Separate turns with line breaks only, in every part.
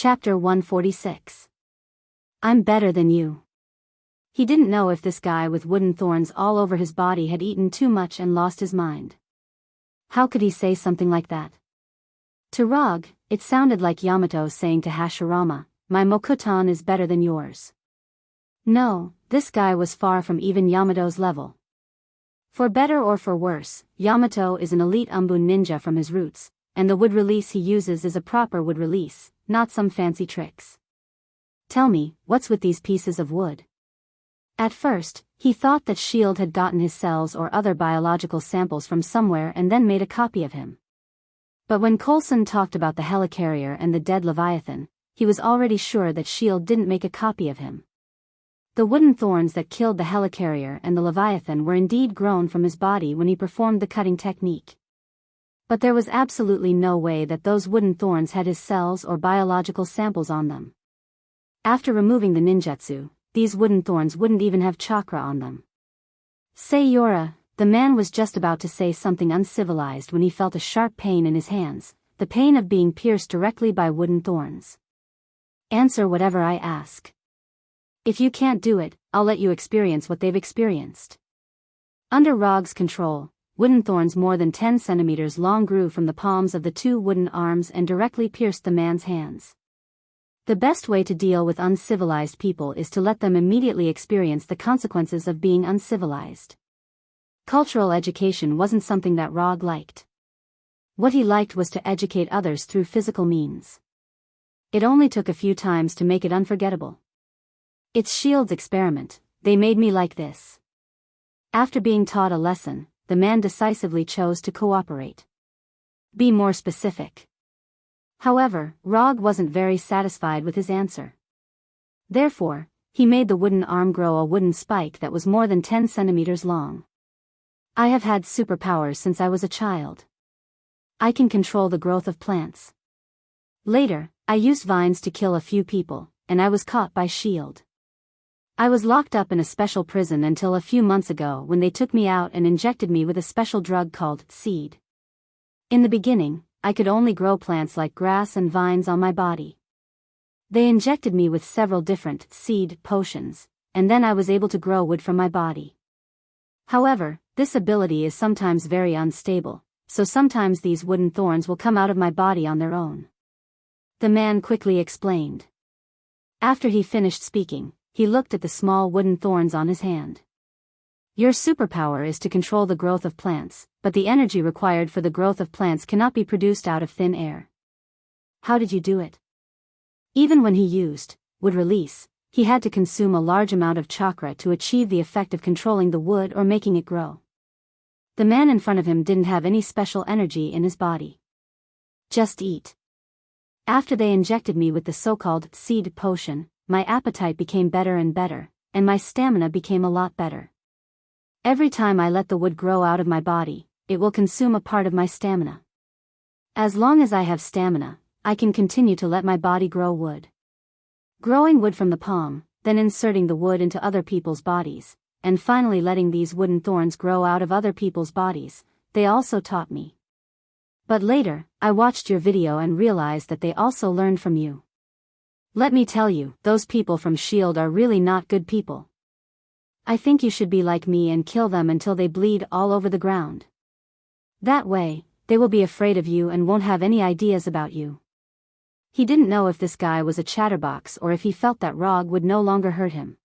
Chapter 146. I'm better than you. He didn't know if this guy with wooden thorns all over his body had eaten too much and lost his mind. How could he say something like that? To Rog, it sounded like Yamato saying to Hashirama, "My Mokutan is better than yours." No, this guy was far from even Yamato's level. For better or for worse, Yamato is an elite Umbun ninja from his roots, and the wood release he uses is a proper wood release, not some fancy tricks. Tell me, what's with these pieces of wood? At first, he thought that S.H.I.E.L.D. had gotten his cells or other biological samples from somewhere and then made a copy of him. But when Coulson talked about the helicarrier and the dead Leviathan, he was already sure that S.H.I.E.L.D. didn't make a copy of him. The wooden thorns that killed the helicarrier and the Leviathan were indeed grown from his body when he performed the cutting technique. But there was absolutely no way that those wooden thorns had his cells or biological samples on them. After removing the ninjutsu, these wooden thorns wouldn't even have chakra on them. Sayora, the man was just about to say something uncivilized when he felt a sharp pain in his hands, the pain of being pierced directly by wooden thorns. Answer whatever I ask. If you can't do it, I'll let you experience what they've experienced. Under Rog's control, wooden thorns more than 10 centimeters long grew from the palms of the two wooden arms and directly pierced the man's hands. The best way to deal with uncivilized people is to let them immediately experience the consequences of being uncivilized. Cultural education wasn't something that Rog liked. What he liked was to educate others through physical means. It only took a few times to make it unforgettable. It's S.H.I.E.L.D.'s experiment, they made me like this. After being taught a lesson, the man decisively chose to cooperate. Be more specific. However, Rog wasn't very satisfied with his answer. Therefore, he made the wooden arm grow a wooden spike that was more than 10 centimeters long. I have had superpowers since I was a child. I can control the growth of plants. Later, I used vines to kill a few people, and I was caught by S.H.I.E.L.D. I was locked up in a special prison until a few months ago when they took me out and injected me with a special drug called seed. In the beginning, I could only grow plants like grass and vines on my body. They injected me with several different seed potions, and then I was able to grow wood from my body. However, this ability is sometimes very unstable, so sometimes these wooden thorns will come out of my body on their own. The man quickly explained. After he finished speaking, he looked at the small wooden thorns on his hand. Your superpower is to control the growth of plants, but the energy required for the growth of plants cannot be produced out of thin air. How did you do it? Even when he used wood release, he had to consume a large amount of chakra to achieve the effect of controlling the wood or making it grow. The man in front of him didn't have any special energy in his body. Just eat. After they injected me with the so-called seed potion, my appetite became better and better, and my stamina became a lot better. Every time I let the wood grow out of my body, it will consume a part of my stamina. As long as I have stamina, I can continue to let my body grow wood. Growing wood from the palm, then inserting the wood into other people's bodies, and finally letting these wooden thorns grow out of other people's bodies, they also taught me. But later, I watched your video and realized that they also learned from you. Let me tell you, those people from S.H.I.E.L.D. are really not good people. I think you should be like me and kill them until they bleed all over the ground. That way, they will be afraid of you and won't have any ideas about you. He didn't know if this guy was a chatterbox or if he felt that Rog would no longer hurt him.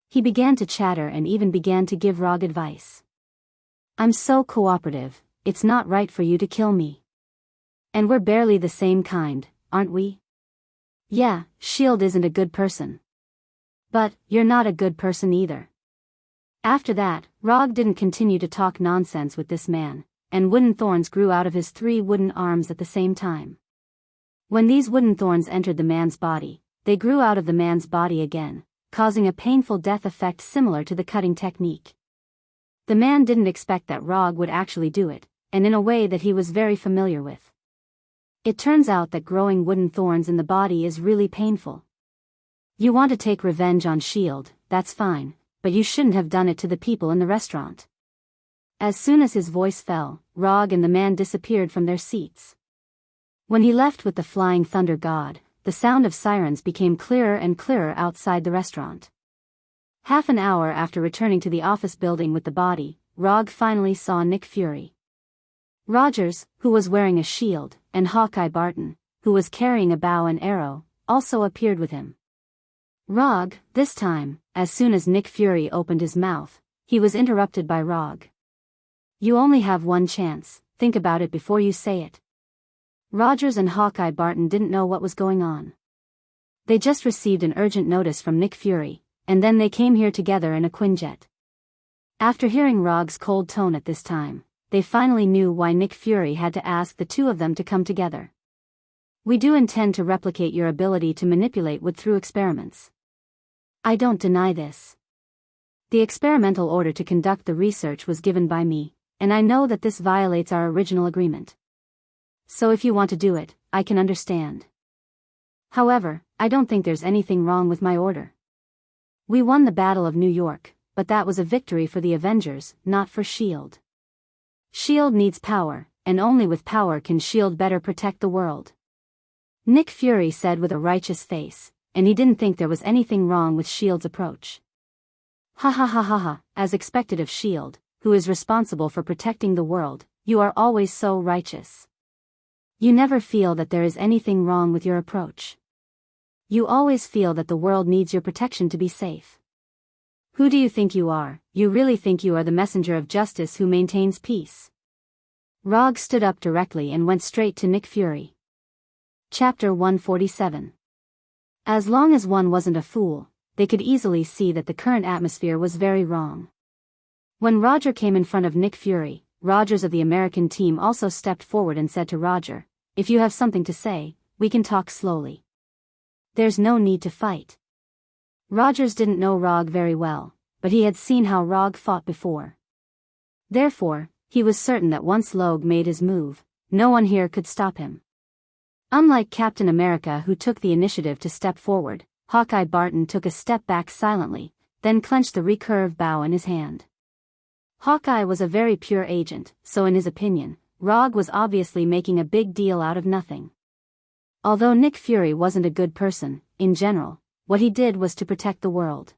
He began to chatter and even began to give Rog advice. I'm so cooperative, it's not right for you to kill me. And we're barely the same kind, aren't we? Yeah, S.H.I.E.L.D. isn't a good person. But, you're not a good person either. After that, Rog didn't continue to talk nonsense with this man, and wooden thorns grew out of his 3 wooden arms at the same time. When these wooden thorns entered the man's body, they grew out of the man's body again, causing a painful death effect similar to the cutting technique. The man didn't expect that Rog would actually do it, and in a way that he was very familiar with. It turns out that growing wooden thorns in the body is really painful. You want to take revenge on S.H.I.E.L.D., that's fine, but you shouldn't have done it to the people in the restaurant. As soon as his voice fell, Rog and the man disappeared from their seats. When he left with the flying thunder god, the sound of sirens became clearer and clearer outside the restaurant. Half an hour after returning to the office building with the body, Rog finally saw Nick Fury. Rogers, who was wearing a shield, and Hawkeye Barton, who was carrying a bow and arrow, also appeared with him. Rog, this time, as soon as Nick Fury opened his mouth, he was interrupted by Rog. "You only have one chance, think about it before you say it." Rogers and Hawkeye Barton didn't know what was going on. They just received an urgent notice from Nick Fury, and then they came here together in a Quinjet. After hearing Rog's cold tone at this time, they finally knew why Nick Fury had to ask the two of them to come together. "We do intend to replicate your ability to manipulate wood through experiments. I don't deny this. The experimental order to conduct the research was given by me, and I know that this violates our original agreement. So if you want to do it, I can understand. However, I don't think there's anything wrong with my order. We won the Battle of New York, but that was a victory for the Avengers, not for S.H.I.E.L.D. S.H.I.E.L.D. needs power, and only with power can S.H.I.E.L.D. better protect the world." Nick Fury said with a righteous face, and he didn't think there was anything wrong with S.H.I.E.L.D.'s approach. "Ha ha ha ha ha, as expected of S.H.I.E.L.D., who is responsible for protecting the world, you are always so righteous. You never feel that there is anything wrong with your approach. You always feel that the world needs your protection to be safe. Who do you think you are? You really think you are the messenger of justice who maintains peace?" Rog stood up directly and went straight to Nick Fury. Chapter 147. As long as one wasn't a fool, they could easily see that the current atmosphere was very wrong. When Roger came in front of Nick Fury, Rogers of the American team also stepped forward and said to Roger, "If you have something to say, we can talk slowly. There's no need to fight." Rogers didn't know Rog very well, but he had seen how Rog fought before. Therefore, he was certain that once Rog made his move, no one here could stop him. Unlike Captain America, who took the initiative to step forward, Hawkeye Barton took a step back silently, then clenched the recurved bow in his hand. Hawkeye was a very pure agent, so in his opinion, Rog was obviously making a big deal out of nothing. Although Nick Fury wasn't a good person, in general, what he did was to protect the world.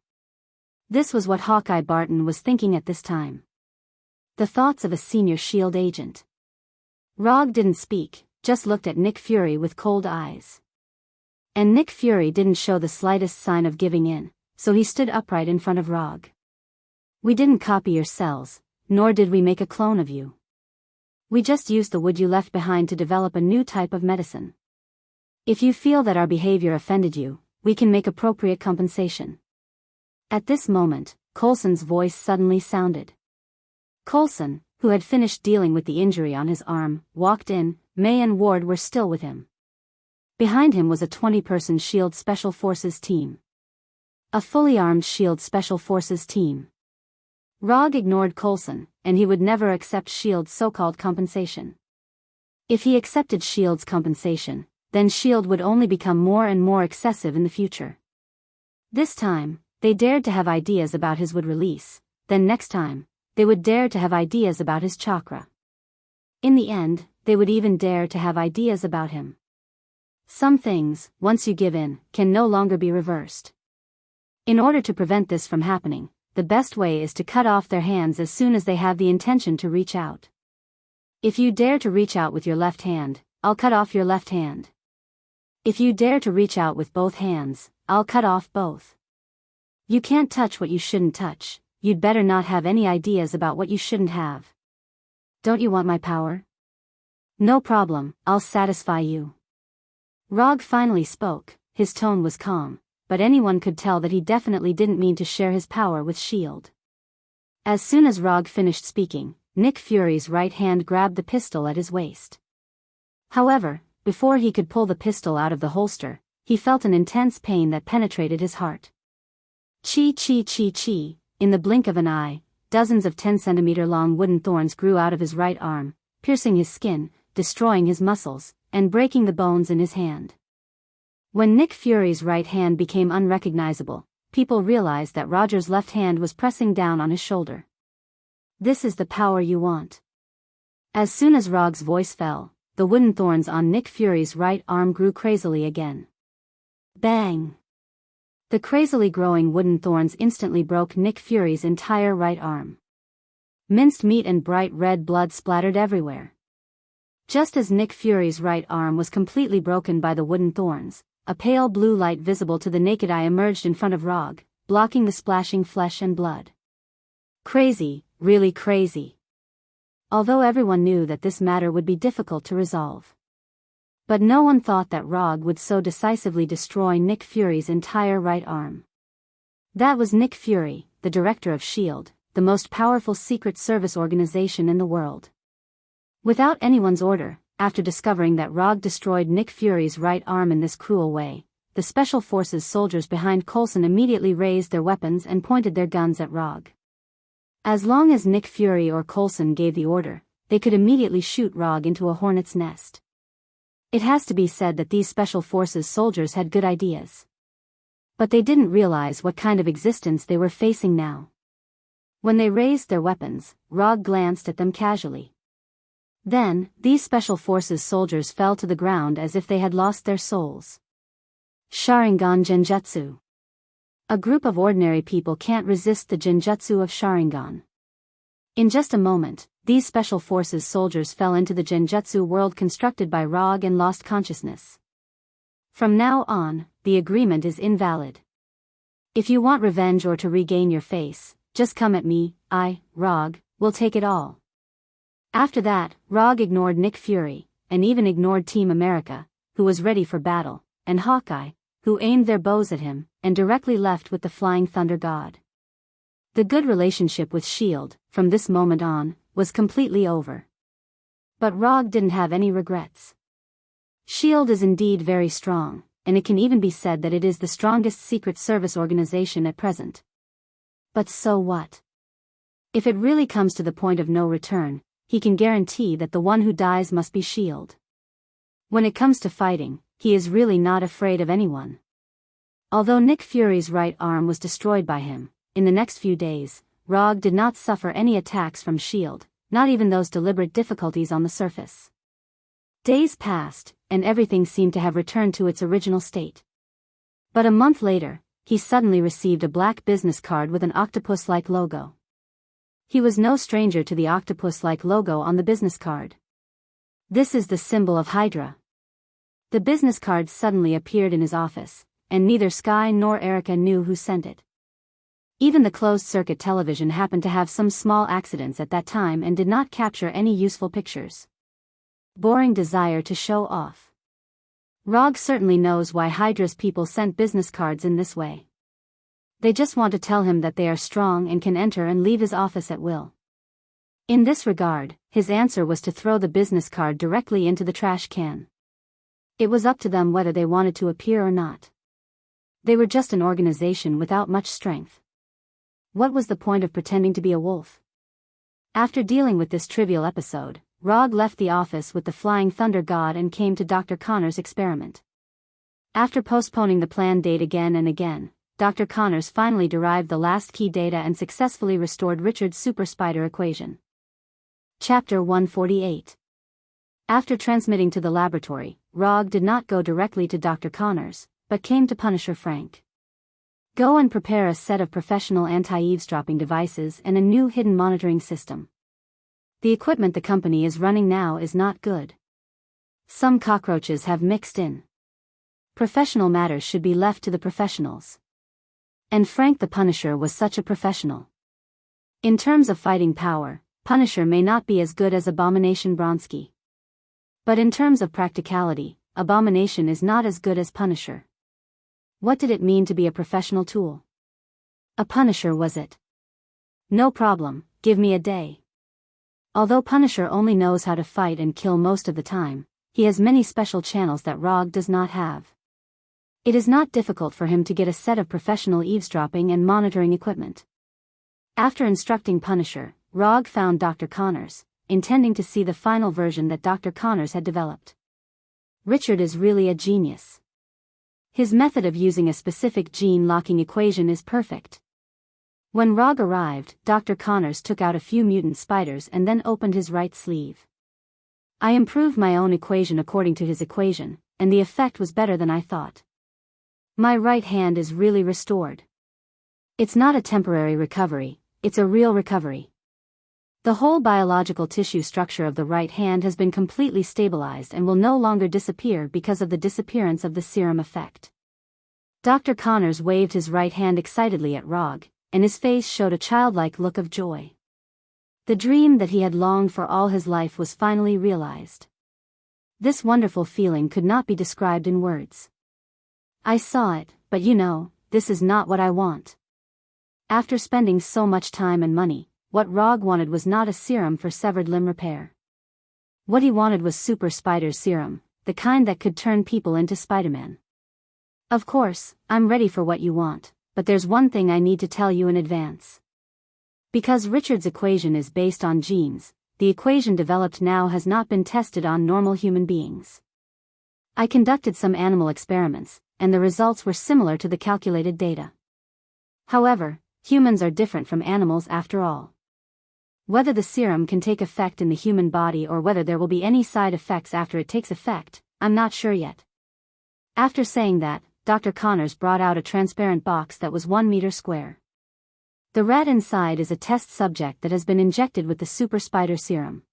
This was what Hawkeye Barton was thinking at this time. The thoughts of a senior S.H.I.E.L.D. agent. Rog didn't speak, just looked at Nick Fury with cold eyes. And Nick Fury didn't show the slightest sign of giving in, so he stood upright in front of Rog. "We didn't copy your cells, nor did we make a clone of you. We just used the wood you left behind to develop a new type of medicine. If you feel that our behavior offended you, we can make appropriate compensation." At this moment, Coulson's voice suddenly sounded. Coulson, who had finished dealing with the injury on his arm, walked in. May and Ward were still with him. Behind him was a 20-person S.H.I.E.L.D. Special Forces team. A fully armed S.H.I.E.L.D. Special Forces team. Rog ignored Coulson, and he would never accept S.H.I.E.L.D.'s so-called compensation. If he accepted S.H.I.E.L.D.'s compensation, then S.H.I.E.L.D. would only become more and more excessive in the future. This time, they dared to have ideas about his wood release, then next time, they would dare to have ideas about his chakra. In the end, they would even dare to have ideas about him. Some things, once you give in, can no longer be reversed. In order to prevent this from happening, the best way is to cut off their hands as soon as they have the intention to reach out. If you dare to reach out with your left hand, I'll cut off your left hand. If you dare to reach out with both hands, I'll cut off both. You can't touch what you shouldn't touch. You'd better not have any ideas about what you shouldn't have. Don't you want my power? No problem, I'll satisfy you. Rog finally spoke. His tone was calm, but anyone could tell that he definitely didn't mean to share his power with S.H.I.E.L.D. As soon as Rog finished speaking, Nick Fury's right hand grabbed the pistol at his waist. However, before he could pull the pistol out of the holster, he felt an intense pain that penetrated his heart. Chi chi chi chi, in the blink of an eye, dozens of 10-centimeter-long wooden thorns grew out of his right arm, piercing his skin, destroying his muscles, and breaking the bones in his hand. When Nick Fury's right hand became unrecognizable, people realized that Roger's left hand was pressing down on his shoulder. This is the power you want. As soon as Rog's voice fell, the wooden thorns on Nick Fury's right arm grew crazily again. Bang! The crazily growing wooden thorns instantly broke Nick Fury's entire right arm. Minced meat and bright red blood splattered everywhere. Just as Nick Fury's right arm was completely broken by the wooden thorns, a pale blue light visible to the naked eye emerged in front of Rog, blocking the splashing flesh and blood. Crazy, really crazy. Although everyone knew that this matter would be difficult to resolve. But no one thought that Rog would so decisively destroy Nick Fury's entire right arm. That was Nick Fury, the director of S.H.I.E.L.D., the most powerful secret service organization in the world. Without anyone's order, after discovering that Rog destroyed Nick Fury's right arm in this cruel way, the Special Forces soldiers behind Coulson immediately raised their weapons and pointed their guns at Rog. As long as Nick Fury or Coulson gave the order, they could immediately shoot Rog into a hornet's nest. It has to be said that these Special Forces soldiers had good ideas. But they didn't realize what kind of existence they were facing now. When they raised their weapons, Rog glanced at them casually. Then, these Special Forces soldiers fell to the ground as if they had lost their souls. Sharingan Genjutsu. A group of ordinary people can't resist the Genjutsu of Sharingan. In just a moment, these Special Forces soldiers fell into the Genjutsu world constructed by Rog and lost consciousness. From now on, the agreement is invalid. If you want revenge or to regain your face, just come at me, Rog, will take it all. After that, Rog ignored Nick Fury, and even ignored Team America, who was ready for battle, and Hawkeye, who aimed their bows at him, and directly left with the Flying Thunder God. The good relationship with S.H.I.E.L.D., from this moment on, was completely over. But Rog didn't have any regrets. S.H.I.E.L.D. is indeed very strong, and it can even be said that it is the strongest secret service organization at present. But so what? If it really comes to the point of no return, he can guarantee that the one who dies must be S.H.I.E.L.D. When it comes to fighting, he is really not afraid of anyone. Although Nick Fury's right arm was destroyed by him, in the next few days, Rog did not suffer any attacks from S.H.I.E.L.D., not even those deliberate difficulties on the surface. Days passed, and everything seemed to have returned to its original state. But a month later, he suddenly received a black business card with an octopus-like logo. He was no stranger to the octopus-like logo on the business card. This is the symbol of Hydra. The business card suddenly appeared in his office, and neither Sky nor Erica knew who sent it. Even the closed-circuit television happened to have some small accidents at that time and did not capture any useful pictures. Boring desire to show off. Rog certainly knows why Hydra's people sent business cards in this way. They just want to tell him that they are strong and can enter and leave his office at will. In this regard, his answer was to throw the business card directly into the trash can. It was up to them whether they wanted to appear or not. They were just an organization without much strength. What was the point of pretending to be a wolf? After dealing with this trivial episode, Rog left the office with the Flying Thunder God and came to Dr. Connor's experiment. After postponing the planned date again and again, Dr. Connors finally derived the last key data and successfully restored Richard's super spider equation. Chapter 148. After transmitting to the laboratory, Rog did not go directly to Dr. Connors, but came to Punisher Frank. Go and prepare a set of professional anti-eavesdropping devices and a new hidden monitoring system. The equipment the company is running now is not good. Some cockroaches have mixed in. Professional matters should be left to the professionals. And Frank the Punisher was such a professional. In terms of fighting power, Punisher may not be as good as Abomination Bronsky. But in terms of practicality, Abomination is not as good as Punisher. What did it mean to be a professional tool? A Punisher was it? No problem, give me a day. Although Punisher only knows how to fight and kill most of the time, he has many special channels that Rog does not have. It is not difficult for him to get a set of professional eavesdropping and monitoring equipment. After instructing Punisher, Rog found Dr. Connors, intending to see the final version that Dr. Connors had developed. Richard is really a genius. His method of using a specific gene-locking equation is perfect. When Rog arrived, Dr. Connors took out a few mutant spiders and then opened his right sleeve. I improved my own equation according to his equation, and the effect was better than I thought. My right hand is really restored. It's not a temporary recovery, it's a real recovery. The whole biological tissue structure of the right hand has been completely stabilized and will no longer disappear because of the disappearance of the serum effect. Dr. Connors waved his right hand excitedly at Rog, and his face showed a childlike look of joy. The dream that he had longed for all his life was finally realized. This wonderful feeling could not be described in words. I saw it, but this is not what I want. After spending so much time and money, what Rog wanted was not a serum for severed limb repair. What he wanted was Super Spider's serum, the kind that could turn people into Spider-Man. Of course, I'm ready for what you want, but there's one thing I need to tell you in advance. Because Richard's equation is based on genes, the equation developed now has not been tested on normal human beings. I conducted some animal experiments, and the results were similar to the calculated data. However, humans are different from animals after all. Whether the serum can take effect in the human body or whether there will be any side effects after it takes effect, I'm not sure yet. After saying that, Dr. Connors brought out a transparent box that was 1 meter square. The rat inside is a test subject that has been injected with the Super Spider serum.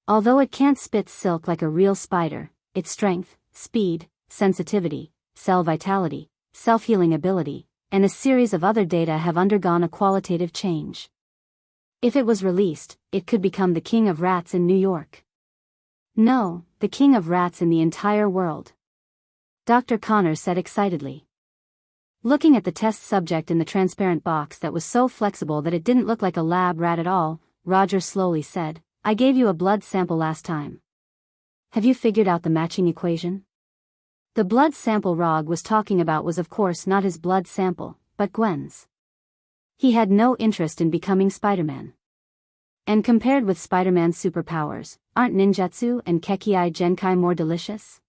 Although it can't spit silk like a real spider, its strength, speed, sensitivity, cell vitality, self-healing ability, and a series of other data have undergone a qualitative change. If it was released, it could become the king of rats in New York. No, the king of rats in the entire world. Dr. Connors said excitedly. Looking at the test subject in the transparent box that was so flexible that it didn't look like a lab rat at all, Roger slowly said, I gave you a blood sample last time. Have you figured out the matching equation? The blood sample Rog was talking about was of course not his blood sample, but Gwen's. He had no interest in becoming Spider-Man. And compared with Spider-Man's superpowers, aren't ninjutsu and Kekkei Genkai more delicious?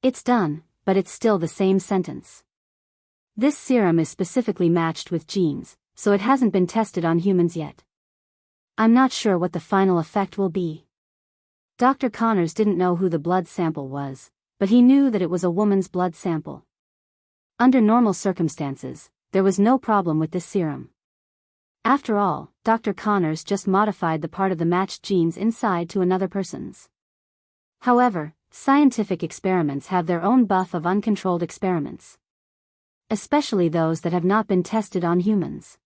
It's done, but it's still the same sentence. This serum is specifically matched with genes, so it hasn't been tested on humans yet. I'm not sure what the final effect will be. Dr. Connors didn't know who the blood sample was, but he knew that it was a woman's blood sample. Under normal circumstances, there was no problem with this serum. After all, Dr. Connors just modified the part of the matched genes inside to another person's. However, scientific experiments have their own buff of uncontrolled experiments. Especially those that have not been tested on humans.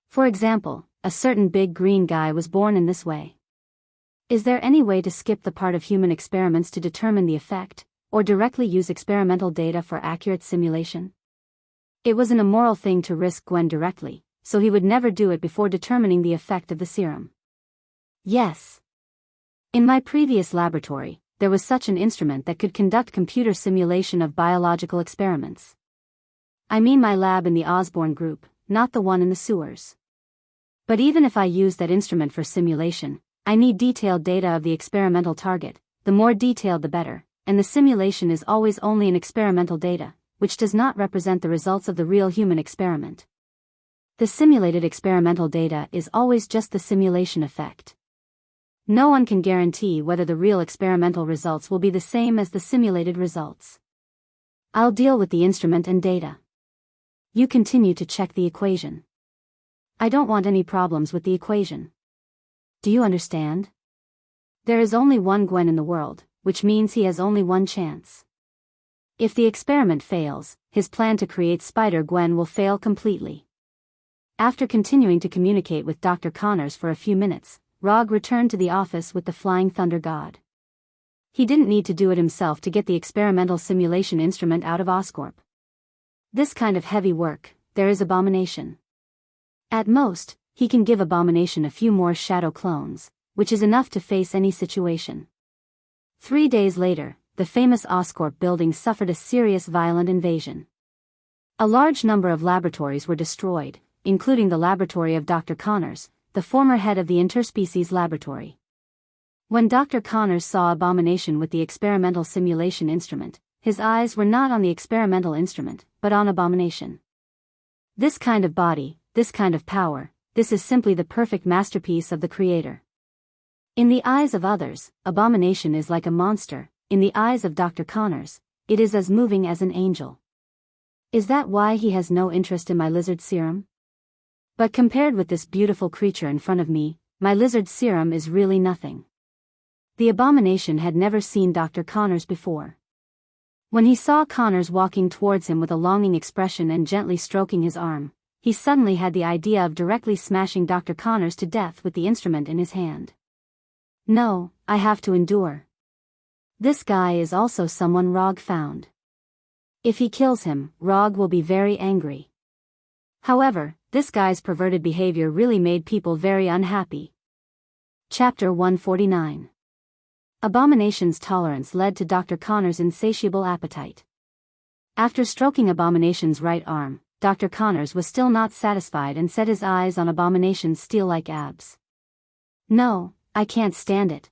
For example, a certain big green guy was born in this way. Is there any way to skip the part of human experiments to determine the effect, or directly use experimental data for accurate simulation? It was an immoral thing to risk Gwen directly, so he would never do it before determining the effect of the serum. Yes. In my previous laboratory, there was such an instrument that could conduct computer simulation of biological experiments. I mean my lab in the Osborne group, not the one in the sewers. But even if I use that instrument for simulation, I need detailed data of the experimental target, the more detailed the better, and the simulation is always only an experimental data, which does not represent the results of the real human experiment. The simulated experimental data is always just the simulation effect. No one can guarantee whether the real experimental results will be the same as the simulated results. I'll deal with the instrument and data. You continue to check the equation. I don't want any problems with the equation. Do you understand? There is only one Gwen in the world, which means he has only one chance. If the experiment fails, his plan to create Spider-Gwen will fail completely. After continuing to communicate with Dr. Connors for a few minutes, Rog returned to the office with the Flying Thunder God. He didn't need to do it himself to get the experimental simulation instrument out of Oscorp. This kind of heavy work, there is Abomination. At most, he can give Abomination a few more shadow clones, which is enough to face any situation. 3 days later, the famous Oscorp building suffered a serious violent invasion. A large number of laboratories were destroyed, including the laboratory of Dr. Connors, the former head of the interspecies laboratory. When Dr. Connors saw Abomination with the experimental simulation instrument, his eyes were not on the experimental instrument, but on Abomination. This kind of body, this kind of power, this is simply the perfect masterpiece of the Creator. In the eyes of others, Abomination is like a monster. In the eyes of Dr. Connors, it is as moving as an angel. Is that why he has no interest in my lizard serum? But compared with this beautiful creature in front of me, my lizard serum is really nothing. The abomination had never seen Dr. Connors before. When he saw Connors walking towards him with a longing expression and gently stroking his arm, he suddenly had the idea of directly smashing Dr. Connors to death with the instrument in his hand. No, I have to endure. This guy is also someone Rog found. If he kills him, Rog will be very angry. However, this guy's perverted behavior really made people very unhappy. Chapter 149. Abomination's tolerance led to Dr. Connors' insatiable appetite. After stroking Abomination's right arm, Dr. Connors was still not satisfied and set his eyes on Abomination's steel-like abs. No, I can't stand it.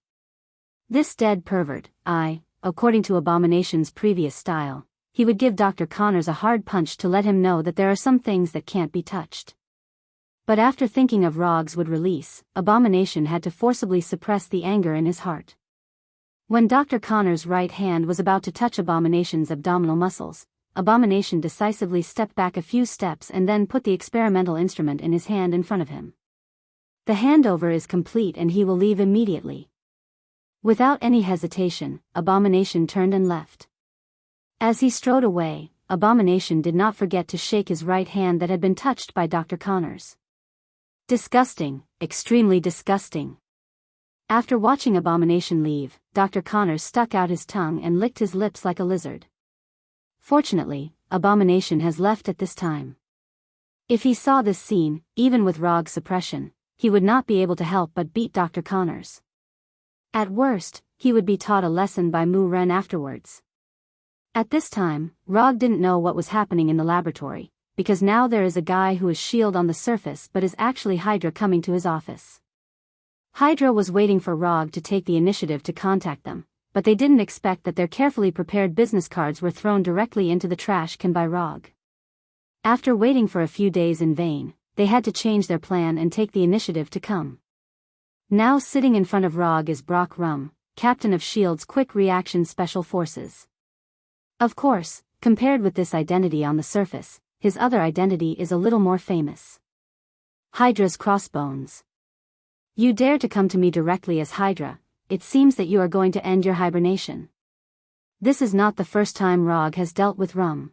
This dead pervert, according to Abomination's previous style, he would give Dr. Connors a hard punch to let him know that there are some things that can't be touched. But after thinking of Rog's would release, Abomination had to forcibly suppress the anger in his heart. When Dr. Connors' right hand was about to touch Abomination's abdominal muscles, Abomination decisively stepped back a few steps and then put the experimental instrument in his hand in front of him. The handover is complete and he will leave immediately. Without any hesitation, Abomination turned and left. As he strode away, Abomination did not forget to shake his right hand that had been touched by Dr. Connors. Disgusting, extremely disgusting. After watching Abomination leave, Dr. Connors stuck out his tongue and licked his lips like a lizard. Fortunately, Abomination has left at this time. If he saw this scene, even with Rog's suppression, he would not be able to help but beat Dr. Connors. At worst, he would be taught a lesson by Mu Ren afterwards. At this time, Rog didn't know what was happening in the laboratory, because now there is a guy who is S.H.I.E.L.D. on the surface but is actually Hydra coming to his office. Hydra was waiting for Rog to take the initiative to contact them, but they didn't expect that their carefully prepared business cards were thrown directly into the trash can by Rog. After waiting for a few days in vain, they had to change their plan and take the initiative to come. Now sitting in front of Rog is Brock Rum, captain of S.H.I.E.L.D.'s Quick Reaction Special Forces. Of course, compared with this identity on the surface, his other identity is a little more famous. Hydra's Crossbones. You dare to come to me directly as Hydra, it seems that you are going to end your hibernation. This is not the first time Rog has dealt with Rum.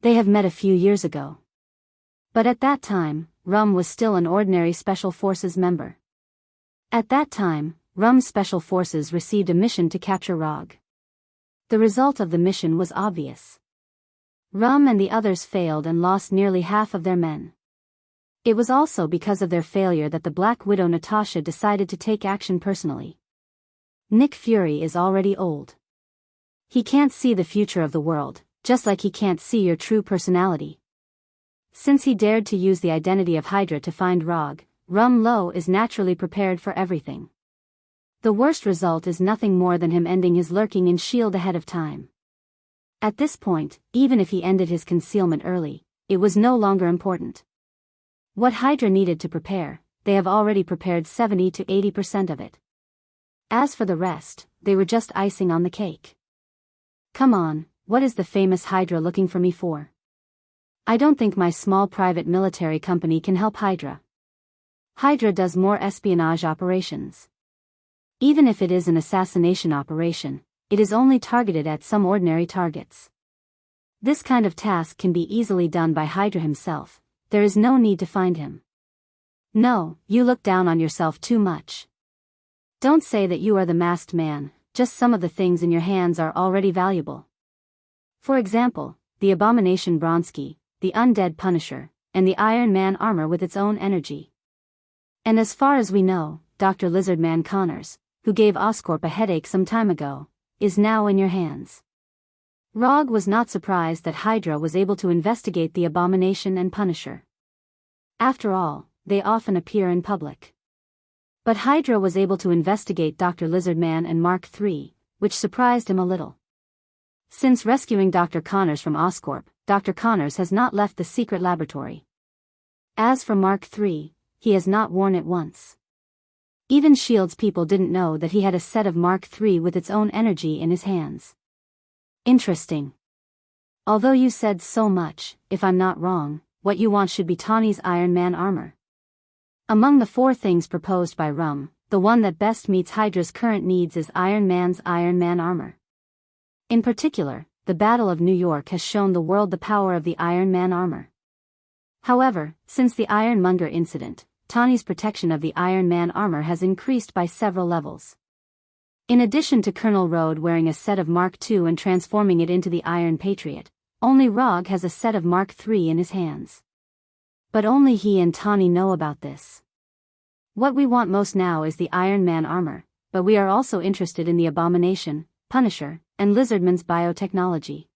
They have met a few years ago. But at that time, Rum was still an ordinary Special Forces member. At that time, Rum's Special Forces received a mission to capture Rog. The result of the mission was obvious. Rum and the others failed and lost nearly half of their men. It was also because of their failure that the Black Widow Natasha decided to take action personally. Nick Fury is already old. He can't see the future of the world, just like he can't see your true personality. Since he dared to use the identity of Hydra to find Rog, Rum Lo is naturally prepared for everything. The worst result is nothing more than him ending his lurking in S.H.I.E.L.D. ahead of time. At this point, even if he ended his concealment early, it was no longer important. What Hydra needed to prepare, they have already prepared 70 to 80% of it. As for the rest, they were just icing on the cake. Come on, what is the famous Hydra looking for me for? I don't think my small private military company can help Hydra. Hydra does more espionage operations. Even if it is an assassination operation, it is only targeted at some ordinary targets. This kind of task can be easily done by Hydra himself, there is no need to find him. No, you look down on yourself too much. Don't say that you are the masked man, just some of the things in your hands are already valuable. For example, the Abomination Bronsky, the Undead Punisher, and the Iron Man armor with its own energy. And as far as we know, Dr. Lizardman Connors, who gave Oscorp a headache some time ago, is now in your hands. Rog was not surprised that Hydra was able to investigate the Abomination and Punisher. After all, they often appear in public. But Hydra was able to investigate Dr. Lizardman and Mark III, which surprised him a little. Since rescuing Dr. Connors from Oscorp, Dr. Connors has not left the secret laboratory. As for Mark III, he has not worn it once. Even S.H.I.E.L.D.'s people didn't know that he had a set of Mark III with its own energy in his hands. Interesting. Although you said so much, if I'm not wrong, what you want should be Tawny's Iron Man armor. Among the 4 things proposed by Rum, the one that best meets Hydra's current needs is Iron Man's Iron Man armor. In particular, the Battle of New York has shown the world the power of the Iron Man armor. However, since the Ironmonger incident, Tawny's protection of the Iron Man armor has increased by several levels. In addition to Colonel Road wearing a set of Mark II and transforming it into the Iron Patriot, only Rog has a set of Mark III in his hands. But only he and Tawny know about this. What we want most now is the Iron Man armor, but we are also interested in the Abomination, Punisher, and Lizardman's biotechnology.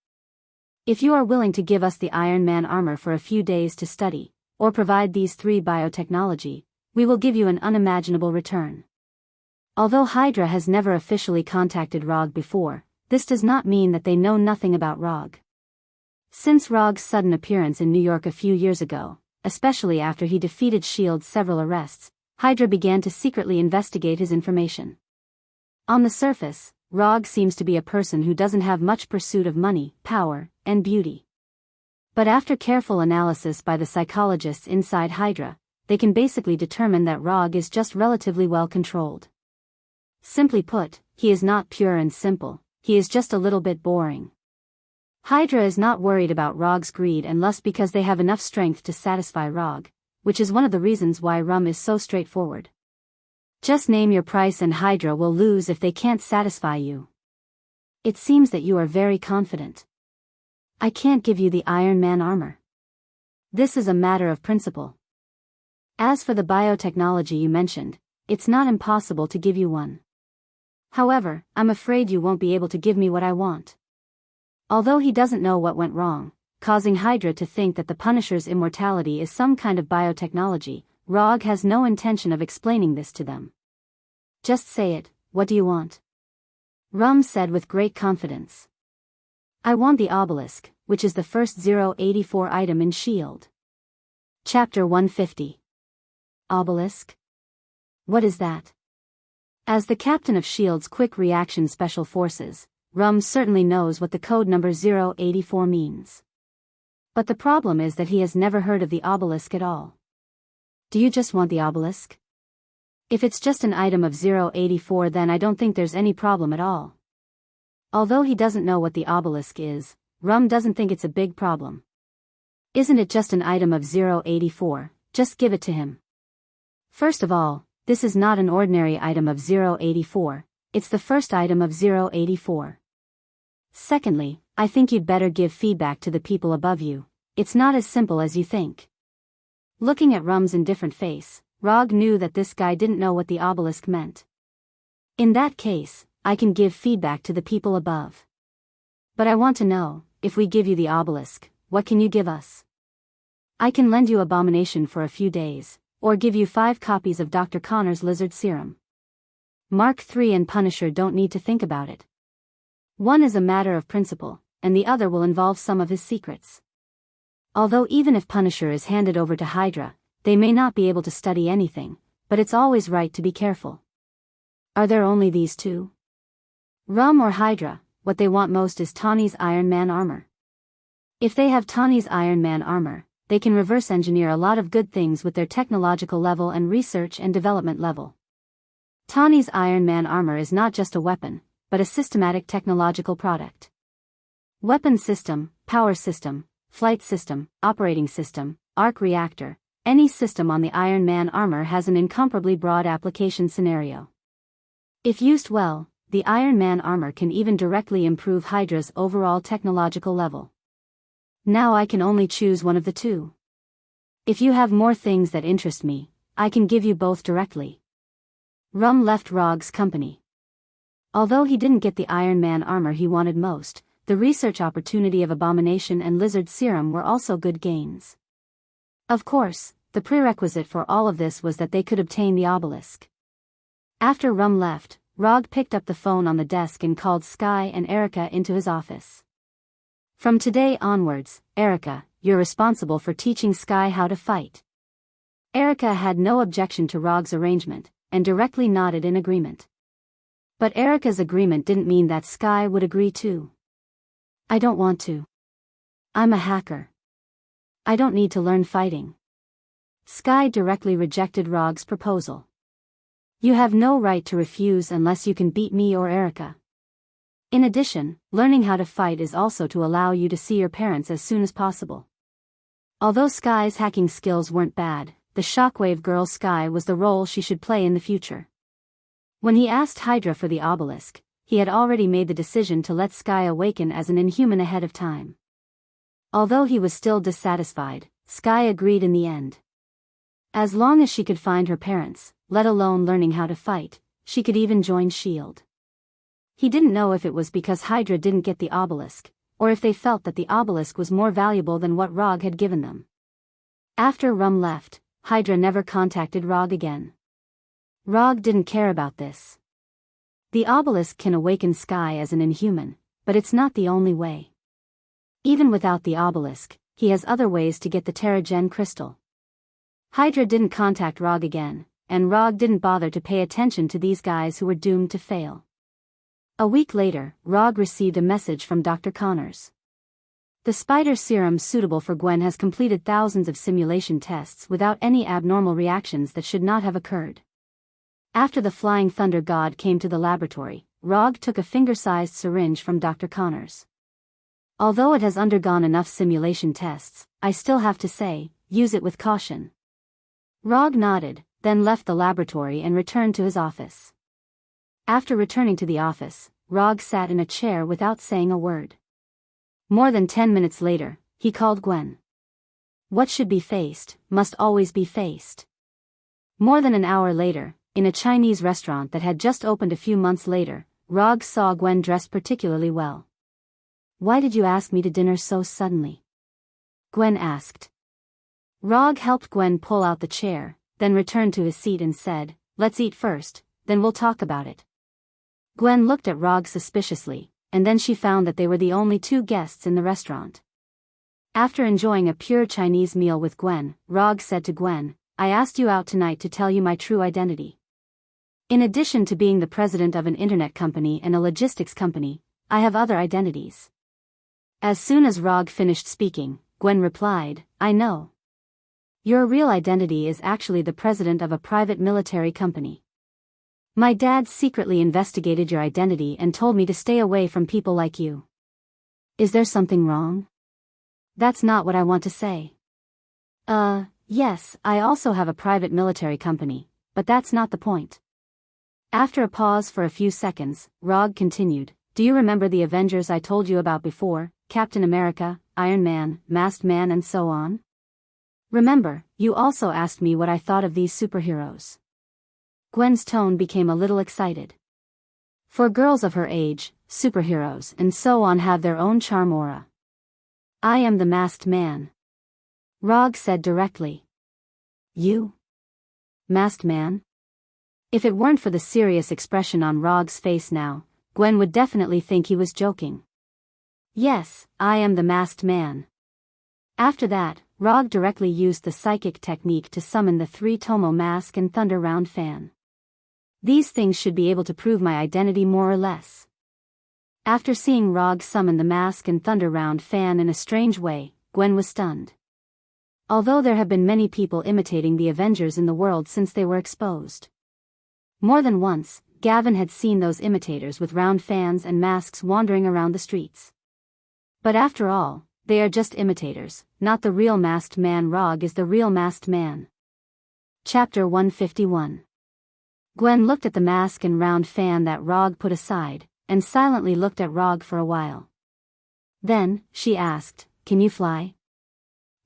If you are willing to give us the Iron Man armor for a few days to study, or provide these 3 biotechnology, we will give you an unimaginable return. Although Hydra has never officially contacted Rog before, this does not mean that they know nothing about Rog. Since Rog's sudden appearance in New York a few years ago, especially after he defeated S.H.I.E.L.'s several arrests, Hydra began to secretly investigate his information. On the surface, Rog seems to be a person who doesn't have much pursuit of money, power, and beauty. But after careful analysis by the psychologists inside Hydra, they can basically determine that Rog is just relatively well controlled. Simply put, he is not pure and simple, he is just a little bit boring. Hydra is not worried about Rog's greed and lust because they have enough strength to satisfy Rog, which is one of the reasons why Rum is so straightforward. Just name your price and Hydra will lose if they can't satisfy you. It seems that you are very confident. I can't give you the Iron Man armor. This is a matter of principle. As for the biotechnology you mentioned, it's not impossible to give you one. However, I'm afraid you won't be able to give me what I want. Although he doesn't know what went wrong, causing Hydra to think that the Punisher's immortality is some kind of biotechnology, Rog has no intention of explaining this to them. Just say it, what do you want? Rum said with great confidence. I want the obelisk, which is the first 084 item in S.H.I.E.L.D. Chapter 150. Obelisk? What is that? As the captain of S.H.I.E.L.D's Quick Reaction Special Forces, Rum certainly knows what the code number 084 means. But the problem is that he has never heard of the obelisk at all. Do you just want the obelisk? If it's just an item of 084, then I don't think there's any problem at all. Although he doesn't know what the obelisk is, Rum doesn't think it's a big problem. Isn't it just an item of 084, just give it to him. First of all, this is not an ordinary item of 084, it's the first item of 084. Secondly, I think you'd better give feedback to the people above you, it's not as simple as you think. Looking at Rum's indifferent face, Rog knew that this guy didn't know what the obelisk meant. In that case, I can give feedback to the people above. But I want to know, if we give you the obelisk, what can you give us? I can lend you Abomination for a few days, or give you 5 copies of Dr. Connor's lizard serum. Mark III and Punisher don't need to think about it. One is a matter of principle, and the other will involve some of his secrets. Although even if Punisher is handed over to Hydra, they may not be able to study anything, but it's always right to be careful. Are there only these 2? Rum or Hydra, what they want most is Tawny's Iron Man armor. If they have Tawny's Iron Man armor, they can reverse engineer a lot of good things with their technological level and research and development level. Tawny's Iron Man armor is not just a weapon, but a systematic technological product. Weapon system, power system, flight system, operating system, arc reactor, any system on the Iron Man armor has an incomparably broad application scenario. If used well, the Iron Man armor can even directly improve Hydra's overall technological level. Now I can only choose one of the 2. If you have more things that interest me, I can give you both directly. Rum left Rog's company. Although he didn't get the Iron Man armor he wanted most, the research opportunity of Abomination and Lizard Serum were also good gains. Of course, the prerequisite for all of this was that they could obtain the obelisk. After Rum left, Rog picked up the phone on the desk and called Sky and Erica into his office. From today onwards, Erica, you're responsible for teaching Sky how to fight. Erica had no objection to Rog's arrangement, and directly nodded in agreement. But Erica's agreement didn't mean that Sky would agree too. I don't want to. I'm a hacker. I don't need to learn fighting. Sky directly rejected Rog's proposal. You have no right to refuse unless you can beat me or Erica. In addition, learning how to fight is also to allow you to see your parents as soon as possible. Although Sky's hacking skills weren't bad, the Shockwave Girl Sky was the role she should play in the future. When he asked Hydra for the obelisk, he had already made the decision to let Sky awaken as an inhuman ahead of time. Although he was still dissatisfied, Sky agreed in the end. As long as she could find her parents, let alone learning how to fight, she could even join S.H.I.E.L.D. He didn't know if it was because Hydra didn't get the obelisk, or if they felt that the obelisk was more valuable than what Rog had given them. After Rum left, Hydra never contacted Rog again. Rog didn't care about this. The obelisk can awaken Sky as an inhuman, but it's not the only way. Even without the obelisk, he has other ways to get the Terrigen crystal. Hydra didn't contact Rog again, and Rog didn't bother to pay attention to these guys who were doomed to fail. A week later, Rog received a message from Dr. Connors. The spider serum suitable for Gwen has completed thousands of simulation tests without any abnormal reactions that should not have occurred. After the Flying Thunder God came to the laboratory, Rog took a finger-sized syringe from Dr. Connors. Although it has undergone enough simulation tests, I still have to say, use it with caution. Rog nodded, then left the laboratory and returned to his office. After returning to the office, Rog sat in a chair without saying a word. More than 10 minutes later, he called Gwen. What should be faced, must always be faced. More than an hour later, in a Chinese restaurant that had just opened a few months later, Rog saw Gwen dressed particularly well. Why did you ask me to dinner so suddenly? Gwen asked. Rog helped Gwen pull out the chair, then returned to his seat and said, let's eat first, then we'll talk about it. Gwen looked at Rog suspiciously, and then she found that they were the only two guests in the restaurant. After enjoying a pure Chinese meal with Gwen, Rog said to Gwen, I asked you out tonight to tell you my true identity. In addition to being the president of an internet company and a logistics company, I have other identities. As soon as Rog finished speaking, Gwen replied, I know. Your real identity is actually the president of a private military company. My dad secretly investigated your identity and told me to stay away from people like you. Is there something wrong? That's not what I want to say. Yes, I also have a private military company, but that's not the point. After a pause for a few seconds, Rog continued, do you remember the Avengers I told you about before, Captain America, Iron Man, Masked Man and so on? Remember, you also asked me what I thought of these superheroes. Gwen's tone became a little excited. For girls of her age, superheroes and so on have their own charm aura. I am the Masked Man. Rog said directly. You? Masked Man? If it weren't for the serious expression on Rog's face now, Gwen would definitely think he was joking. Yes, I am the Masked Man. After that, Rog directly used the psychic technique to summon the 3 Tomo mask and thunder round fan. These things should be able to prove my identity more or less. After seeing Rog summon the mask and thunder round fan in a strange way, Gwen was stunned. Although there have been many people imitating the Avengers in the world since they were exposed. More than once, Gavin had seen those imitators with round fans and masks wandering around the streets. But after all, they are just imitators, not the real Masked Man. Rog is the real Masked Man. Chapter 151. Gwen looked at the mask and round fan that Rog put aside, and silently looked at Rog for a while. Then, she asked, can you fly?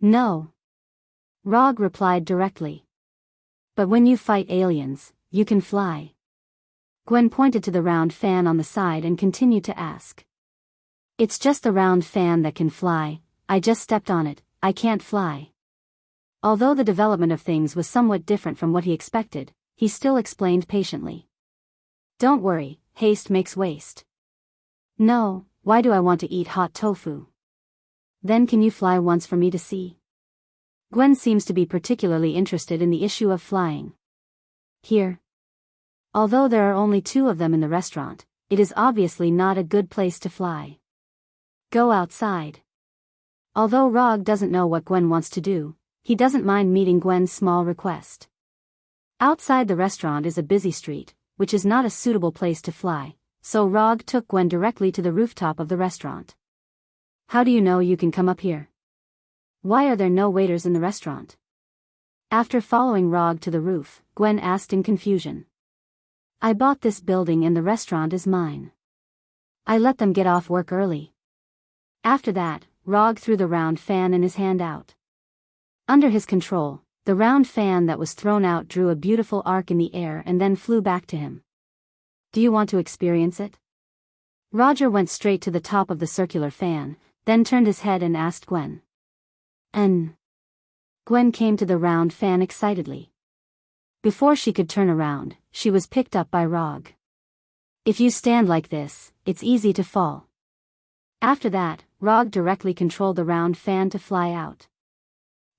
No. Rog replied directly. But when you fight aliens, you can fly. Gwen pointed to the round fan on the side and continued to ask. It's just the round fan that can fly, I just stepped on it, I can't fly. Although the development of things was somewhat different from what he expected, he still explained patiently. Don't worry, haste makes waste. No, why do I want to eat hot tofu? Then can you fly once for me to see? Gwen seems to be particularly interested in the issue of flying. Here. Although there are only 2 of them in the restaurant, it is obviously not a good place to fly. Go outside. Although Rog doesn't know what Gwen wants to do, he doesn't mind meeting Gwen's small request. Outside the restaurant is a busy street, which is not a suitable place to fly, so Rog took Gwen directly to the rooftop of the restaurant. How do you know you can come up here? Why are there no waiters in the restaurant? After following Rog to the roof, Gwen asked in confusion. I bought this building and the restaurant is mine. I let them get off work early. After that, Rog threw the round fan in his hand out. Under his control, the round fan that was thrown out drew a beautiful arc in the air and then flew back to him. Do you want to experience it? Roger went straight to the top of the circular fan, then turned his head and asked Gwen. Gwen came to the round fan excitedly. Before she could turn around, she was picked up by Rog. If you stand like this, it's easy to fall. After that, Rog directly controlled the round fan to fly out.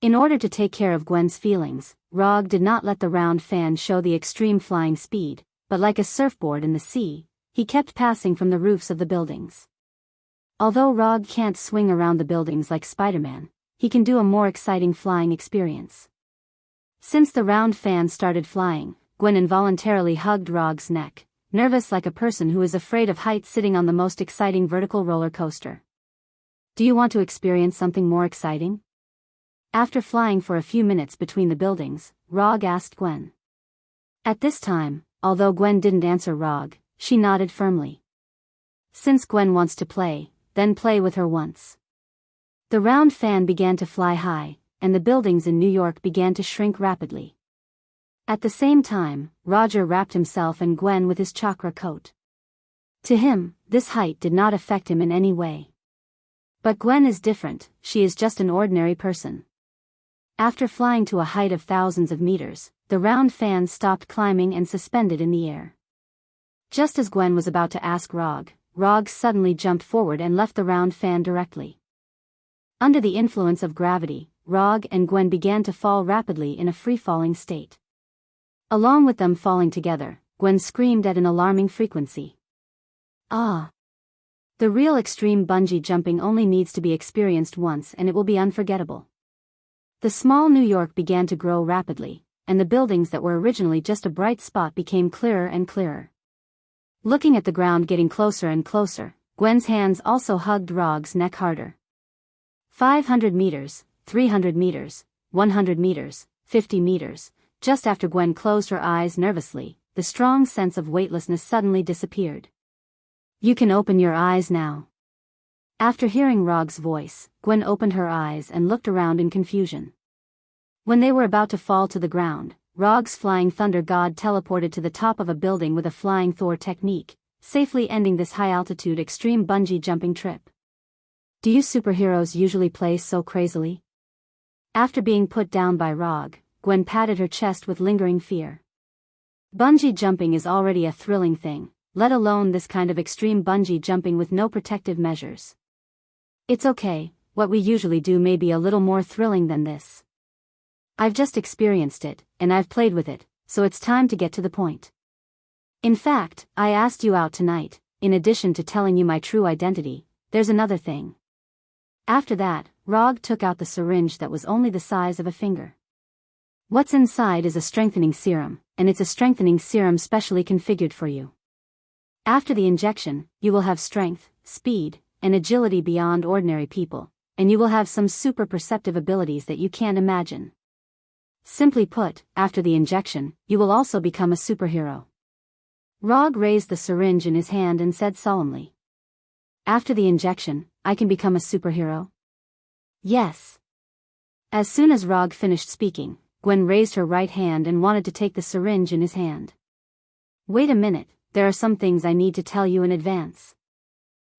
In order to take care of Gwen's feelings, Rog did not let the round fan show the extreme flying speed, but like a surfboard in the sea, he kept passing from the roofs of the buildings. Although Rog can't swing around the buildings like Spider-Man, he can do a more exciting flying experience. Since the round fan started flying, Gwen involuntarily hugged Rog's neck, nervous like a person who is afraid of heights sitting on the most exciting vertical roller coaster. Do you want to experience something more exciting? After flying for a few minutes between the buildings, Rog asked Gwen. At this time, although Gwen didn't answer Rog, she nodded firmly. Since Gwen wants to play, then play with her once. The round fan began to fly high, and the buildings in New York began to shrink rapidly. At the same time, Roger wrapped himself and Gwen with his chakra coat. To him, this height did not affect him in any way. But Gwen is different, she is just an ordinary person. After flying to a height of thousands of meters, the round fan stopped climbing and suspended in the air. Just as Gwen was about to ask Rog suddenly jumped forward and left the round fan directly. Under the influence of gravity, Rog and Gwen began to fall rapidly in a free-falling state. Along with them falling together, Gwen screamed at an alarming frequency. Ah! The real extreme bungee jumping only needs to be experienced once and it will be unforgettable. The small New York began to grow rapidly, and the buildings that were originally just a bright spot became clearer and clearer. Looking at the ground getting closer and closer, Gwen's hands also hugged Rog's neck harder. 500 meters, 300 meters, 100 meters, 50 meters, just after Gwen closed her eyes nervously, the strong sense of weightlessness suddenly disappeared. You can open your eyes now. After hearing Rog's voice, Gwen opened her eyes and looked around in confusion. When they were about to fall to the ground, Rog's flying thunder god teleported to the top of a building with a flying Thor technique, safely ending this high-altitude extreme bungee jumping trip. Do you superheroes usually play so crazily? After being put down by Rog, Gwen patted her chest with lingering fear. Bungee jumping is already a thrilling thing, let alone this kind of extreme bungee jumping with no protective measures. It's okay, what we usually do may be a little more thrilling than this. I've just experienced it, and I've played with it, so it's time to get to the point. In fact, I asked you out tonight, in addition to telling you my true identity, there's another thing. After that, Rog took out the syringe that was only the size of a finger. What's inside is a strengthening serum, and it's a strengthening serum specially configured for you. After the injection, you will have strength, speed, and agility beyond ordinary people, and you will have some super perceptive abilities that you can't imagine. Simply put, after the injection, you will also become a superhero. Rog raised the syringe in his hand and said solemnly. After the injection, I can become a superhero? Yes. As soon as Rog finished speaking, Gwen raised her right hand and wanted to take the syringe in his hand. Wait a minute, there are some things I need to tell you in advance.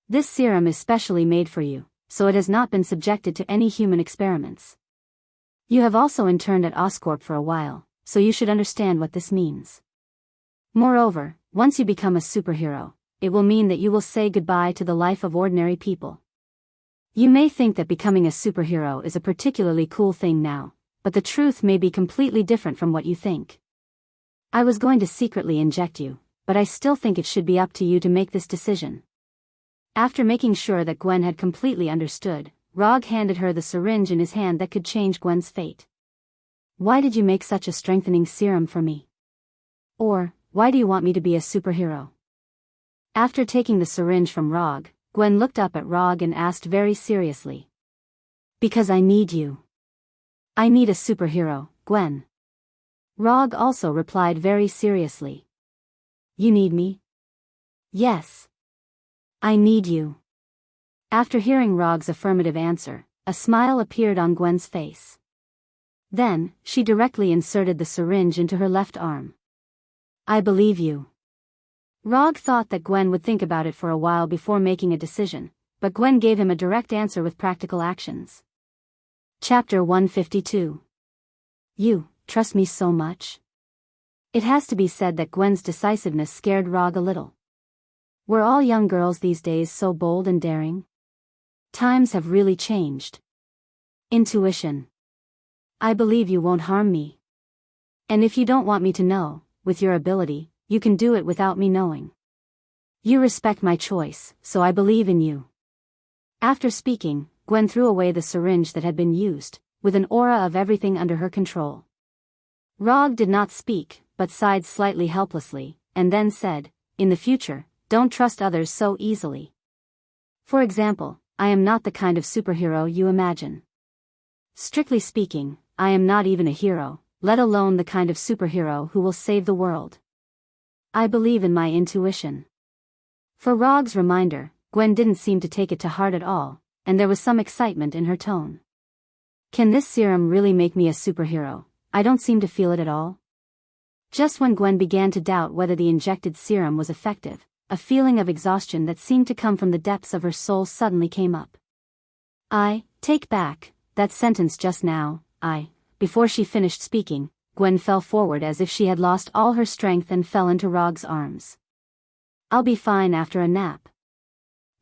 This serum is specially made for you, so it has not been subjected to any human experiments. You have also interned at Oscorp for a while, so you should understand what this means. Moreover, once you become a superhero, it will mean that you will say goodbye to the life of ordinary people. You may think that becoming a superhero is a particularly cool thing now, but the truth may be completely different from what you think. I was going to secretly inject you, but I still think it should be up to you to make this decision. After making sure that Gwen had completely understood, Rog handed her the syringe in his hand that could change Gwen's fate. Why did you make such a strengthening serum for me? Or, why do you want me to be a superhero? After taking the syringe from Rog, Gwen looked up at Rog and asked very seriously. Because I need you. I need a superhero, Gwen. Rog also replied very seriously. You need me? Yes. I need you. After hearing Rog's affirmative answer, a smile appeared on Gwen's face. Then, she directly inserted the syringe into her left arm. I believe you. Rog thought that Gwen would think about it for a while before making a decision, but Gwen gave him a direct answer with practical actions. Chapter 152. You trust me so much? It has to be said that Gwen's decisiveness scared Rog a little. Were all young girls these days so bold and daring? Times have really changed. Intuition. I believe you won't harm me. And if you don't want me to know, with your ability, you can do it without me knowing. You respect my choice, so I believe in you. After speaking, Gwen threw away the syringe that had been used, with an aura of everything under her control. Rog did not speak, but sighed slightly helplessly, and then said, in the future, don't trust others so easily. For example, I am not the kind of superhero you imagine. Strictly speaking, I am not even a hero, let alone the kind of superhero who will save the world. I believe in my intuition. For Rog's reminder, Gwen didn't seem to take it to heart at all, and there was some excitement in her tone. Can this serum really make me a superhero? I don't seem to feel it at all. Just when Gwen began to doubt whether the injected serum was effective, a feeling of exhaustion that seemed to come from the depths of her soul suddenly came up. I take back that sentence just now. Before she finished speaking, Gwen fell forward as if she had lost all her strength and fell into Rog's arms. I'll be fine after a nap.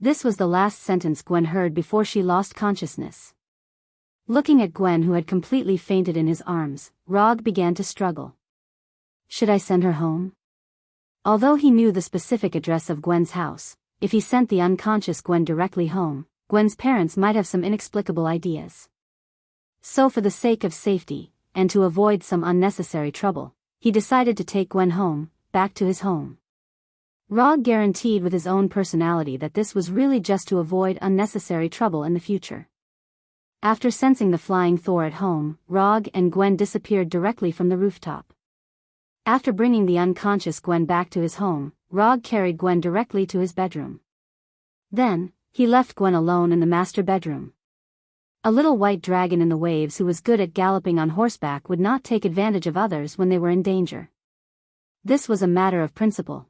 This was the last sentence Gwen heard before she lost consciousness. Looking at Gwen, who had completely fainted in his arms, Rog began to struggle. Should I send her home? Although he knew the specific address of Gwen's house, if he sent the unconscious Gwen directly home, Gwen's parents might have some inexplicable ideas. So for the sake of safety, and to avoid some unnecessary trouble, he decided to take Gwen home, back to his home. Rog guaranteed with his own personality that this was really just to avoid unnecessary trouble in the future. After sensing the flying Thor at home, Rog and Gwen disappeared directly from the rooftop. After bringing the unconscious Gwen back to his home, Rog carried Gwen directly to his bedroom. Then, he left Gwen alone in the master bedroom. A little white dragon in the waves who was good at galloping on horseback would not take advantage of others when they were in danger. This was a matter of principle.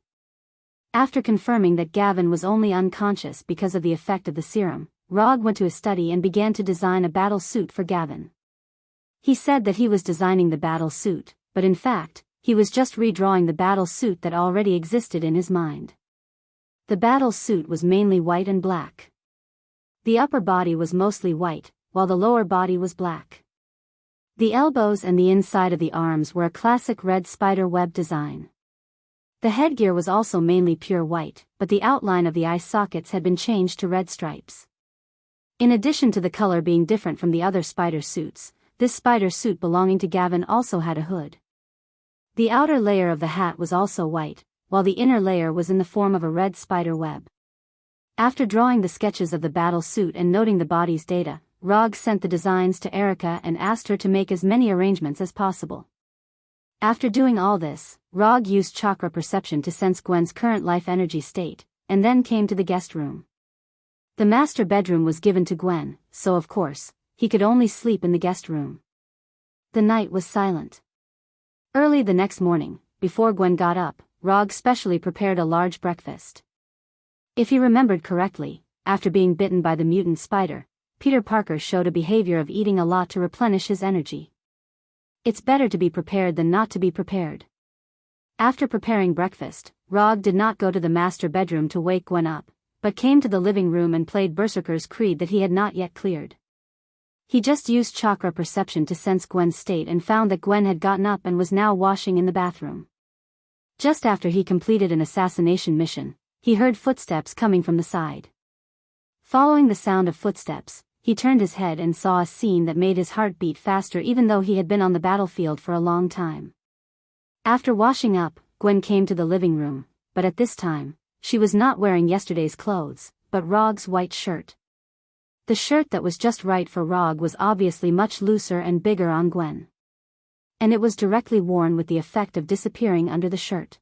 After confirming that Gavin was only unconscious because of the effect of the serum, Rog went to his study and began to design a battle suit for Gavin. He said that he was designing the battle suit, but in fact, he was just redrawing the battle suit that already existed in his mind. The battle suit was mainly white and black. The upper body was mostly white, while the lower body was black. The elbows and the inside of the arms were a classic red spider web design. The headgear was also mainly pure white, but the outline of the eye sockets had been changed to red stripes. In addition to the color being different from the other spider suits, this spider suit belonging to Gavin also had a hood. The outer layer of the hat was also white, while the inner layer was in the form of a red spider web. After drawing the sketches of the battle suit and noting the body's data, Rog sent the designs to Erica and asked her to make as many arrangements as possible. After doing all this, Rog used chakra perception to sense Gwen's current life energy state, and then came to the guest room. The master bedroom was given to Gwen, so of course, he could only sleep in the guest room. The night was silent. Early the next morning, before Gwen got up, Rog specially prepared a large breakfast. If he remembered correctly, after being bitten by the mutant spider, Peter Parker showed a behavior of eating a lot to replenish his energy. It's better to be prepared than not to be prepared. After preparing breakfast, Rog did not go to the master bedroom to wake Gwen up, but came to the living room and played Berserker's Creed that he had not yet cleared. He just used chakra perception to sense Gwen's state and found that Gwen had gotten up and was now washing in the bathroom. Just after he completed an assassination mission, he heard footsteps coming from the side. Following the sound of footsteps, he turned his head and saw a scene that made his heart beat faster even though he had been on the battlefield for a long time. After washing up, Gwen came to the living room, but at this time, she was not wearing yesterday's clothes, but Rog's white shirt. The shirt that was just right for Rog was obviously much looser and bigger on Gwen. And it was directly worn with the effect of disappearing under the shirt.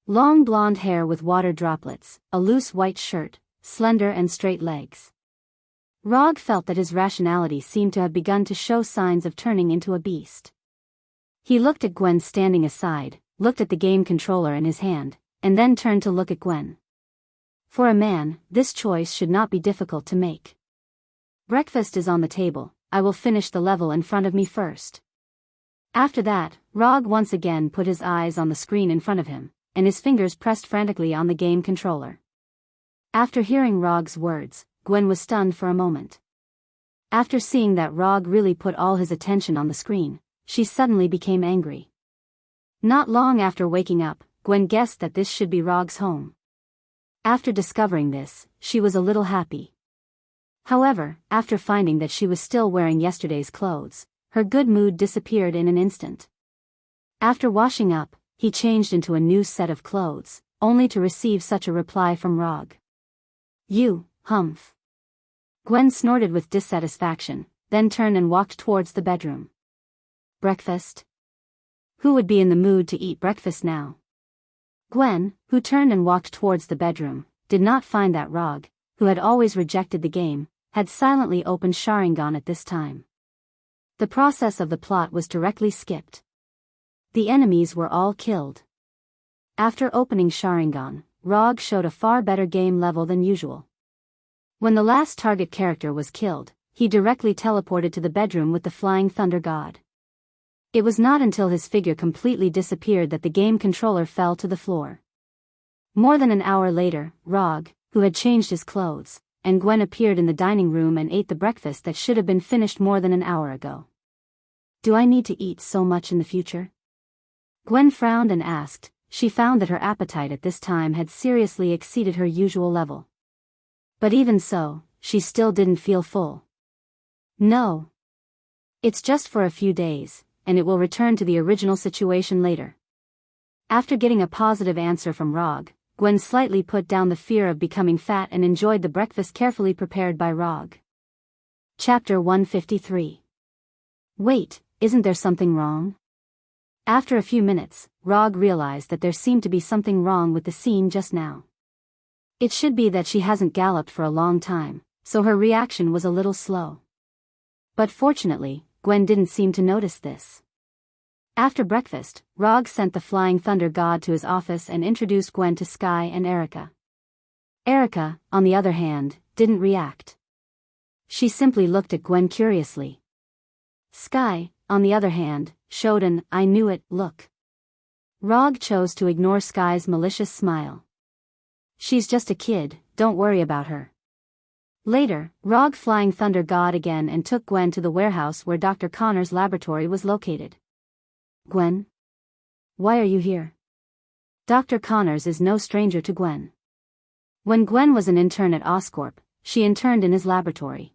Long blonde hair with water droplets, a loose white shirt, slender and straight legs. Rog felt that his rationality seemed to have begun to show signs of turning into a beast. He looked at Gwen standing aside, looked at the game controller in his hand, and then turned to look at Gwen. For a man, this choice should not be difficult to make. Breakfast is on the table, I will finish the level in front of me first. After that, Rog once again put his eyes on the screen in front of him, and his fingers pressed frantically on the game controller. After hearing Rog's words, Gwen was stunned for a moment. After seeing that Rog really put all his attention on the screen, she suddenly became angry. Not long after waking up, Gwen guessed that this should be Rog's home. After discovering this, she was a little happy. However, after finding that she was still wearing yesterday's clothes, her good mood disappeared in an instant. After washing up, he changed into a new set of clothes, only to receive such a reply from Rog. "You, humph." Gwen snorted with dissatisfaction, then turned and walked towards the bedroom. Breakfast? Who would be in the mood to eat breakfast now? Gwen, who turned and walked towards the bedroom, did not find that Rog, who had always rejected the game, had silently opened Sharingan at this time. The process of the plot was directly skipped. The enemies were all killed. After opening Sharingan, Rog showed a far better game level than usual. When the last target character was killed, he directly teleported to the bedroom with the Flying Thunder God. It was not until his figure completely disappeared that the game controller fell to the floor. More than an hour later, Rog, who had changed his clothes, and Gwen appeared in the dining room and ate the breakfast that should have been finished more than an hour ago. "Do I need to eat so much in the future?" Gwen frowned and asked. She found that her appetite at this time had seriously exceeded her usual level. But even so, she still didn't feel full. "No. It's just for a few days, and it will return to the original situation later." After getting a positive answer from Rog, Gwen slightly put down the fear of becoming fat and enjoyed the breakfast carefully prepared by Rog. Chapter 153. Wait, isn't there something wrong? After a few minutes, Rog realized that there seemed to be something wrong with the scene just now. It should be that she hasn't galloped for a long time, so her reaction was a little slow. But fortunately, Gwen didn't seem to notice this. After breakfast, Rog sent the Flying Thunder God to his office and introduced Gwen to Sky and Erica. Erica, on the other hand, didn't react. She simply looked at Gwen curiously. Sky, on the other hand, showed an "I knew it" look. Rog chose to ignore Sky's malicious smile. "She's just a kid, don't worry about her." Later, Rog Flying Thunder God again and took Gwen to the warehouse where Dr. Connor's laboratory was located. "Gwen? Why are you here?" Dr. Connors is no stranger to Gwen. When Gwen was an intern at Oscorp, she interned in his laboratory.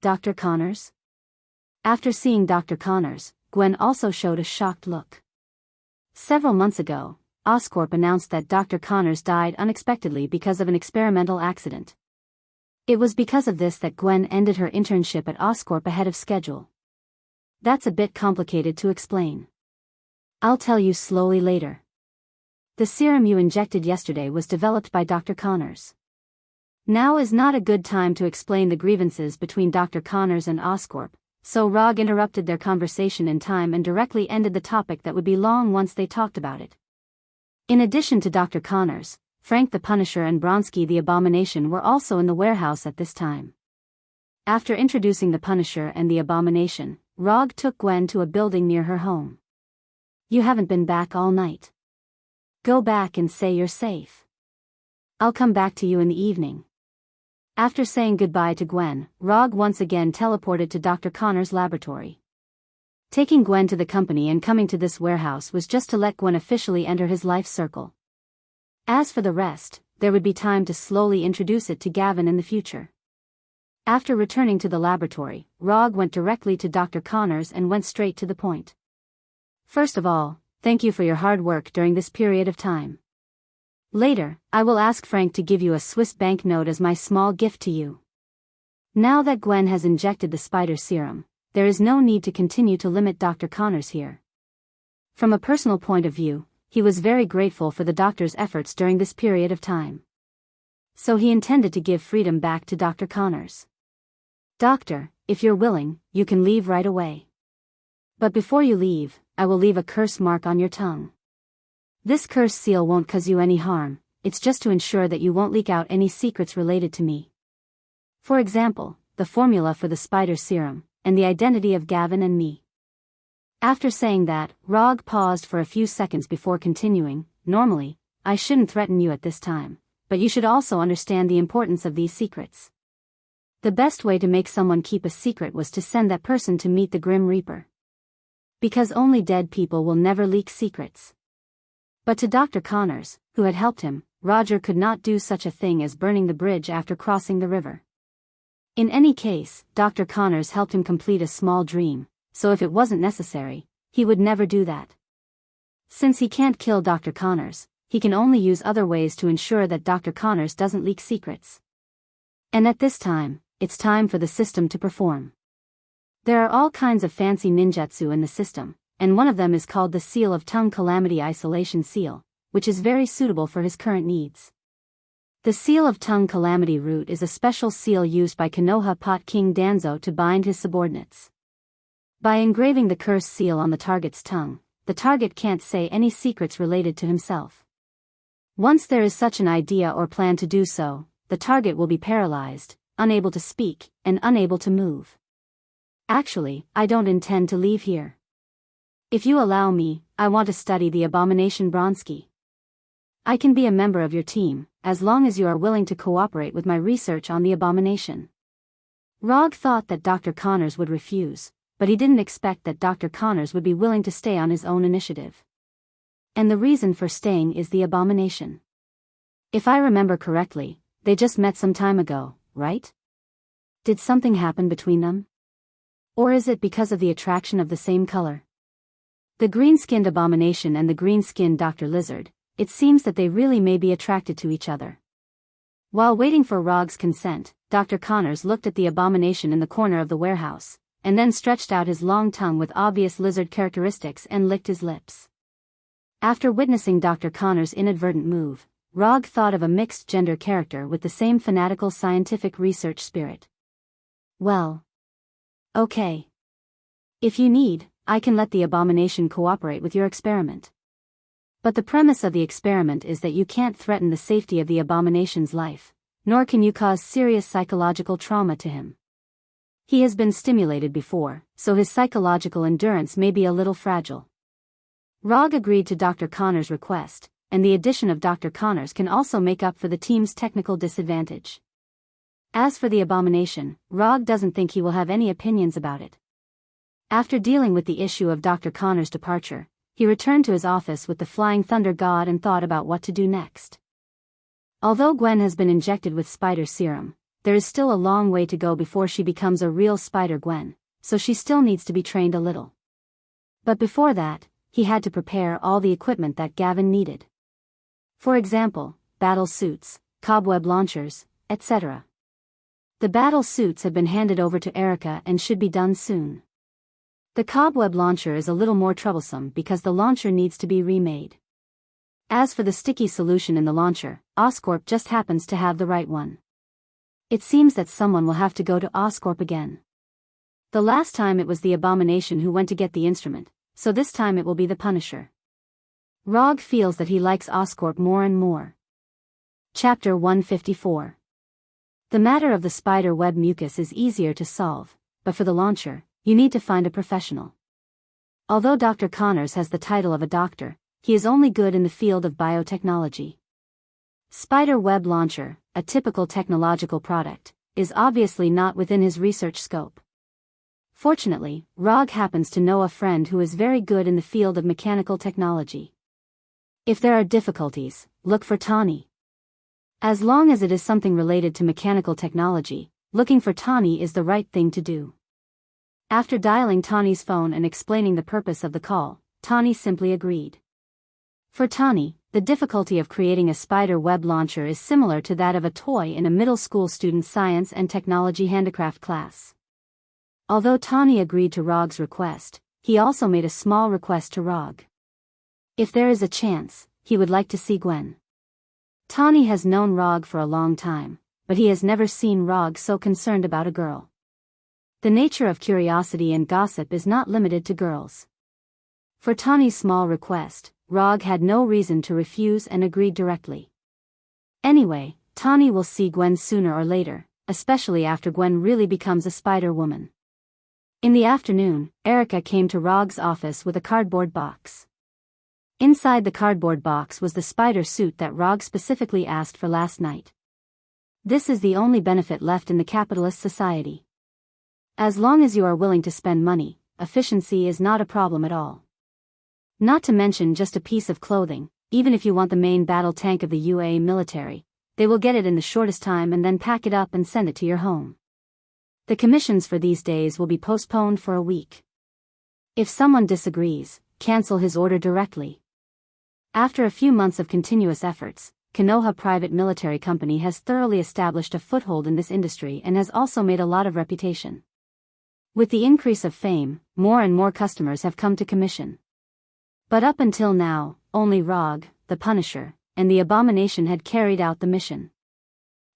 "Dr. Connors?" After seeing Dr. Connors, Gwen also showed a shocked look. Several months ago, Oscorp announced that Dr. Connors died unexpectedly because of an experimental accident. It was because of this that Gwen ended her internship at Oscorp ahead of schedule. That's a bit complicated to explain. I'll tell you slowly later. The serum you injected yesterday was developed by Dr. Connors. Now is not a good time to explain the grievances between Dr. Connors and Oscorp, so Rog interrupted their conversation in time and directly ended the topic that would be long once they talked about it. In addition to Dr. Connors, Frank the Punisher and Bronsky the Abomination were also in the warehouse at this time. After introducing the Punisher and the Abomination, Rog took Gwen to a building near her home. "You haven't been back all night. Go back and say you're safe. I'll come back to you in the evening." After saying goodbye to Gwen, Rog once again teleported to Dr. Connor's laboratory. Taking Gwen to the company and coming to this warehouse was just to let Gwen officially enter his life circle. As for the rest, there would be time to slowly introduce it to Gavin in the future. After returning to the laboratory, Rog went directly to Dr. Connors and went straight to the point. First of all, thank you for your hard work during this period of time. Later, I will ask Frank to give you a Swiss banknote as my small gift to you. Now that Gwen has injected the spider serum, there is no need to continue to limit Dr. Connors here. From a personal point of view, he was very grateful for the doctor's efforts during this period of time. So he intended to give freedom back to Dr. Connors. Doctor, if you're willing, you can leave right away. But before you leave, I will leave a curse mark on your tongue. This curse seal won't cause you any harm, it's just to ensure that you won't leak out any secrets related to me. For example, the formula for the spider serum, and the identity of Gavin and me. After saying that, Rog paused for a few seconds before continuing. Normally, I shouldn't threaten you at this time, but you should also understand the importance of these secrets. The best way to make someone keep a secret was to send that person to meet the Grim Reaper. Because only dead people will never leak secrets. But to Dr. Connors, who had helped him, Roger could not do such a thing as burning the bridge after crossing the river. In any case, Dr. Connors helped him complete a small dream, so if it wasn't necessary, he would never do that. Since he can't kill Dr. Connors, he can only use other ways to ensure that Dr. Connors doesn't leak secrets. And at this time, it's time for the system to perform. There are all kinds of fancy ninjutsu in the system, and one of them is called the Seal of Tongue Calamity Isolation Seal, which is very suitable for his current needs. The Seal of Tongue Calamity Root is a special seal used by Konoha Pot King Danzo to bind his subordinates. By engraving the curse seal on the target's tongue, the target can't say any secrets related to himself. Once there is such an idea or plan to do so, the target will be paralyzed, unable to speak, and unable to move. Actually, I don't intend to leave here. If you allow me, I want to study the abomination Bronsky. I can be a member of your team, as long as you are willing to cooperate with my research on the abomination. Rog thought that Dr. Connors would refuse, but he didn't expect that Dr. Connors would be willing to stay on his own initiative. And the reason for staying is the abomination. If I remember correctly, they just met some time ago, right? Did something happen between them? Or is it because of the attraction of the same color? The green-skinned abomination and the green-skinned Dr. Lizard, it seems that they really may be attracted to each other. While waiting for Rog's consent, Dr. Connors looked at the abomination in the corner of the warehouse, and then stretched out his long tongue with obvious lizard characteristics and licked his lips. After witnessing Dr. Connors' inadvertent move, Rog thought of a mixed-gender character with the same fanatical scientific research spirit. Well. Okay. If you need, I can let the abomination cooperate with your experiment. But the premise of the experiment is that you can't threaten the safety of the abomination's life, nor can you cause serious psychological trauma to him. He has been stimulated before, so his psychological endurance may be a little fragile. Rog agreed to Dr. Connors' request, and the addition of Dr. Connors can also make up for the team's technical disadvantage. As for the abomination, Rog doesn't think he will have any opinions about it. After dealing with the issue of Dr. Connors' departure, he returned to his office with the Flying Thunder God and thought about what to do next. Although Gwen has been injected with spider serum, there is still a long way to go before she becomes a real Spider-Gwen, so she still needs to be trained a little. But before that, he had to prepare all the equipment that Gavin needed. For example, battle suits, cobweb launchers, etc. The battle suits had been handed over to Erica and should be done soon. The cobweb launcher is a little more troublesome because the launcher needs to be remade. As for the sticky solution in the launcher, Oscorp just happens to have the right one. It seems that someone will have to go to Oscorp again. The last time it was the abomination who went to get the instrument, so this time it will be the Punisher. Rog feels that he likes Oscorp more and more. Chapter 154. The matter of the spider web mucus is easier to solve, but for the launcher, you need to find a professional. Although Dr. Connors has the title of a doctor, he is only good in the field of biotechnology. Spider web launcher, a typical technological product, is obviously not within his research scope. Fortunately, Rog happens to know a friend who is very good in the field of mechanical technology. If there are difficulties, look for Tawny. As long as it is something related to mechanical technology, looking for Tawny is the right thing to do. After dialing Tawny's phone and explaining the purpose of the call, Tawny simply agreed. For Tawny, the difficulty of creating a spider web launcher is similar to that of a toy in a middle school student's science and technology handicraft class. Although Tawny agreed to Rog's request, he also made a small request to Rog. If there is a chance, he would like to see Gwen. Tawny has known Rog for a long time, but he has never seen Rog so concerned about a girl. The nature of curiosity and gossip is not limited to girls. For Tawny's small request, Rog had no reason to refuse and agreed directly. Anyway, Tawny will see Gwen sooner or later, especially after Gwen really becomes a spider woman. In the afternoon, Erica came to Rog's office with a cardboard box. Inside the cardboard box was the spider suit that Rog specifically asked for last night. This is the only benefit left in the capitalist society. As long as you are willing to spend money, efficiency is not a problem at all. Not to mention just a piece of clothing, even if you want the main battle tank of the UA military, they will get it in the shortest time and then pack it up and send it to your home. The commissions for these days will be postponed for a week. If someone disagrees, cancel his order directly. After a few months of continuous efforts, Konoha Private Military Company has thoroughly established a foothold in this industry and has also made a lot of reputation. With the increase of fame, more and more customers have come to commission. But up until now, only Rog, the Punisher, and the Abomination had carried out the mission.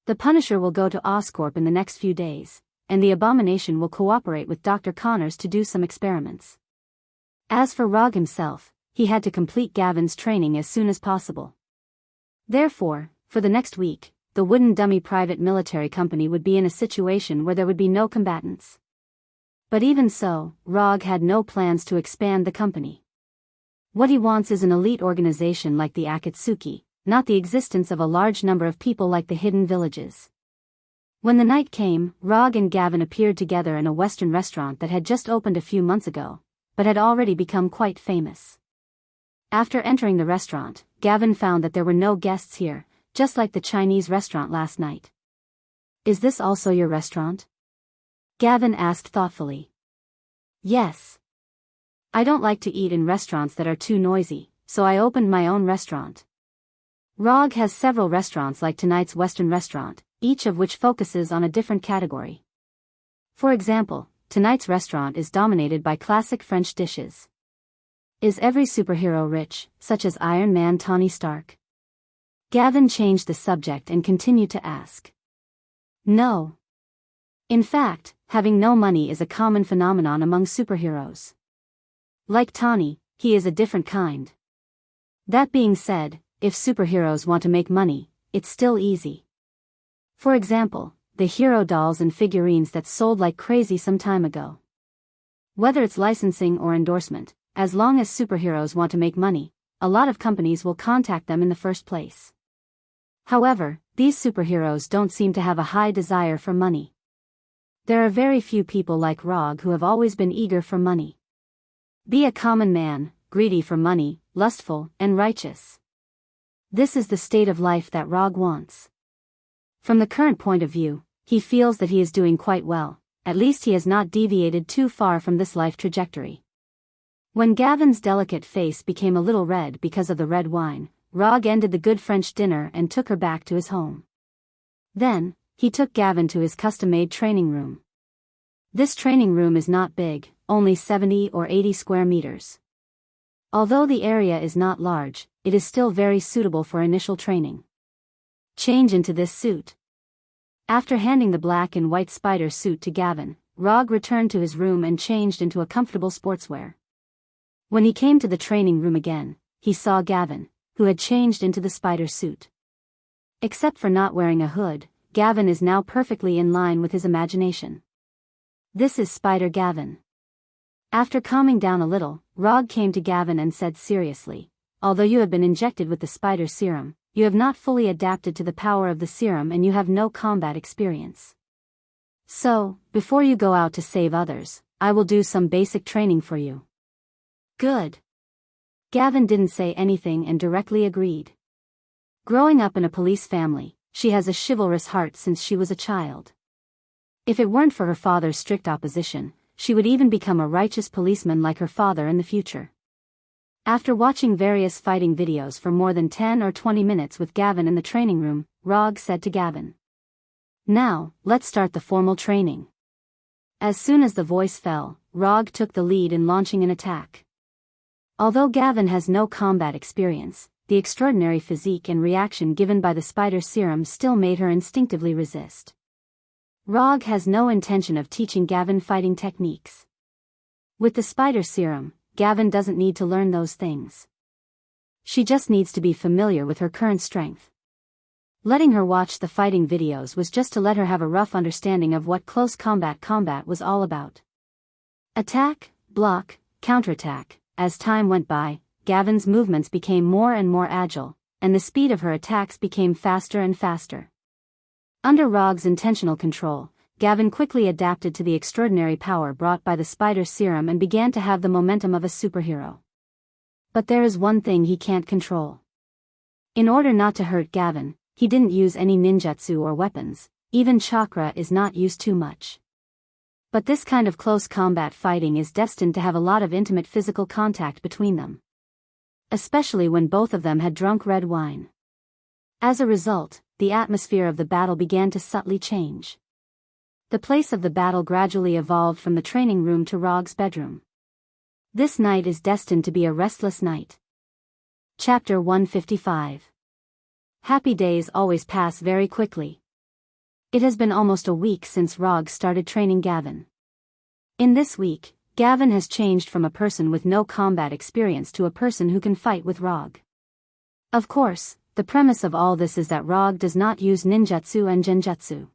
The Punisher will go to Oscorp in the next few days, and the Abomination will cooperate with Dr. Connors to do some experiments. As for Rog himself, he had to complete Gavin's training as soon as possible. Therefore, for the next week, the Wooden Dummy Private Military Company would be in a situation where there would be no combatants. But even so, Rog had no plans to expand the company. What he wants is an elite organization like the Akatsuki, not the existence of a large number of people like the hidden villages. When the night came, Rog and Gavin appeared together in a Western restaurant that had just opened a few months ago, but had already become quite famous. After entering the restaurant, Gavin found that there were no guests here, just like the Chinese restaurant last night. "Is this also your restaurant?" Gavin asked thoughtfully. "Yes. I don't like to eat in restaurants that are too noisy, so I opened my own restaurant." Rog has several restaurants like tonight's Western restaurant, each of which focuses on a different category. For example, tonight's restaurant is dominated by classic French dishes. Is every superhero rich, such as Iron Man Tony Stark? Gavin changed the subject and continued to ask. No. In fact, having no money is a common phenomenon among superheroes. Like Tawny, he is a different kind. That being said, if superheroes want to make money, it's still easy. For example, the hero dolls and figurines that sold like crazy some time ago. Whether it's licensing or endorsement, as long as superheroes want to make money, a lot of companies will contact them in the first place. However, these superheroes don't seem to have a high desire for money. There are very few people like Rog who have always been eager for money. Be a common man, greedy for money, lustful, and righteous. This is the state of life that Rog wants. From the current point of view, he feels that he is doing quite well, at least he has not deviated too far from this life trajectory. When Gavin's delicate face became a little red because of the red wine, Rog ended the good French dinner and took her back to his home. Then, he took Gavin to his custom-made training room. This training room is not big, only 70 or 80 square meters. Although the area is not large, it is still very suitable for initial training. Change into this suit. After handing the black and white spider suit to Gavin, Rog returned to his room and changed into a comfortable sportswear. When he came to the training room again, he saw Gavin, who had changed into the spider suit. Except for not wearing a hood, Gavin is now perfectly in line with his imagination. This is Spider Gavin. After calming down a little, Rog came to Gavin and said seriously, "Although you have been injected with the spider serum, you have not fully adapted to the power of the serum and you have no combat experience. So, before you go out to save others, I will do some basic training for you." Good. Gavin didn't say anything and directly agreed. Growing up in a police family, she has a chivalrous heart since she was a child. If it weren't for her father's strict opposition, she would even become a righteous policeman like her father in the future. After watching various fighting videos for more than 10 or 20 minutes with Gavin in the training room, Rog said to Gavin, "Now, let's start the formal training." As soon as the voice fell, Rog took the lead in launching an attack. Although Gavin has no combat experience, the extraordinary physique and reaction given by the spider serum still made her instinctively resist. Rog has no intention of teaching Gavin fighting techniques. With the spider serum, Gavin doesn't need to learn those things. She just needs to be familiar with her current strength. Letting her watch the fighting videos was just to let her have a rough understanding of what close combat was all about. Attack, block, counterattack. As time went by, Gavin's movements became more and more agile, and the speed of her attacks became faster and faster. Under Rog's intentional control, Gavin quickly adapted to the extraordinary power brought by the spider serum and began to have the momentum of a superhero. But there is one thing he can't control. In order not to hurt Gavin, he didn't use any ninjutsu or weapons, even chakra is not used too much. But this kind of close combat fighting is destined to have a lot of intimate physical contact between them. Especially when both of them had drunk red wine. As a result, the atmosphere of the battle began to subtly change. The place of the battle gradually evolved from the training room to Rog's bedroom. This night is destined to be a restless night. Chapter 155. Happy days always pass very quickly. It has been almost a week since Rog started training Gavin. In this week, Gavin has changed from a person with no combat experience to a person who can fight with Rog. Of course, the premise of all this is that Rog does not use ninjutsu and genjutsu.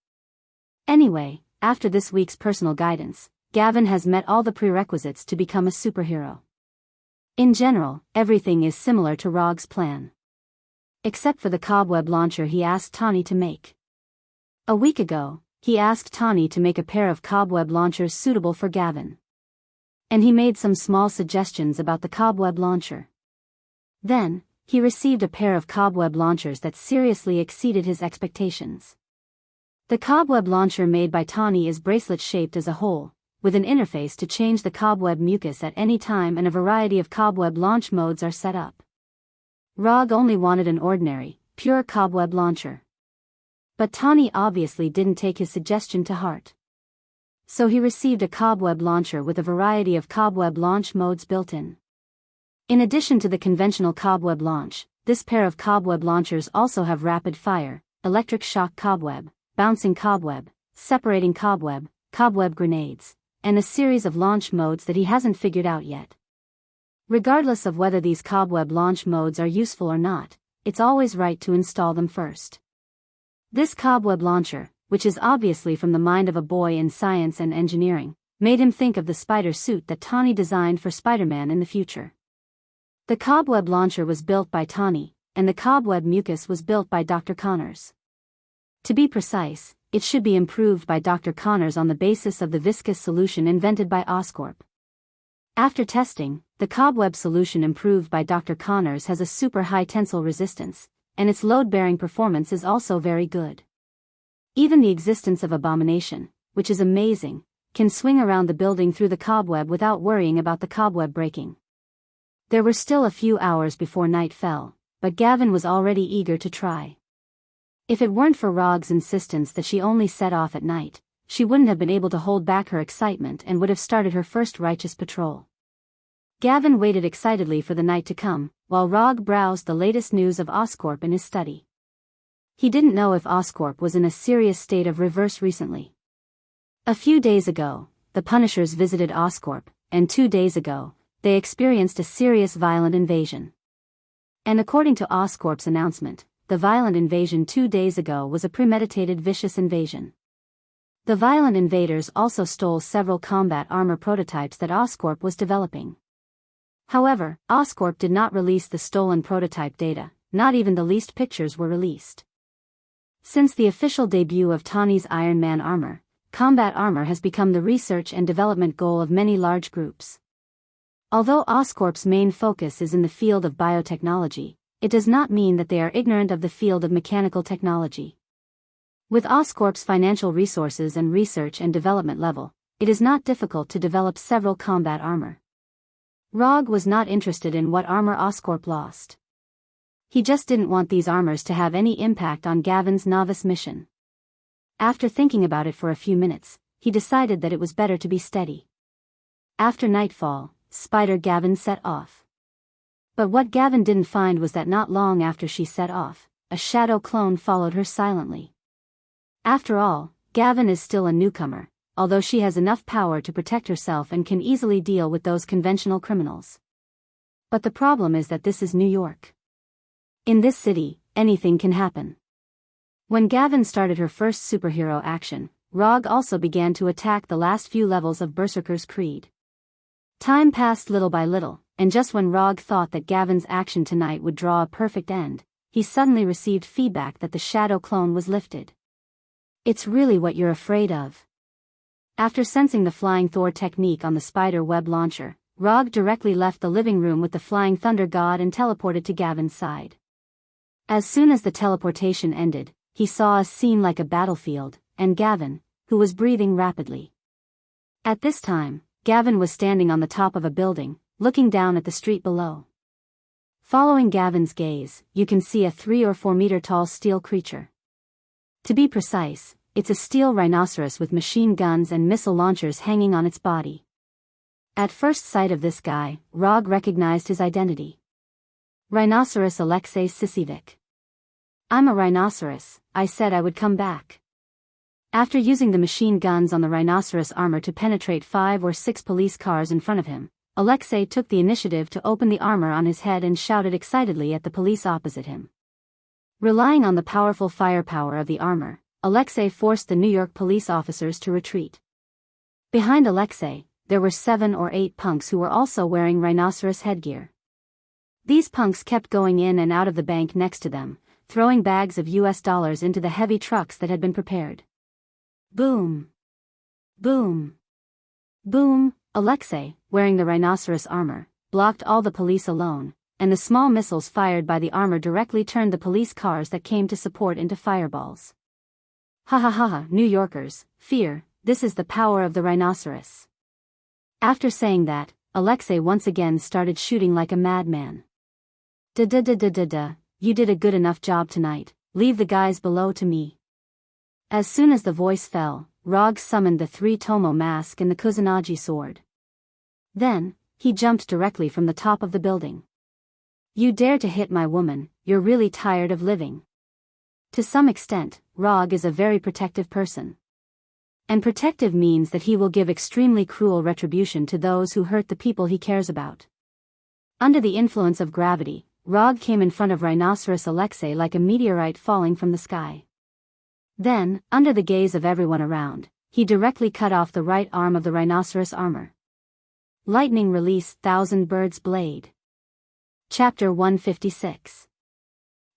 Anyway, after this week's personal guidance, Gavin has met all the prerequisites to become a superhero. In general, everything is similar to Rog's plan. Except for the cobweb launcher he asked Tawny to make. A week ago, he asked Tawny to make a pair of cobweb launchers suitable for Gavin. And he made some small suggestions about the cobweb launcher. Then, he received a pair of cobweb launchers that seriously exceeded his expectations. The cobweb launcher made by Tawny is bracelet-shaped as a hole, with an interface to change the cobweb mucus at any time, and a variety of cobweb launch modes are set up. Rog only wanted an ordinary, pure cobweb launcher. But Tawny obviously didn't take his suggestion to heart. So he received a cobweb launcher with a variety of cobweb launch modes built in. In addition to the conventional cobweb launch, this pair of cobweb launchers also have rapid fire, electric shock cobweb, bouncing cobweb, separating cobweb, cobweb grenades, and a series of launch modes that he hasn't figured out yet. Regardless of whether these cobweb launch modes are useful or not, it's always right to install them first. This cobweb launcher, which is obviously from the mind of a boy in science and engineering, made him think of the spider suit that Tawny designed for Spider-Man in the future. The cobweb launcher was built by Tawny, and the cobweb mucus was built by Dr. Connors. To be precise, it should be improved by Dr. Connors on the basis of the viscous solution invented by Oscorp. After testing, the cobweb solution improved by Dr. Connors has a super high tensile resistance, and its load-bearing performance is also very good. Even the existence of Abomination, which is amazing, can swing around the building through the cobweb without worrying about the cobweb breaking. There were still a few hours before night fell, but Gavin was already eager to try. If it weren't for Rog's insistence that she only set off at night, she wouldn't have been able to hold back her excitement and would have started her first righteous patrol. Gavin waited excitedly for the night to come, while Rog browsed the latest news of Oscorp in his study. He didn't know if Oscorp was in a serious state of reverse recently. A few days ago, the Punishers visited Oscorp, and 2 days ago, they experienced a serious violent invasion. And according to Oscorp's announcement, the violent invasion 2 days ago was a premeditated vicious invasion. The violent invaders also stole several combat armor prototypes that Oscorp was developing. However, Oscorp did not release the stolen prototype data, not even the least pictures were released. Since the official debut of Tawny's Iron Man armor, combat armor has become the research and development goal of many large groups. Although Oscorp's main focus is in the field of biotechnology, it does not mean that they are ignorant of the field of mechanical technology. With Oscorp's financial resources and research and development level, it is not difficult to develop several combat armor. ROG was not interested in what armor Oscorp lost. He just didn't want these armors to have any impact on Gavin's novice mission. After thinking about it for a few minutes, he decided that it was better to be steady. After nightfall, Spider Gavin set off. But what Gavin didn't find was that not long after she set off, a shadow clone followed her silently. After all, Gavin is still a newcomer, although she has enough power to protect herself and can easily deal with those conventional criminals. But the problem is that this is New York. In this city, anything can happen. When Gavin started her first superhero action, ROG also began to attack the last few levels of Berserker's Creed. Time passed little by little, and just when ROG thought that Gavin's action tonight would draw a perfect end, he suddenly received feedback that the shadow clone was lifted. It's really what you're afraid of. After sensing the Flying Thor technique on the spider web launcher, ROG directly left the living room with the Flying Thunder God and teleported to Gavin's side. As soon as the teleportation ended, he saw a scene like a battlefield, and Gavin, who was breathing rapidly. At this time, Gavin was standing on the top of a building, looking down at the street below. Following Gavin's gaze, you can see a 3 or 4 meter tall steel creature. To be precise, it's a steel rhinoceros with machine guns and missile launchers hanging on its body. At first sight of this guy, ROG recognized his identity. Rhinoceros Alexei Sisevich. I'm a rhinoceros, I said I would come back. After using the machine guns on the rhinoceros armor to penetrate 5 or 6 police cars in front of him, Alexei took the initiative to open the armor on his head and shouted excitedly at the police opposite him. Relying on the powerful firepower of the armor, Alexei forced the New York police officers to retreat. Behind Alexei, there were 7 or 8 punks who were also wearing rhinoceros headgear. These punks kept going in and out of the bank next to them, throwing bags of US dollars into the heavy trucks that had been prepared. Boom! Boom! Boom! Alexei, wearing the rhinoceros armor, blocked all the police alone, and the small missiles fired by the armor directly turned the police cars that came to support into fireballs. Ha ha ha ha, New Yorkers, fear, this is the power of the rhinoceros. After saying that, Alexei once again started shooting like a madman. Da-da-da-da-da-da, you did a good enough job tonight, leave the guys below to me. As soon as the voice fell, ROG summoned the 3-tomo mask and the Kusanagi sword. Then, he jumped directly from the top of the building. You dare to hit my woman, you're really tired of living. To some extent, ROG is a very protective person. And protective means that he will give extremely cruel retribution to those who hurt the people he cares about. Under the influence of gravity, ROG came in front of Rhinoceros Alexei like a meteorite falling from the sky. Then, under the gaze of everyone around, he directly cut off the right arm of the rhinoceros armor. Lightning released Thousand Birds Blade. Chapter 156.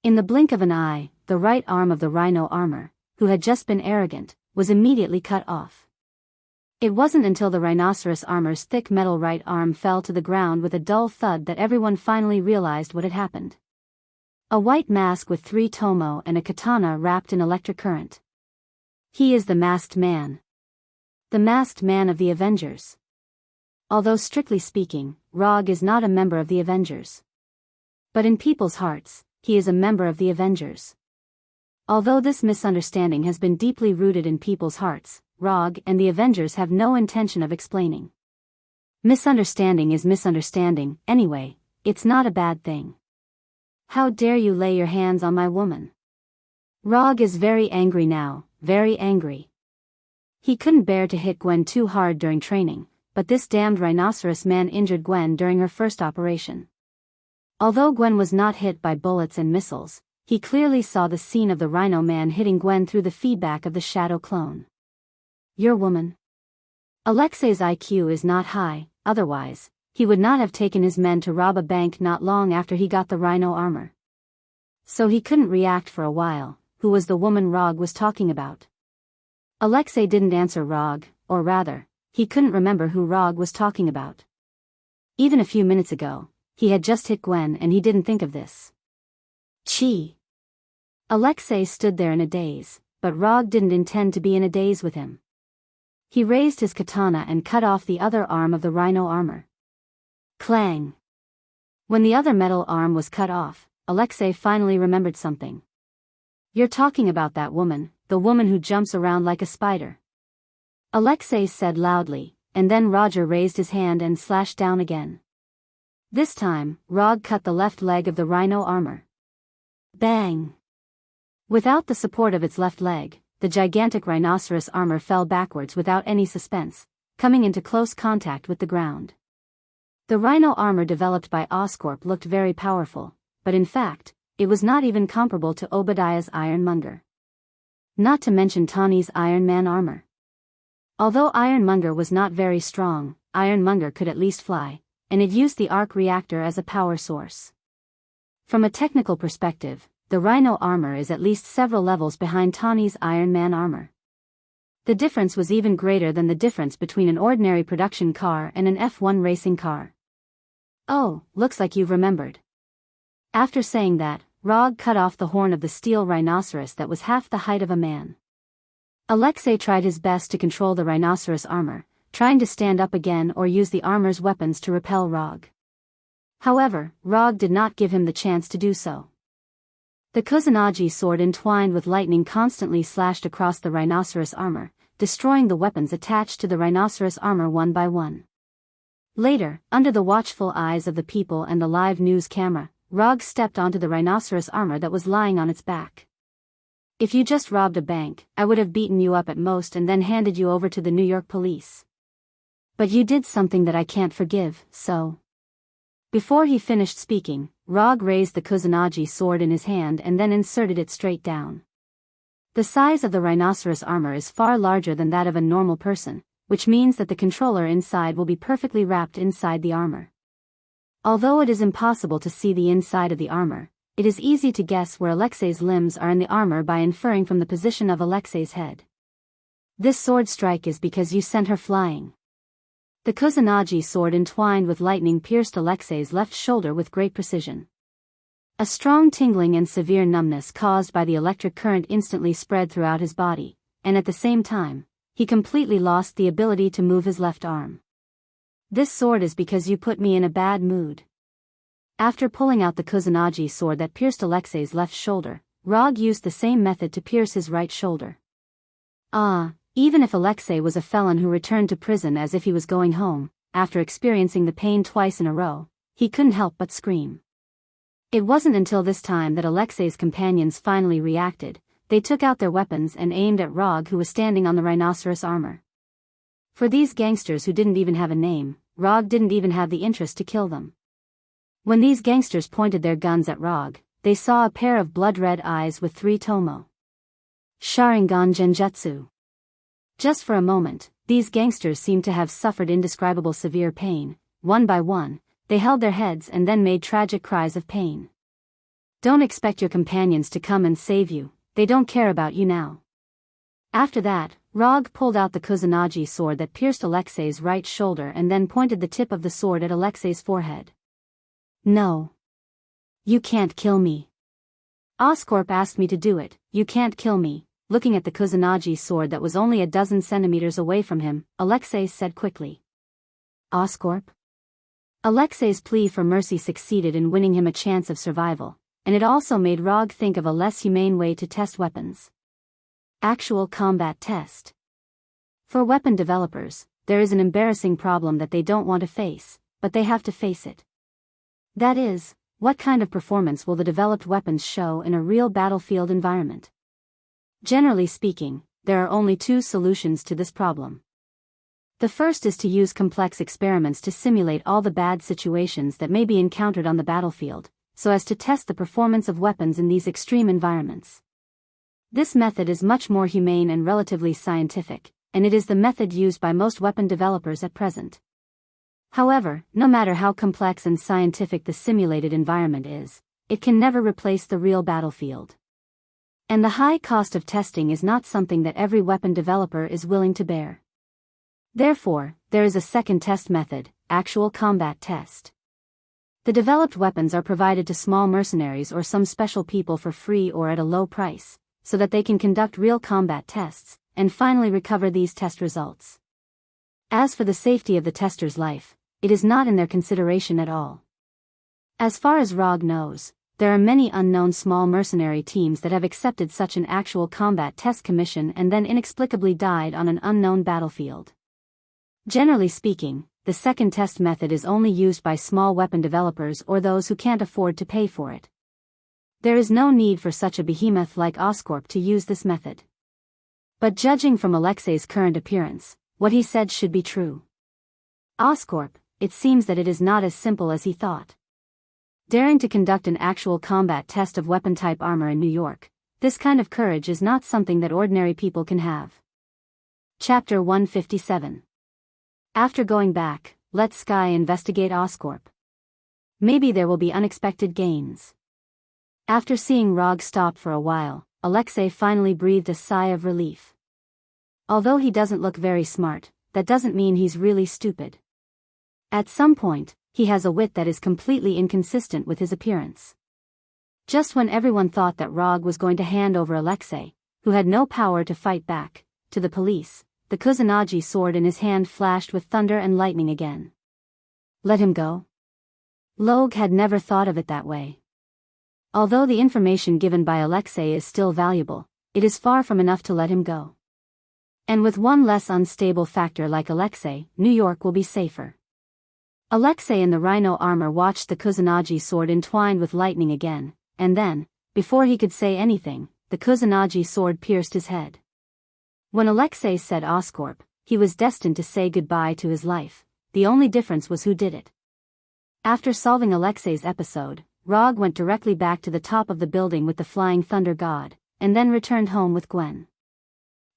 In the blink of an eye, the right arm of the rhino armor, who had just been arrogant, was immediately cut off. It wasn't until the rhinoceros armor's thick metal right arm fell to the ground with a dull thud that everyone finally realized what had happened. A white mask with 3-tomo and a katana wrapped in electric current. He is the masked man. The masked man of the Avengers. Although strictly speaking, ROG is not a member of the Avengers. But in people's hearts, he is a member of the Avengers. Although this misunderstanding has been deeply rooted in people's hearts, ROG and the Avengers have no intention of explaining. Misunderstanding is misunderstanding, anyway, it's not a bad thing. How dare you lay your hands on my woman? ROG is very angry now, very angry. He couldn't bear to hit Gwen too hard during training, but this damned rhinoceros man injured Gwen during her first operation. Although Gwen was not hit by bullets and missiles, he clearly saw the scene of the rhino man hitting Gwen through the feedback of the shadow clone. Your woman? Alexei's IQ is not high, otherwise, he would not have taken his men to rob a bank not long after he got the rhino armor. So he couldn't react for a while. Who was the woman ROG was talking about? Alexei didn't answer ROG, or rather, he couldn't remember who ROG was talking about. Even a few minutes ago, he had just hit Gwen and he didn't think of this. Chi. Alexei stood there in a daze, but Rog didn't intend to be in a daze with him. He raised his katana and cut off the other arm of the rhino armor. Clang! When the other metal arm was cut off, Alexei finally remembered something. "You're talking about that woman, the woman who jumps around like a spider," Alexei said loudly, and then Roger raised his hand and slashed down again. This time, Rog cut the left leg of the rhino armor. Bang! Without the support of its left leg, the gigantic rhinoceros armor fell backwards without any suspense, coming into close contact with the ground. The rhino armor developed by Oscorp looked very powerful, but in fact, it was not even comparable to Obadiah's Ironmonger. Not to mention Tawny's Iron Man armor. Although Ironmonger was not very strong, Ironmonger could at least fly, and it used the arc reactor as a power source. From a technical perspective, the rhino armor is at least several levels behind Tawny's Iron Man armor. The difference was even greater than the difference between an ordinary production car and an F1 racing car. "Oh, looks like you've remembered." After saying that, Rog cut off the horn of the steel rhinoceros that was half the height of a man. Alexei tried his best to control the rhinoceros armor, trying to stand up again or use the armor's weapons to repel Rog. However, Rog did not give him the chance to do so. The Kusanagi sword entwined with lightning constantly slashed across the rhinoceros armor, destroying the weapons attached to the rhinoceros armor one by one. Later, under the watchful eyes of the people and the live news camera, Rog stepped onto the rhinoceros armor that was lying on its back. "If you just robbed a bank, I would have beaten you up at most and then handed you over to the New York police. But you did something that I can't forgive, so..." Before he finished speaking, Rog raised the Kusanagi sword in his hand and then inserted it straight down. The size of the rhinoceros armor is far larger than that of a normal person, which means that the controller inside will be perfectly wrapped inside the armor. Although it is impossible to see the inside of the armor, it is easy to guess where Alexei's limbs are in the armor by inferring from the position of Alexei's head. "This sword strike is because you sent her flying." The Kusanagi sword entwined with lightning pierced Alexei's left shoulder with great precision. A strong tingling and severe numbness caused by the electric current instantly spread throughout his body, and at the same time, he completely lost the ability to move his left arm. "This sword is because you put me in a bad mood." After pulling out the Kusanagi sword that pierced Alexei's left shoulder, Rog used the same method to pierce his right shoulder. Even if Alexei was a felon who returned to prison as if he was going home, after experiencing the pain twice in a row, he couldn't help but scream. It wasn't until this time that Alexei's companions finally reacted. They took out their weapons and aimed at Rog, who was standing on the rhinoceros armor. For these gangsters who didn't even have a name, Rog didn't even have the interest to kill them. When these gangsters pointed their guns at Rog, they saw a pair of blood-red eyes with 3 tomo. Sharingan Genjutsu. Just for a moment, these gangsters seemed to have suffered indescribable severe pain. One by one, they held their heads and then made tragic cries of pain. Don't expect your companions to come and save you, they don't care about you now. After that, Rog pulled out the Kusanagi sword that pierced Alexei's right shoulder and then pointed the tip of the sword at Alexei's forehead. "No. You can't kill me. Oscorp asked me to do it, you can't kill me." Looking at the Kusanagi sword that was only a dozen centimeters away from him, Alexei said quickly. "Oscorp?" Alexei's plea for mercy succeeded in winning him a chance of survival, and it also made Rog think of a less humane way to test weapons. Actual combat test. For weapon developers, there is an embarrassing problem that they don't want to face, but they have to face it. That is, what kind of performance will the developed weapons show in a real battlefield environment? Generally speaking, there are only 2 solutions to this problem. The first is to use complex experiments to simulate all the bad situations that may be encountered on the battlefield, so as to test the performance of weapons in these extreme environments. This method is much more humane and relatively scientific, and it is the method used by most weapon developers at present. However, no matter how complex and scientific the simulated environment is, it can never replace the real battlefield. And the high cost of testing is not something that every weapon developer is willing to bear. Therefore, there is a second test method, actual combat test. The developed weapons are provided to small mercenaries or some special people for free or at a low price, so that they can conduct real combat tests, and finally recover these test results. As for the safety of the tester's life, it is not in their consideration at all. As far as ROG knows, there are many unknown small mercenary teams that have accepted such an actual combat test commission and then inexplicably died on an unknown battlefield. Generally speaking, the second test method is only used by small weapon developers or those who can't afford to pay for it. There is no need for such a behemoth like Oscorp to use this method. But judging from Alexei's current appearance, what he said should be true. Oscorp, it seems that it is not as simple as he thought. Daring to conduct an actual combat test of weapon-type armor in New York, this kind of courage is not something that ordinary people can have. Chapter 157. After going back, let Sky investigate Oscorp. Maybe there will be unexpected gains. After seeing ROG stop for a while, Alexei finally breathed a sigh of relief. Although he doesn't look very smart, that doesn't mean he's really stupid. At some point, he has a wit that is completely inconsistent with his appearance. Just when everyone thought that ROG was going to hand over Alexei, who had no power to fight back, to the police, the Kusanagi sword in his hand flashed with thunder and lightning again. Let him go? Log had never thought of it that way. Although the information given by Alexei is still valuable, it is far from enough to let him go. And with one less unstable factor like Alexei, New York will be safer. Alexei in the rhino armor watched the Kusanagi sword entwined with lightning again, and then, before he could say anything, the Kusanagi sword pierced his head. When Alexei said Oscorp, he was destined to say goodbye to his life. The only difference was who did it. After solving Alexei's episode, ROG went directly back to the top of the building with the Flying Thunder God, and then returned home with Gwen.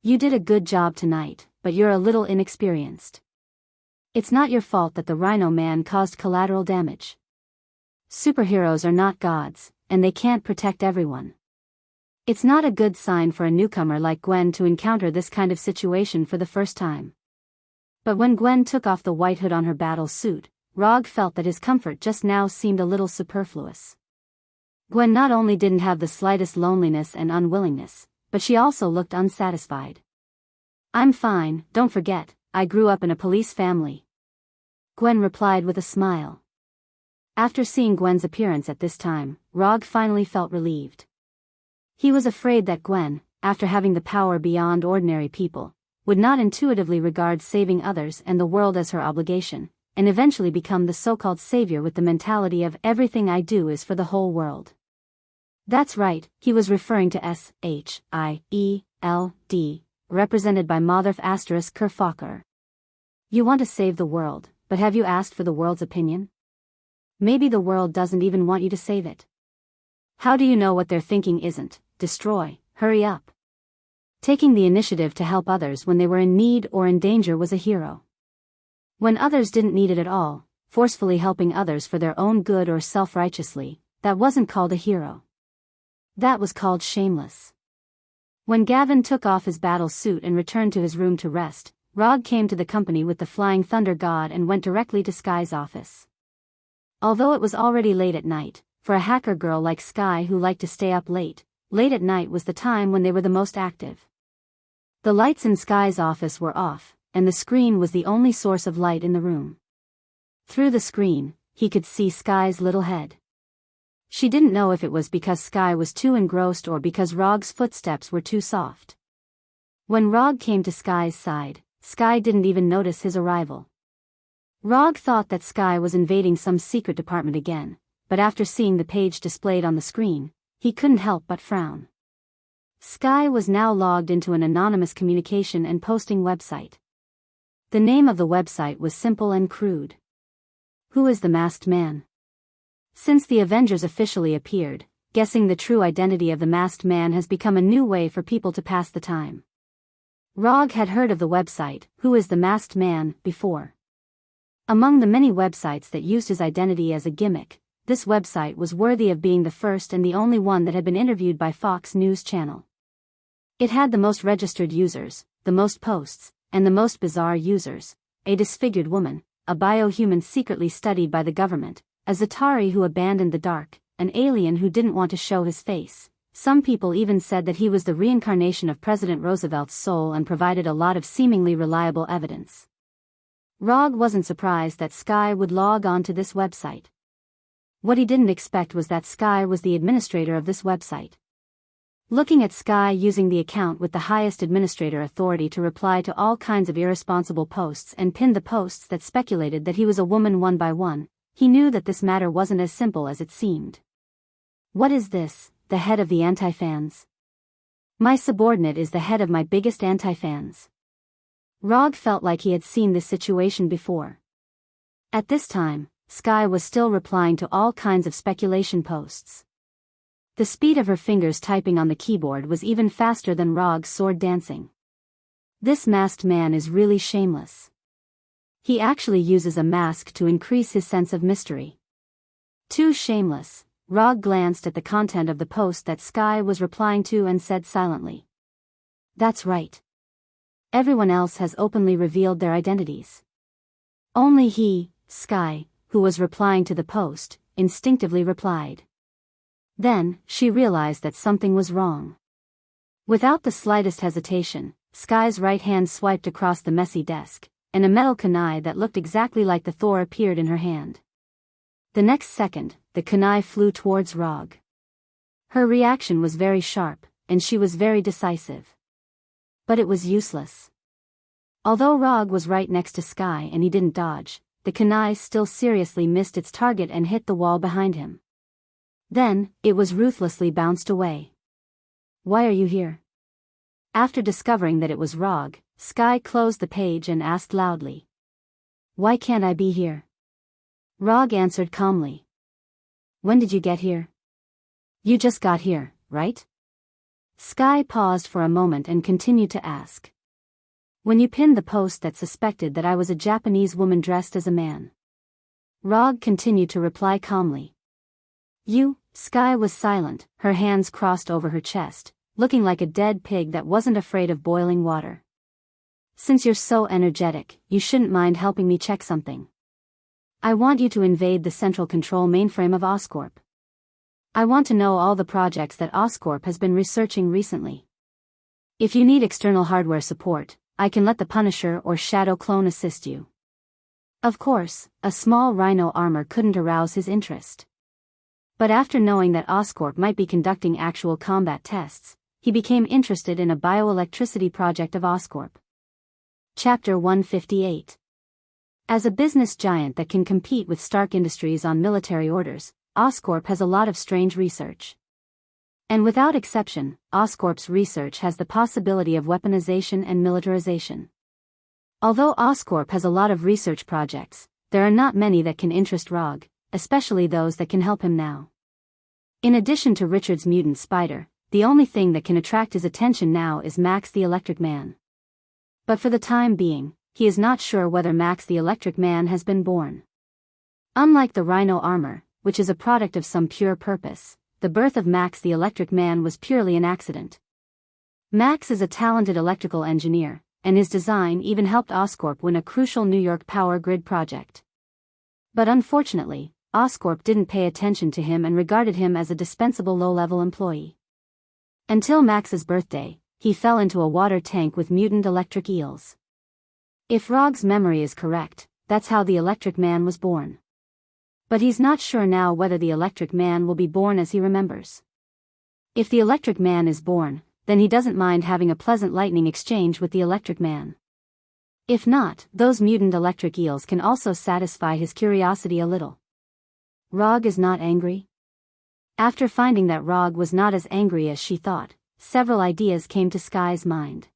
You did a good job tonight, but you're a little inexperienced. It's not your fault that the Rhino Man caused collateral damage. Superheroes are not gods, and they can't protect everyone. It's not a good sign for a newcomer like Gwen to encounter this kind of situation for the first time. But when Gwen took off the white hood on her battle suit, ROG felt that his comfort just now seemed a little superfluous. Gwen not only didn't have the slightest loneliness and unwillingness, but she also looked unsatisfied. I'm fine, don't forget, I grew up in a police family. Gwen replied with a smile. After seeing Gwen's appearance at this time, ROG finally felt relieved. He was afraid that Gwen, after having the power beyond ordinary people, would not intuitively regard saving others and the world as her obligation, and eventually become the so-called savior with the mentality of everything I do is for the whole world. That's right, he was referring to S-H-I-E-L-D, represented by Motherf * Kerfocker. You want to save the world, but have you asked for the world's opinion? Maybe the world doesn't even want you to save it. How do you know what they're thinking isn't, destroy, hurry up? Taking the initiative to help others when they were in need or in danger was a hero. When others didn't need it at all, forcefully helping others for their own good or self-righteously, that wasn't called a hero. That was called shameless. When Gavin took off his battle suit and returned to his room to rest, ROG came to the company with the Flying Thunder God and went directly to Sky's office. Although it was already late at night, for a hacker girl like Sky who liked to stay up late at night was the time when they were the most active. The lights in Sky's office were off, and the screen was the only source of light in the room. Through the screen, he could see Sky's little head. She didn't know if it was because Sky was too engrossed or because ROG's footsteps were too soft. When ROG came to Sky's side, Sky didn't even notice his arrival. ROG thought that Sky was invading some secret department again, but after seeing the page displayed on the screen, he couldn't help but frown. Sky was now logged into an anonymous communication and posting website. The name of the website was simple and crude. Who is the masked man? Since the Avengers officially appeared, guessing the true identity of the masked man has become a new way for people to pass the time. ROG had heard of the website, Who is the Masked Man, before. Among the many websites that used his identity as a gimmick, this website was worthy of being the first and the only one that had been interviewed by Fox News Channel. It had the most registered users, the most posts, and the most bizarre users: a disfigured woman, a biohuman secretly studied by the government, a Zatari who abandoned the dark, an alien who didn't want to show his face, Some people even said that he was the reincarnation of President Roosevelt's soul and provided a lot of seemingly reliable evidence. Rog wasn't surprised that Sky would log on to this website. What he didn't expect was that Sky was the administrator of this website. Looking at Sky using the account with the highest administrator authority to reply to all kinds of irresponsible posts and pin the posts that speculated that he was a woman one by one, he knew that this matter wasn't as simple as it seemed. What is this, the head of the anti-fans? My subordinate is the head of my biggest anti-fans. Rog felt like he had seen this situation before. At this time, Sky was still replying to all kinds of speculation posts. The speed of her fingers typing on the keyboard was even faster than Rog's sword dancing. This masked man is really shameless. He actually uses a mask to increase his sense of mystery. Too shameless. Rog glanced at the content of the post that Sky was replying to and said silently, "That's right. Everyone else has openly revealed their identities. Only he, Sky, who was replying to the post, instinctively replied." Then, she realized that something was wrong. Without the slightest hesitation, Sky's right hand swiped across the messy desk, and a metal kunai that looked exactly like the Thor appeared in her hand. The next second, the kunai flew towards Rog. Her reaction was very sharp, and she was very decisive. But it was useless. Although Rog was right next to Sky and he didn't dodge, the kunai still seriously missed its target and hit the wall behind him. Then, it was ruthlessly bounced away. "Why are you here?" After discovering that it was Rog, Sky closed the page and asked loudly, "Why can't I be here?" Rog answered calmly, "When did you get here?" "You just got here, right?" Sky paused for a moment and continued to ask. "When you pinned the post that suspected that I was a Japanese woman dressed as a man." Rog continued to reply calmly. Sky was silent, her hands crossed over her chest, looking like a dead pig that wasn't afraid of boiling water. "Since you're so energetic, you shouldn't mind helping me check something. I want you to invade the central control mainframe of Oscorp. I want to know all the projects that Oscorp has been researching recently. If you need external hardware support, I can let the Punisher or Shadow Clone assist you." Of course, a small rhino armor couldn't arouse his interest. But after knowing that Oscorp might be conducting actual combat tests, he became interested in a bioelectricity project of Oscorp. Chapter 158. As a business giant that can compete with Stark Industries on military orders, Oscorp has a lot of strange research. And without exception, Oscorp's research has the possibility of weaponization and militarization. Although Oscorp has a lot of research projects, there are not many that can interest Rog, especially those that can help him now. In addition to Richard's mutant spider, the only thing that can attract his attention now is Max the Electric Man. But for the time being, he is not sure whether Max the Electric Man has been born. Unlike the rhino armor, which is a product of some pure purpose, the birth of Max the Electric Man was purely an accident. Max is a talented electrical engineer, and his design even helped Oscorp win a crucial New York power grid project. But unfortunately, Oscorp didn't pay attention to him and regarded him as a dispensable low-level employee. Until Max's birthday, he fell into a water tank with mutant electric eels. If Rog's memory is correct, that's how the Electric Man was born. But he's not sure now whether the Electric Man will be born as he remembers. If the Electric Man is born, then he doesn't mind having a pleasant lightning exchange with the Electric Man. If not, those mutant electric eels can also satisfy his curiosity a little. Rog is not angry? After finding that Rog was not as angry as she thought, several ideas came to Sky's mind.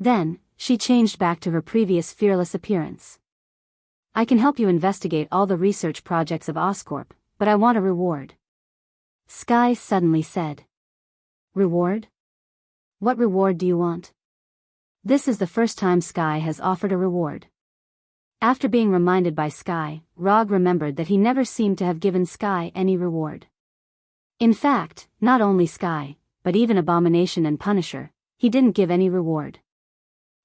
Then, she changed back to her previous fearless appearance. "I can help you investigate all the research projects of Oscorp, but I want a reward." Sky suddenly said. "Reward? What reward do you want?" This is the first time Sky has offered a reward. After being reminded by Sky, Rog remembered that he never seemed to have given Sky any reward. In fact, not only Sky, but even Abomination and Punisher, he didn't give any reward.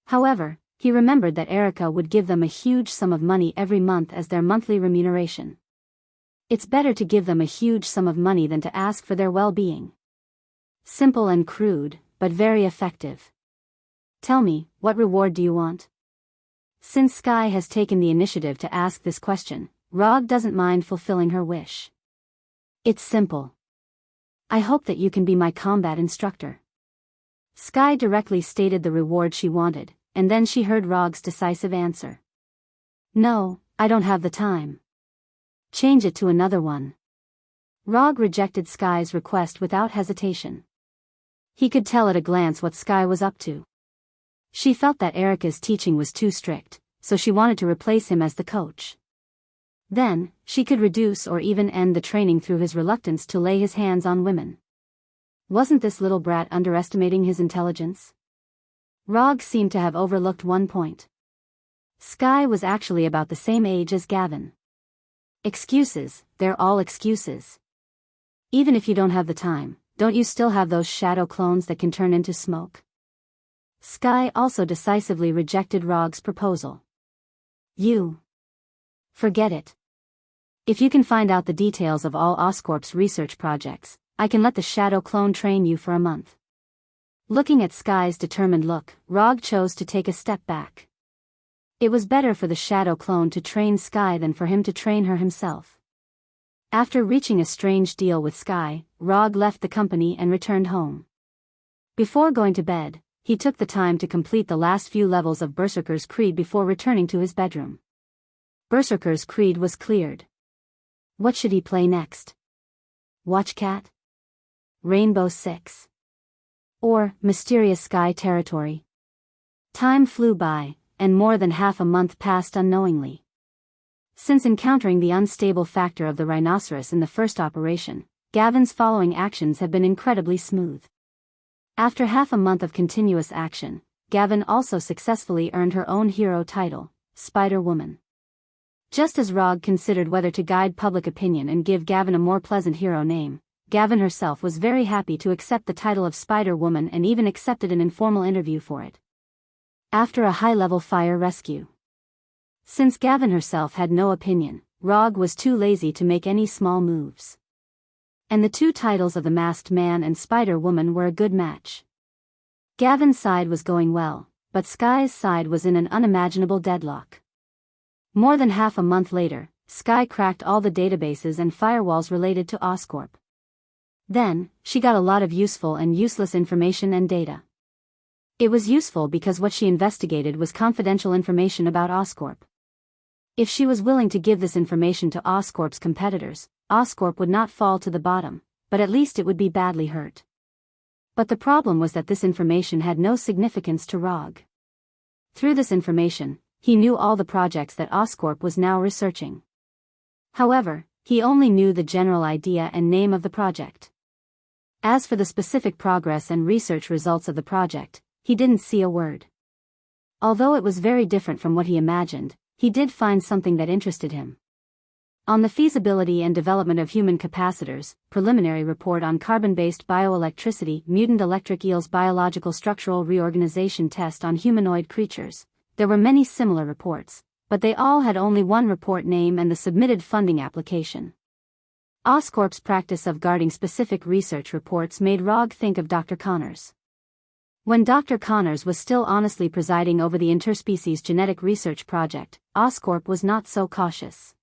However, he remembered that Erica would give them a huge sum of money every month as their monthly remuneration. It's better to give them a huge sum of money than to ask for their well-being. Simple and crude, but very effective. Tell me, what reward do you want? Since Sky has taken the initiative to ask this question, Rog doesn't mind fulfilling her wish. It's simple. I hope that you can be my combat instructor. Sky directly stated the reward she wanted, and then she heard Rog's decisive answer. No, I don't have the time. Change it to another one. Rog rejected Sky's request without hesitation. He could tell at a glance what Sky was up to. She felt that Erica's teaching was too strict, so she wanted to replace him as the coach. Then, she could reduce or even end the training through his reluctance to lay his hands on women. Wasn't this little brat underestimating his intelligence? Rog seemed to have overlooked one point. Sky was actually about the same age as Gavin. Excuses, they're all excuses. Even if you don't have the time, don't you still have those shadow clones that can turn into smoke? Sky also decisively rejected Rog's proposal. Forget it. If you can find out the details of all Oscorp's research projects, I can let the shadow clone train you for a month. Looking at Sky's determined look, Rog chose to take a step back. It was better for the shadow clone to train Sky than for him to train her himself. After reaching a strange deal with Sky, Rog left the company and returned home. Before going to bed, he took the time to complete the last few levels of Berserker's Creed before returning to his bedroom. Berserker's Creed was cleared. What should he play next? Watchcat? Rainbow Six? Or Mysterious Sky Territory? Time flew by, and more than half a month passed unknowingly. Since encountering the unstable factor of the rhinoceros in the first operation, Gavin's following actions have been incredibly smooth. After half a month of continuous action, Gavin also successfully earned her own hero title, Spider-Woman. Just as Rog considered whether to guide public opinion and give Gavin a more pleasant hero name, Gavin herself was very happy to accept the title of Spider-Woman and even accepted an informal interview for it. After a high-level fire rescue. Since Gavin herself had no opinion, Rog was too lazy to make any small moves. And the two titles of the Masked Man and Spider-Woman were a good match. Gavin's side was going well, but Sky's side was in an unimaginable deadlock. More than half a month later, Sky cracked all the databases and firewalls related to Oscorp. Then, she got a lot of useful and useless information and data. It was useful because what she investigated was confidential information about Oscorp. If she was willing to give this information to Oscorp's competitors, Oscorp would not fall to the bottom, but at least it would be badly hurt. But the problem was that this information had no significance to Rog. Through this information, he knew all the projects that Oscorp was now researching. However, he only knew the general idea and name of the project. As for the specific progress and research results of the project, he didn't see a word. Although it was very different from what he imagined, he did find something that interested him. On the feasibility and development of human capacitors, preliminary report on carbon-based bioelectricity, mutant electric eels biological structural reorganization test on humanoid creatures, there were many similar reports, but they all had only one report name and the submitted funding application. Oscorp's practice of guarding specific research reports made Rog think of Dr. Connors. When Dr. Connors was still honestly presiding over the interspecies genetic research project, Oscorp was not so cautious.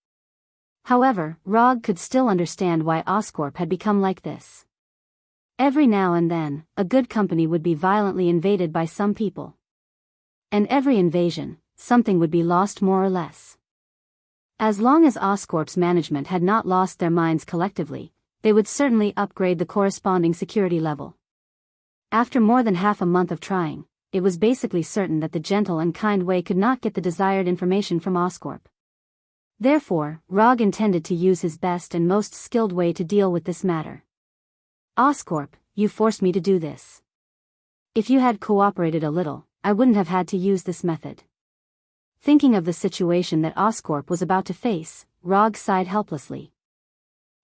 However, Rog could still understand why Oscorp had become like this. Every now and then, a good company would be violently invaded by some people. And every invasion, something would be lost more or less. As long as Oscorp's management had not lost their minds collectively, they would certainly upgrade the corresponding security level. After more than half a month of trying, it was basically certain that the gentle and kind way could not get the desired information from Oscorp. Therefore, Rog intended to use his best and most skilled way to deal with this matter. Oscorp, you forced me to do this. If you had cooperated a little, I wouldn't have had to use this method. Thinking of the situation that Oscorp was about to face, Rog sighed helplessly.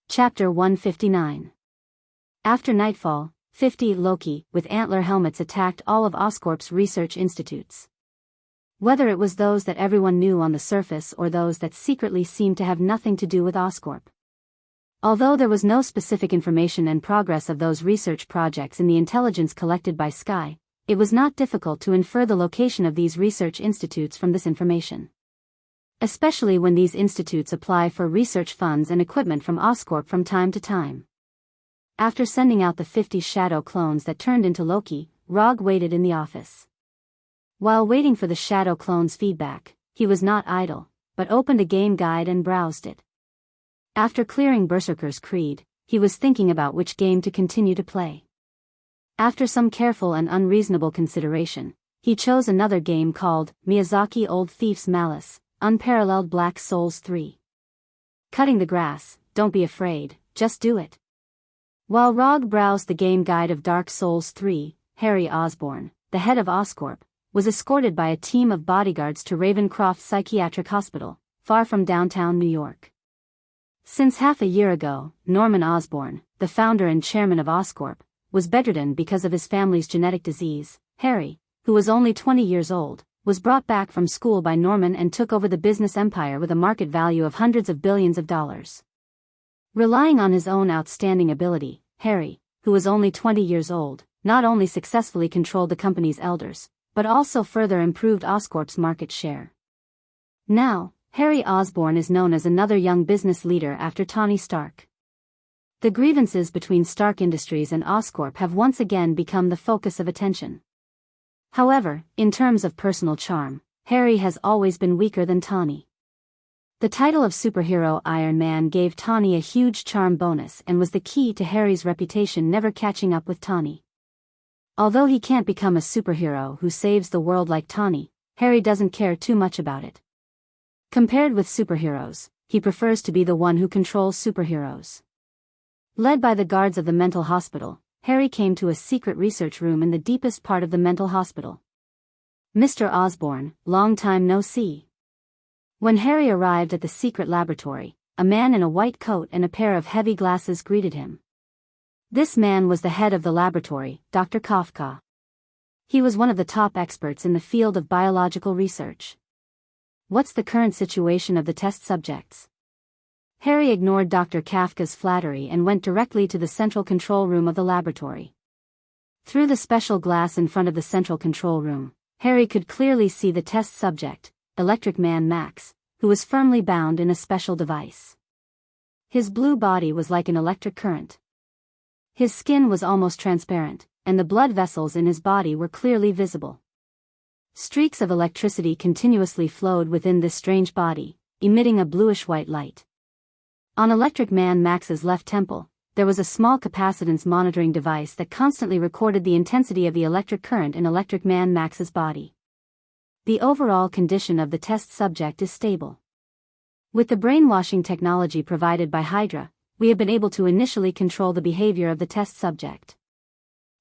Chapter 159. After nightfall, 50 Loki with antler helmets attacked all of Oscorp's research institutes. Whether it was those that everyone knew on the surface or those that secretly seemed to have nothing to do with Oscorp. Although there was no specific information and progress of those research projects in the intelligence collected by Sky, it was not difficult to infer the location of these research institutes from this information. Especially when these institutes apply for research funds and equipment from Oscorp from time to time. After sending out the 50 shadow clones that turned into Loki, Rog waited in the office. While waiting for the shadow clones' feedback, he was not idle, but opened a game guide and browsed it. After clearing Berserker's Creed, he was thinking about which game to continue to play. After some careful and unreasonable consideration, he chose another game called Miyazaki Old Thief's Malice, Unparalleled Black Souls 3. Cutting the grass, don't be afraid, just do it. While Rog browsed the game guide of Dark Souls 3, Harry Osborn, the head of Oscorp, was escorted by a team of bodyguards to Ravencroft Psychiatric Hospital, far from downtown New York. Since half a year ago, Norman Osborn, the founder and chairman of Oscorp, was bedridden because of his family's genetic disease. Harry, who was only 20 years old, was brought back from school by Norman and took over the business empire with a market value of hundreds of billions of dollars. Relying on his own outstanding ability, Harry, who was only 20 years old, not only successfully controlled the company's elders, but also further improved Oscorp's market share. Now, Harry Osborn is known as another young business leader after Tony Stark. The grievances between Stark Industries and Oscorp have once again become the focus of attention. However, in terms of personal charm, Harry has always been weaker than Tony. The title of superhero Iron Man gave Tony a huge charm bonus and was the key to Harry's reputation never catching up with Tony. Although he can't become a superhero who saves the world like Tony, Harry doesn't care too much about it. Compared with superheroes, he prefers to be the one who controls superheroes. Led by the guards of the mental hospital, Harry came to a secret research room in the deepest part of the mental hospital. Mr. Osborn, long time no see. When Harry arrived at the secret laboratory, a man in a white coat and a pair of heavy glasses greeted him. This man was the head of the laboratory, Dr. Kafka. He was one of the top experts in the field of biological research. What's the current situation of the test subjects? Harry ignored Dr. Kafka's flattery and went directly to the central control room of the laboratory. Through the special glass in front of the central control room, Harry could clearly see the test subject, Electric Man Max, who was firmly bound in a special device. His blue body was like an electric current. His skin was almost transparent, and the blood vessels in his body were clearly visible. Streaks of electricity continuously flowed within this strange body, emitting a bluish-white light. On Electric Man Max's left temple, there was a small capacitance monitoring device that constantly recorded the intensity of the electric current in Electric Man Max's body. The overall condition of the test subject is stable. With the brainwashing technology provided by Hydra, we have been able to initially control the behavior of the test subject.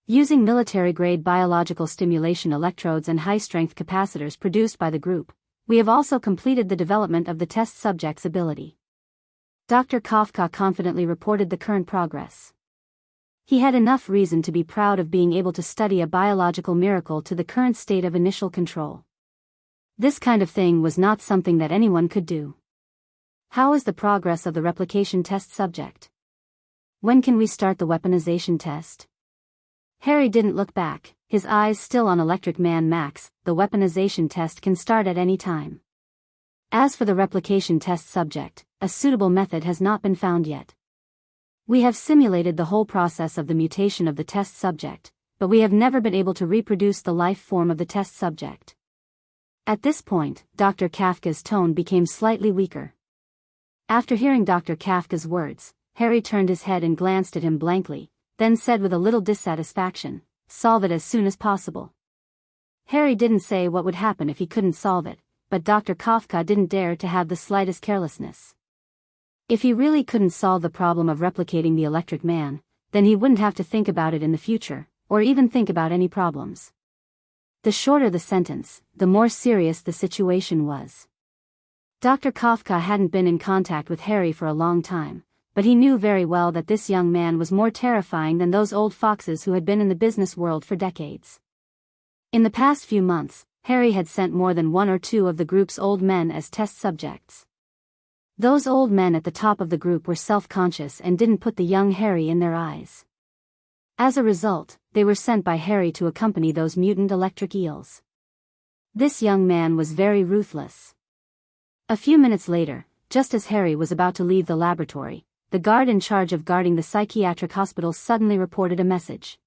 Using military-grade biological stimulation electrodes and high-strength capacitors produced by the group, we have also completed the development of the test subject's ability. Dr. Kafka confidently reported the current progress. He had enough reason to be proud of being able to study a biological miracle to the current state of initial control. This kind of thing was not something that anyone could do. How is the progress of the replication test subject? When can we start the weaponization test? Harry didn't look back, his eyes still on Electric Man Max. The weaponization test can start at any time. As for the replication test subject, a suitable method has not been found yet. We have simulated the whole process of the mutation of the test subject, but we have never been able to reproduce the life form of the test subject. At this point, Dr. Kafka's tone became slightly weaker. After hearing Dr. Kafka's words, Harry turned his head and glanced at him blankly, then said with a little dissatisfaction, "Solve it as soon as possible." Harry didn't say what would happen if he couldn't solve it, but Dr. Kafka didn't dare to have the slightest carelessness. If he really couldn't solve the problem of replicating the Electric Man, then he wouldn't have to think about it in the future, or even think about any problems. The shorter the sentence, the more serious the situation was. Dr. Kafka hadn't been in contact with Harry for a long time, but he knew very well that this young man was more terrifying than those old foxes who had been in the business world for decades. In the past few months, Harry had sent more than one or two of the group's old men as test subjects. Those old men at the top of the group were self-conscious and didn't put the young Harry in their eyes. As a result, they were sent by Harry to accompany those mutant electric eels. This young man was very ruthless. A few minutes later, just as Harry was about to leave the laboratory, the guard in charge of guarding the psychiatric hospital suddenly reported a message.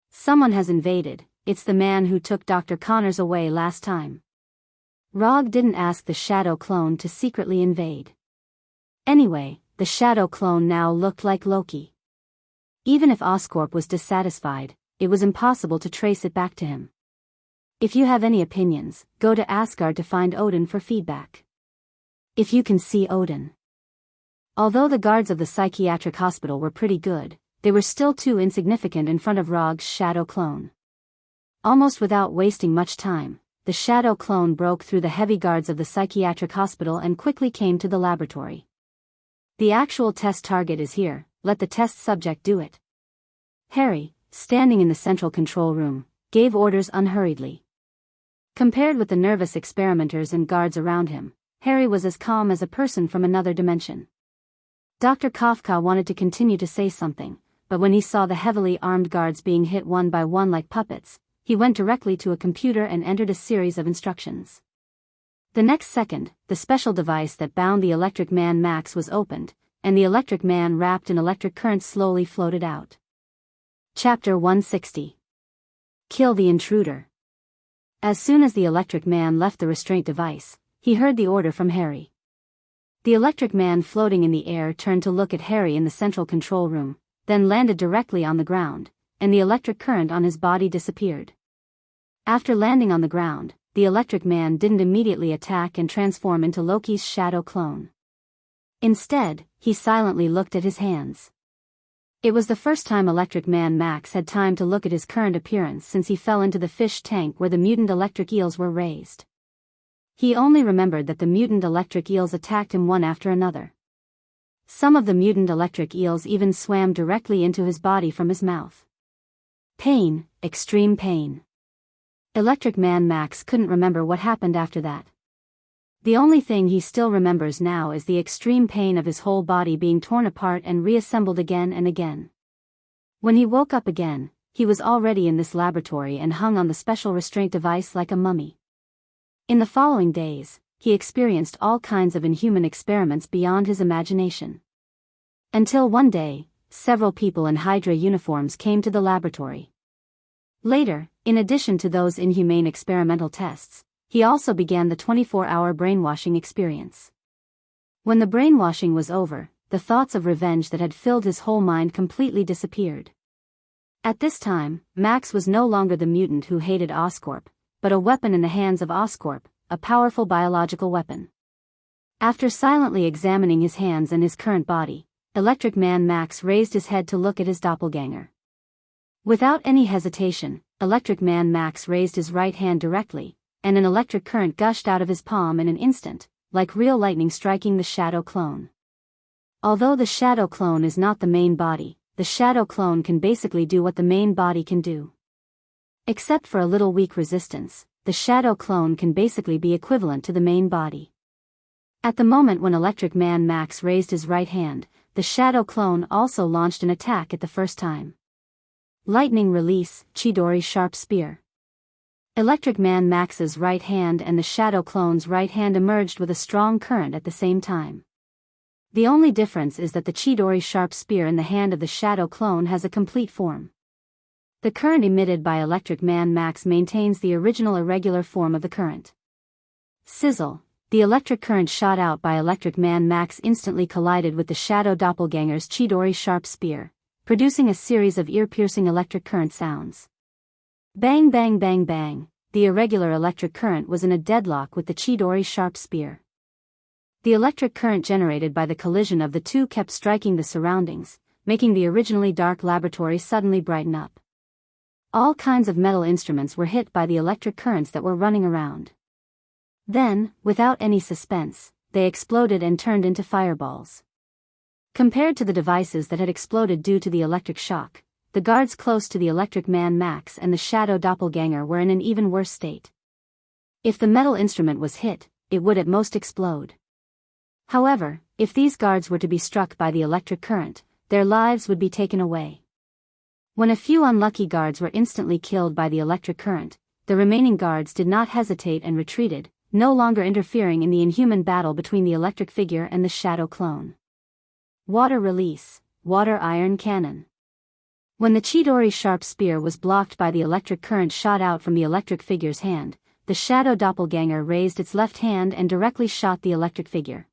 Someone has invaded. It's the man who took Dr. Connors away last time. Rog didn't ask the shadow clone to secretly invade. Anyway, the shadow clone now looked like Loki. Even if Oscorp was dissatisfied, it was impossible to trace it back to him. If you have any opinions, go to Asgard to find Odin for feedback. If you can see Odin. Although the guards of the psychiatric hospital were pretty good, they were still too insignificant in front of Rog's shadow clone. Almost without wasting much time, the shadow clone broke through the heavy guards of the psychiatric hospital and quickly came to the laboratory. The actual test target is here, let the test subject do it. Harry, standing in the central control room, gave orders unhurriedly. Compared with the nervous experimenters and guards around him, Harry was as calm as a person from another dimension. Dr. Kafka wanted to continue to say something, but when he saw the heavily armed guards being hit one by one like puppets, he went directly to a computer and entered a series of instructions. The next second, the special device that bound the Electric Man Max was opened, and the Electric Man wrapped in electric current slowly floated out. Chapter 160. Kill the Intruder. As soon as the Electric Man left the restraint device, he heard the order from Harry. The Electric Man floating in the air turned to look at Harry in the central control room, then landed directly on the ground, and the electric current on his body disappeared. After landing on the ground, the Electric Man didn't immediately attack and transform into Loki's shadow clone. Instead, he silently looked at his hands. It was the first time Electric Man Max had time to look at his current appearance since he fell into the fish tank where the mutant electric eels were raised. He only remembered that the mutant electric eels attacked him one after another. Some of the mutant electric eels even swam directly into his body from his mouth. Pain, extreme pain. Electric Man Max couldn't remember what happened after that. The only thing he still remembers now is the extreme pain of his whole body being torn apart and reassembled again and again. When he woke up again, he was already in this laboratory and hung on the special restraint device like a mummy. In the following days, he experienced all kinds of inhuman experiments beyond his imagination. Until one day, several people in Hydra uniforms came to the laboratory. Later, in addition to those inhumane experimental tests, he also began the 24-hour brainwashing experience. When the brainwashing was over, the thoughts of revenge that had filled his whole mind completely disappeared. At this time, Max was no longer the mutant who hated Oscorp, but a weapon in the hands of Oscorp, a powerful biological weapon. After silently examining his hands and his current body, Electric Man Max raised his head to look at his doppelganger. Without any hesitation, Electric Man Max raised his right hand directly, and an electric current gushed out of his palm in an instant, like real lightning striking the shadow clone. Although the shadow clone is not the main body, the shadow clone can basically do what the main body can do. Except for a little weak resistance, the shadow clone can basically be equivalent to the main body. At the moment when Electric Man Max raised his right hand, the shadow clone also launched an attack at the first time. Lightning release, Chidori sharp spear. Electric Man Max's right hand and the shadow clone's right hand emerged with a strong current at the same time. The only difference is that the Chidori sharp spear in the hand of the shadow clone has a complete form. The current emitted by Electric Man Max maintains the original irregular form of the current. Sizzle, the electric current shot out by Electric Man Max instantly collided with the shadow doppelganger's Chidori sharp spear, producing a series of ear-piercing electric current sounds. Bang bang bang bang, the irregular electric current was in a deadlock with the Chidori sharp spear. The electric current generated by the collision of the two kept striking the surroundings, making the originally dark laboratory suddenly brighten up. All kinds of metal instruments were hit by the electric currents that were running around. Then, without any suspense, they exploded and turned into fireballs. Compared to the devices that had exploded due to the electric shock, the guards close to the Electric Man Max and the shadow doppelganger were in an even worse state. If the metal instrument was hit, it would at most explode. However, if these guards were to be struck by the electric current, their lives would be taken away. When a few unlucky guards were instantly killed by the electric current, the remaining guards did not hesitate and retreated, no longer interfering in the inhuman battle between the electric figure and the shadow clone. Water release, water iron cannon. When the Chidori sharp spear was blocked by the electric current shot out from the electric figure's hand, the shadow doppelganger raised its left hand and directly shot the electric figure.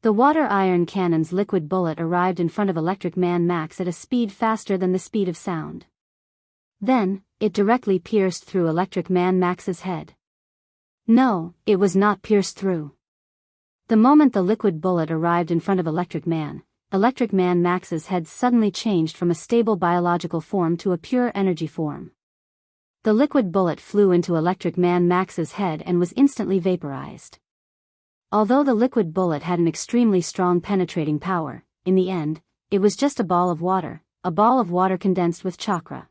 The water iron cannon's liquid bullet arrived in front of Electric Man Max at a speed faster than the speed of sound. Then, it directly pierced through Electric Man Max's head. No, it was not pierced through. The moment the liquid bullet arrived in front of Electric Man Max's head suddenly changed from a stable biological form to a pure energy form. The liquid bullet flew into Electric Man Max's head and was instantly vaporized. Although the liquid bullet had an extremely strong penetrating power, in the end, it was just a ball of water condensed with chakra.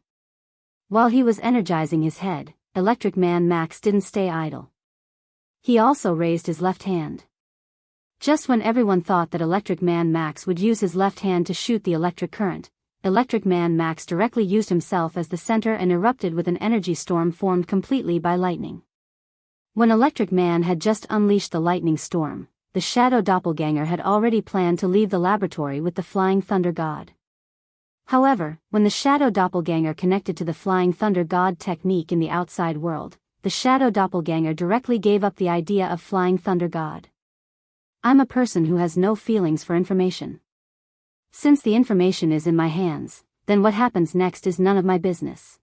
While he was energizing his head, Electric Man Max didn't stay idle. He also raised his left hand. Just when everyone thought that Electric Man Max would use his left hand to shoot the electric current, Electric Man Max directly used himself as the center and erupted with an energy storm formed completely by lightning. When Electric Man had just unleashed the lightning storm, the shadow doppelganger had already planned to leave the laboratory with the Flying Thunder God. However, when the shadow doppelganger connected to the Flying Thunder God technique in the outside world, the shadow doppelganger directly gave up the idea of Flying Thunder God. I'm a person who has no feelings for information. Since the information is in my hands, then what happens next is none of my business.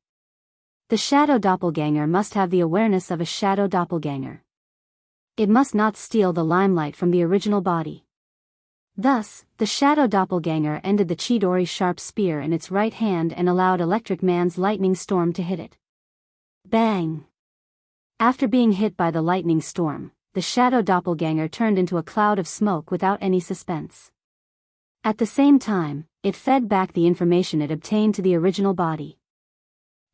The shadow doppelganger must have the awareness of a shadow doppelganger. It must not steal the limelight from the original body. Thus, the shadow doppelganger ended the Chidori sharp spear in its right hand and allowed Electric Man's lightning storm to hit it. Bang! After being hit by the lightning storm, the shadow doppelganger turned into a cloud of smoke without any suspense. At the same time, it fed back the information it obtained to the original body.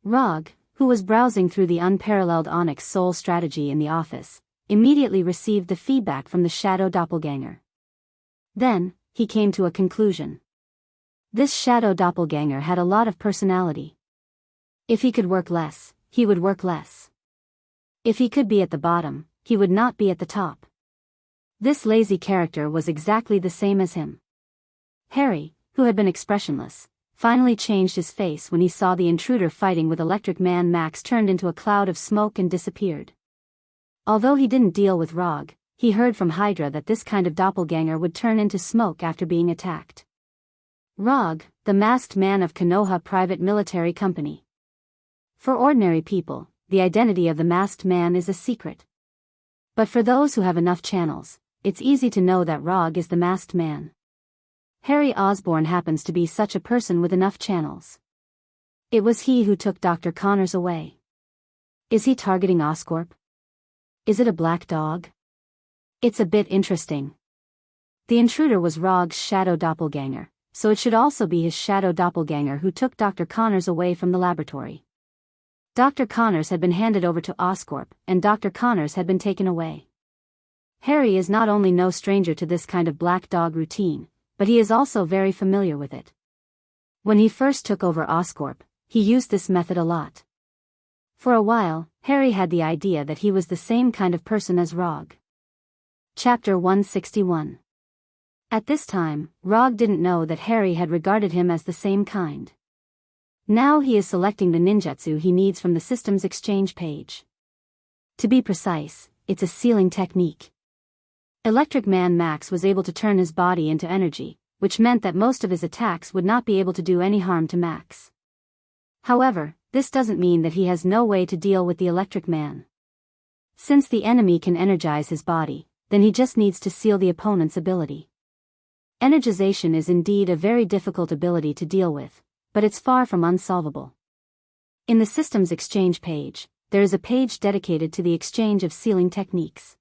Rog, who was browsing through the unparalleled Onyx Soul strategy in the office, immediately received the feedback from the shadow doppelganger. Then, he came to a conclusion. This shadow doppelganger had a lot of personality. If he could work less, he would work less. If he could be at the bottom, he would not be at the top. This lazy character was exactly the same as him. Harry, who had been expressionless, finally changed his face when he saw the intruder fighting with Electric Man Max turned into a cloud of smoke and disappeared. Although he didn't deal with Rog, he heard from Hydra that this kind of doppelganger would turn into smoke after being attacked. Rog, the masked man of Konoha Private Military Company. For ordinary people, the identity of the masked man is a secret. But for those who have enough channels, it's easy to know that Rog is the masked man. Harry Osborn happens to be such a person with enough channels. It was he who took Dr. Connors away. Is he targeting Oscorp? Is it a black dog? It's a bit interesting. The intruder was Rog's shadow doppelganger, so it should also be his shadow doppelganger who took Dr. Connors away from the laboratory. Dr. Connors had been handed over to Oscorp, and Dr. Connors had been taken away. Harry is not only no stranger to this kind of black dog routine, but he is also very familiar with it. When he first took over Oscorp, he used this method a lot. For a while, Harry had the idea that he was the same kind of person as Rog. Chapter 161. At this time, Rog didn't know that Harry had regarded him as the same kind. Now he is selecting the ninjutsu he needs from the systems exchange page. To be precise, it's a sealing technique. Electric Man Max was able to turn his body into energy, which meant that most of his attacks would not be able to do any harm to Max. However, this doesn't mean that he has no way to deal with the Electric Man. Since the enemy can energize his body, then he just needs to seal the opponent's ability. Energization is indeed a very difficult ability to deal with, but it's far from unsolvable. In the systems exchange page, there is a page dedicated to the exchange of sealing techniques.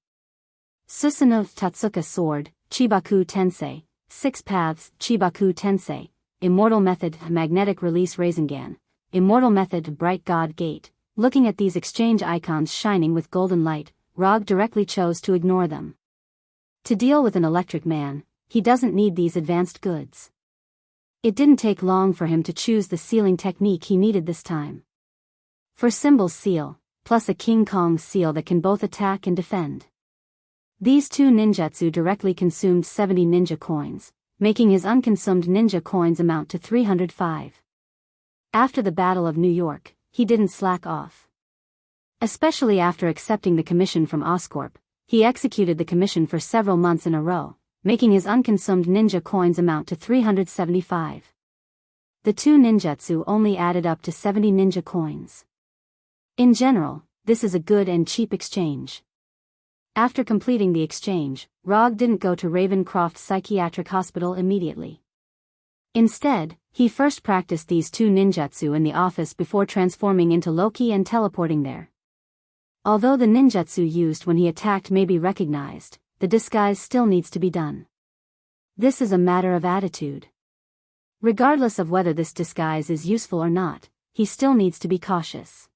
Susanoo Tatsuka Sword, Chibaku Tensei, 6 Paths, Chibaku Tensei, Immortal Method, Magnetic Release Rasengan, Immortal Method, Bright God Gate. Looking at these exchange icons shining with golden light, Rog directly chose to ignore them. To deal with an electric man, he doesn't need these advanced goods. It didn't take long for him to choose the sealing technique he needed this time. For Symbol's seal, plus a King Kong seal that can both attack and defend. These two ninjutsu directly consumed 70 ninja coins, making his unconsumed ninja coins amount to 305. After the Battle of New York, he didn't slack off. Especially after accepting the commission from Oscorp, he executed the commission for several months in a row, making his unconsumed ninja coins amount to 375. The two ninjutsu only added up to 70 ninja coins. In general, this is a good and cheap exchange. After completing the exchange, Rog didn't go to Ravencroft Psychiatric Hospital immediately. Instead, he first practiced these two ninjutsu in the office before transforming into Loki and teleporting there. Although the ninjutsu used when he attacked may be recognized, the disguise still needs to be done. This is a matter of attitude. Regardless of whether this disguise is useful or not, he still needs to be cautious.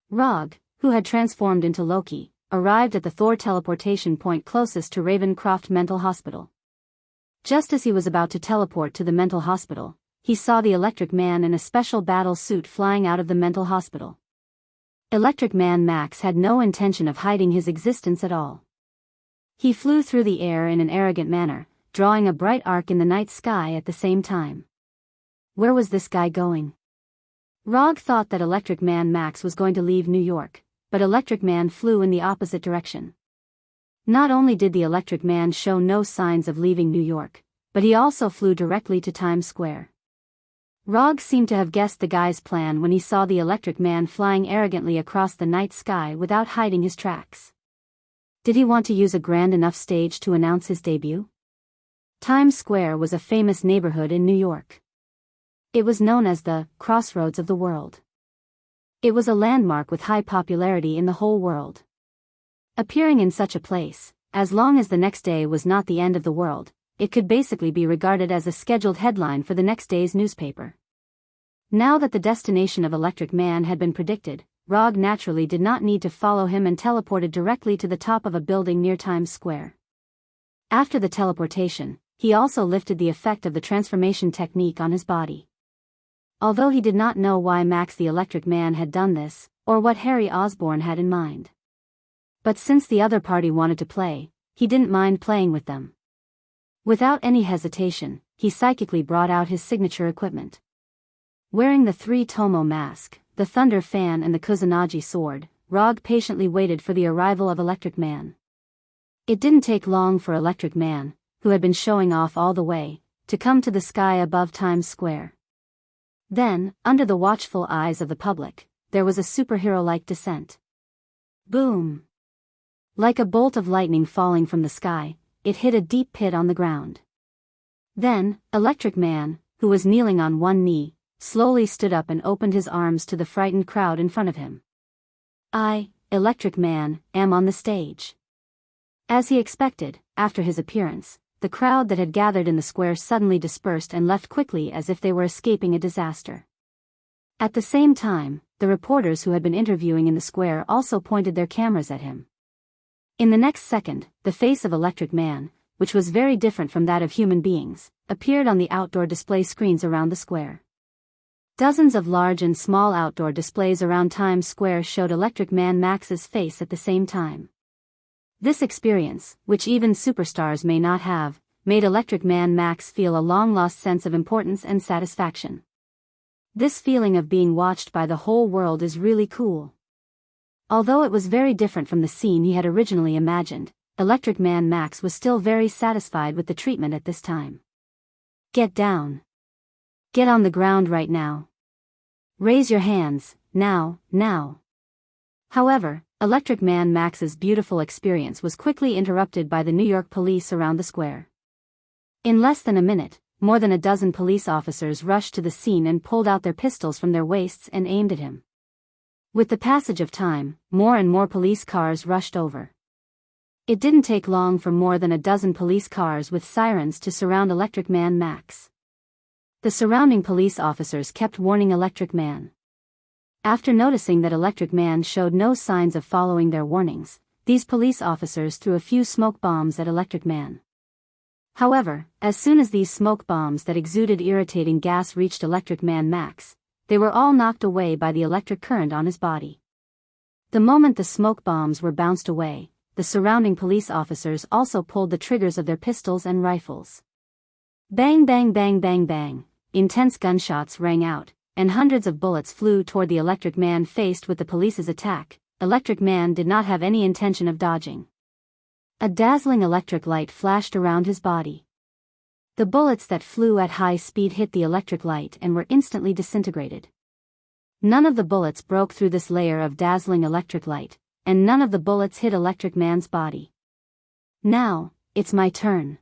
Rog, who had transformed into Loki, arrived at the Thor teleportation point closest to Ravencroft Mental Hospital. Just as he was about to teleport to the mental hospital, he saw the Electric Man in a special battle suit flying out of the mental hospital. Electric Man Max had no intention of hiding his existence at all. He flew through the air in an arrogant manner, drawing a bright arc in the night sky at the same time. Where was this guy going? Rog thought that Electric Man Max was going to leave New York, but Electric Man flew in the opposite direction. Not only did the Electric Man show no signs of leaving New York, but he also flew directly to Times Square. Rog seemed to have guessed the guy's plan when he saw the Electric Man flying arrogantly across the night sky without hiding his tracks. Did he want to use a grand enough stage to announce his debut? Times Square was a famous neighborhood in New York. It was known as the crossroads of the world. It was a landmark with high popularity in the whole world. Appearing in such a place, as long as the next day was not the end of the world, it could basically be regarded as a scheduled headline for the next day's newspaper. Now that the destination of Electric Man had been predicted, Rog naturally did not need to follow him and teleported directly to the top of a building near Times Square. After the teleportation, he also lifted the effect of the transformation technique on his body. Although he did not know why Max the Electric Man had done this, or what Harry Osborn had in mind. But since the other party wanted to play, he didn't mind playing with them. Without any hesitation, he psychically brought out his signature equipment. Wearing the 3-tomo mask, the Thunder Fan and the Kusanagi sword, Rog patiently waited for the arrival of Electric Man. It didn't take long for Electric Man, who had been showing off all the way, to come to the sky above Times Square. Then, under the watchful eyes of the public, there was a superhero-like descent. Boom! Like a bolt of lightning falling from the sky, it hit a deep pit on the ground. Then, Electric Man, who was kneeling on one knee, slowly stood up and opened his arms to the frightened crowd in front of him. I, Electric Man, am on the stage. As he expected, after his appearance, the crowd that had gathered in the square suddenly dispersed and left quickly as if they were escaping a disaster. At the same time, the reporters who had been interviewing in the square also pointed their cameras at him. In the next second, the face of Electric Man, which was very different from that of human beings, appeared on the outdoor display screens around the square. Dozens of large and small outdoor displays around Times Square showed Electric Man Max's face at the same time. This experience, which even superstars may not have, made Electric Man Max feel a long-lost sense of importance and satisfaction. This feeling of being watched by the whole world is really cool. Although it was very different from the scene he had originally imagined, Electric Man Max was still very satisfied with the treatment at this time. Get down. Get on the ground right now. Raise your hands, now. However, Electric Man Max's beautiful experience was quickly interrupted by the New York police around the square. In less than a minute, more than a dozen police officers rushed to the scene and pulled out their pistols from their waists and aimed at him. With the passage of time, more and more police cars rushed over. It didn't take long for more than a dozen police cars with sirens to surround Electric Man Max. The surrounding police officers kept warning Electric Man. After noticing that Electric Man showed no signs of following their warnings, these police officers threw a few smoke bombs at Electric Man. However, as soon as these smoke bombs that exuded irritating gas reached Electric Man Max, they were all knocked away by the electric current on his body. The moment the smoke bombs were bounced away, the surrounding police officers also pulled the triggers of their pistols and rifles. Bang bang bang bang bang, intense gunshots rang out, and hundreds of bullets flew toward the Electric Man. Faced with the police's attack, Electric Man did not have any intention of dodging. A dazzling electric light flashed around his body. The bullets that flew at high speed hit the electric light and were instantly disintegrated. None of the bullets broke through this layer of dazzling electric light, and none of the bullets hit Electric Man's body. Now, it's my turn.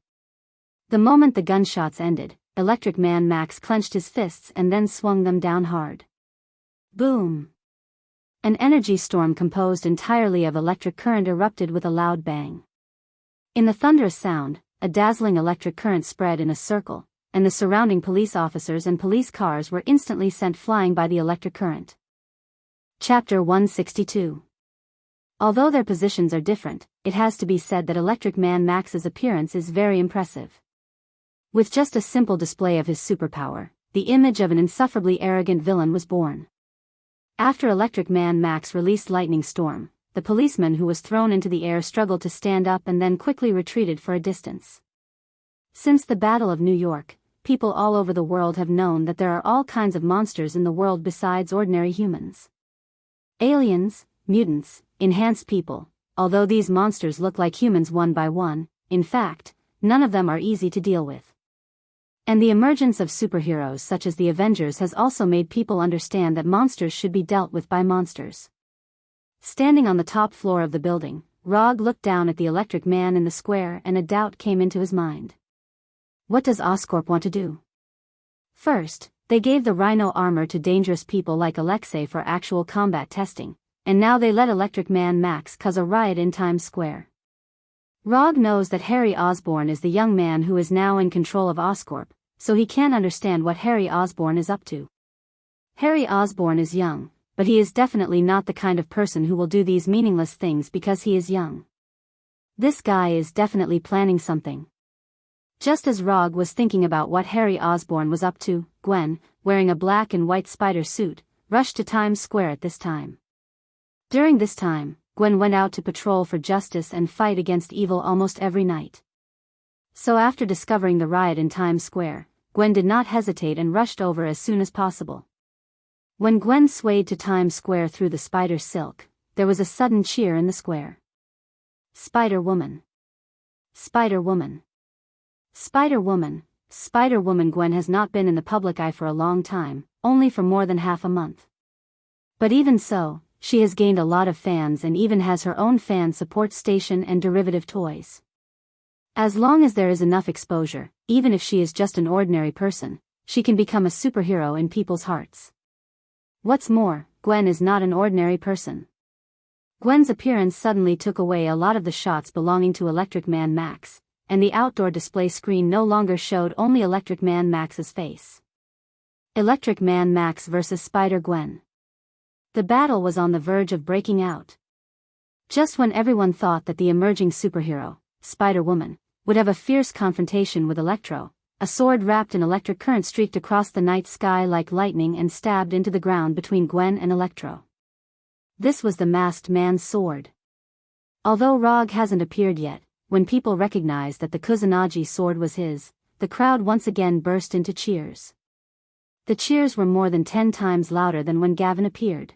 The moment the gunshots ended, Electric Man Max clenched his fists and then swung them down hard. Boom! An energy storm composed entirely of electric current erupted with a loud bang. In the thunderous sound, a dazzling electric current spread in a circle, and the surrounding police officers and police cars were instantly sent flying by the electric current. Chapter 162. Although their positions are different, it has to be said that Electric Man Max's appearance is very impressive. With just a simple display of his superpower, the image of an insufferably arrogant villain was born. After Electric Man Max released Lightning Storm, the policeman who was thrown into the air struggled to stand up and then quickly retreated for a distance. Since the Battle of New York, people all over the world have known that there are all kinds of monsters in the world besides ordinary humans. Aliens, mutants, enhanced people, although these monsters look like humans one by one, in fact, none of them are easy to deal with. And the emergence of superheroes such as the Avengers has also made people understand that monsters should be dealt with by monsters. Standing on the top floor of the building, Rog looked down at the Electric Man in the square and a doubt came into his mind. What does Oscorp want to do? First, they gave the Rhino armor to dangerous people like Alexei for actual combat testing, and now they let Electric Man Max cause a riot in Times Square. Rog knows that Harry Osborn is the young man who is now in control of Oscorp, so he can't understand what Harry Osborn is up to. Harry Osborn is young, but he is definitely not the kind of person who will do these meaningless things because he is young. This guy is definitely planning something. Just as Rog was thinking about what Harry Osborn was up to, Gwen, wearing a black and white spider suit, rushed to Times Square at this time. During this time, Gwen went out to patrol for justice and fight against evil almost every night. So after discovering the riot in Times Square, Gwen did not hesitate and rushed over as soon as possible. When Gwen swayed to Times Square through the spider silk, there was a sudden cheer in the square. Spider-Woman. Spider-Woman. Spider-Woman. Spider-Woman. Gwen has not been in the public eye for a long time, only for more than half a month. But even so, she has gained a lot of fans and even has her own fan support station and derivative toys. As long as there is enough exposure, even if she is just an ordinary person, she can become a superhero in people's hearts. What's more, Gwen is not an ordinary person. Gwen's appearance suddenly took away a lot of the shots belonging to Electric Man Max, and the outdoor display screen no longer showed only Electric Man Max's face. Electric Man Max vs. Spider-Gwen. The battle was on the verge of breaking out. Just when everyone thought that the emerging superhero, Spider-Woman, would have a fierce confrontation with Electro, a sword wrapped in electric current streaked across the night sky like lightning and stabbed into the ground between Gwen and Electro. This was the Masked Man's sword. Although Rog hasn't appeared yet, when people recognized that the Kusanagi sword was his, the crowd once again burst into cheers. The cheers were more than 10 times louder than when Gavin appeared.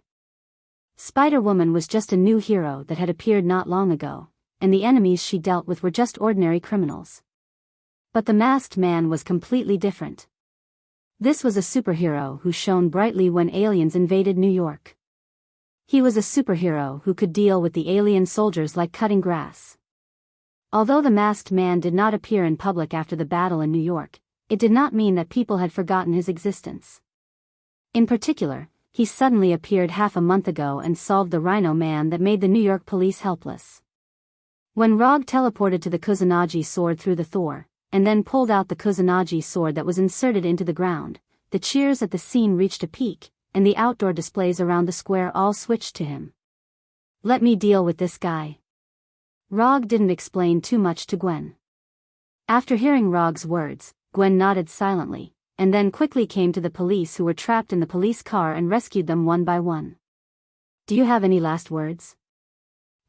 Spider-Woman was just a new hero that had appeared not long ago, and the enemies she dealt with were just ordinary criminals. But the Masked Man was completely different. This was a superhero who shone brightly when aliens invaded New York. He was a superhero who could deal with the alien soldiers like cutting grass. Although the Masked Man did not appear in public after the battle in New York, it did not mean that people had forgotten his existence. In particular, he suddenly appeared half a month ago and solved the Rhino Man that made the New York police helpless. When Rog teleported to the Kusanagi sword through the Thor, and then pulled out the Kusanagi sword that was inserted into the ground, the cheers at the scene reached a peak, and the outdoor displays around the square all switched to him. Let me deal with this guy. Rog didn't explain too much to Gwen. After hearing Rog's words, Gwen nodded silently, and then quickly came to the police who were trapped in the police car and rescued them one by one. Do you have any last words?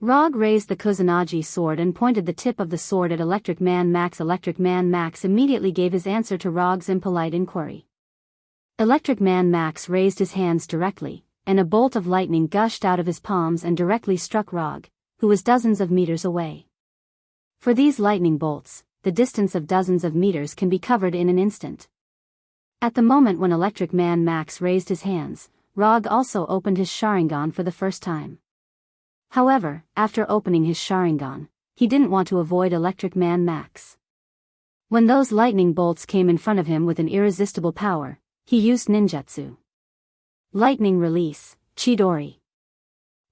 Rog raised the Kusanagi sword and pointed the tip of the sword at Electric Man Max. Electric Man Max immediately gave his answer to Rog's impolite inquiry. Electric Man Max raised his hands directly, and a bolt of lightning gushed out of his palms and directly struck Rog, who was dozens of meters away. For these lightning bolts, the distance of dozens of meters can be covered in an instant. At the moment when Electric Man Max raised his hands, Rog also opened his Sharingan for the first time. However, after opening his Sharingan, he didn't want to avoid Electric Man Max. When those lightning bolts came in front of him with an irresistible power, he used ninjutsu. Lightning release, Chidori.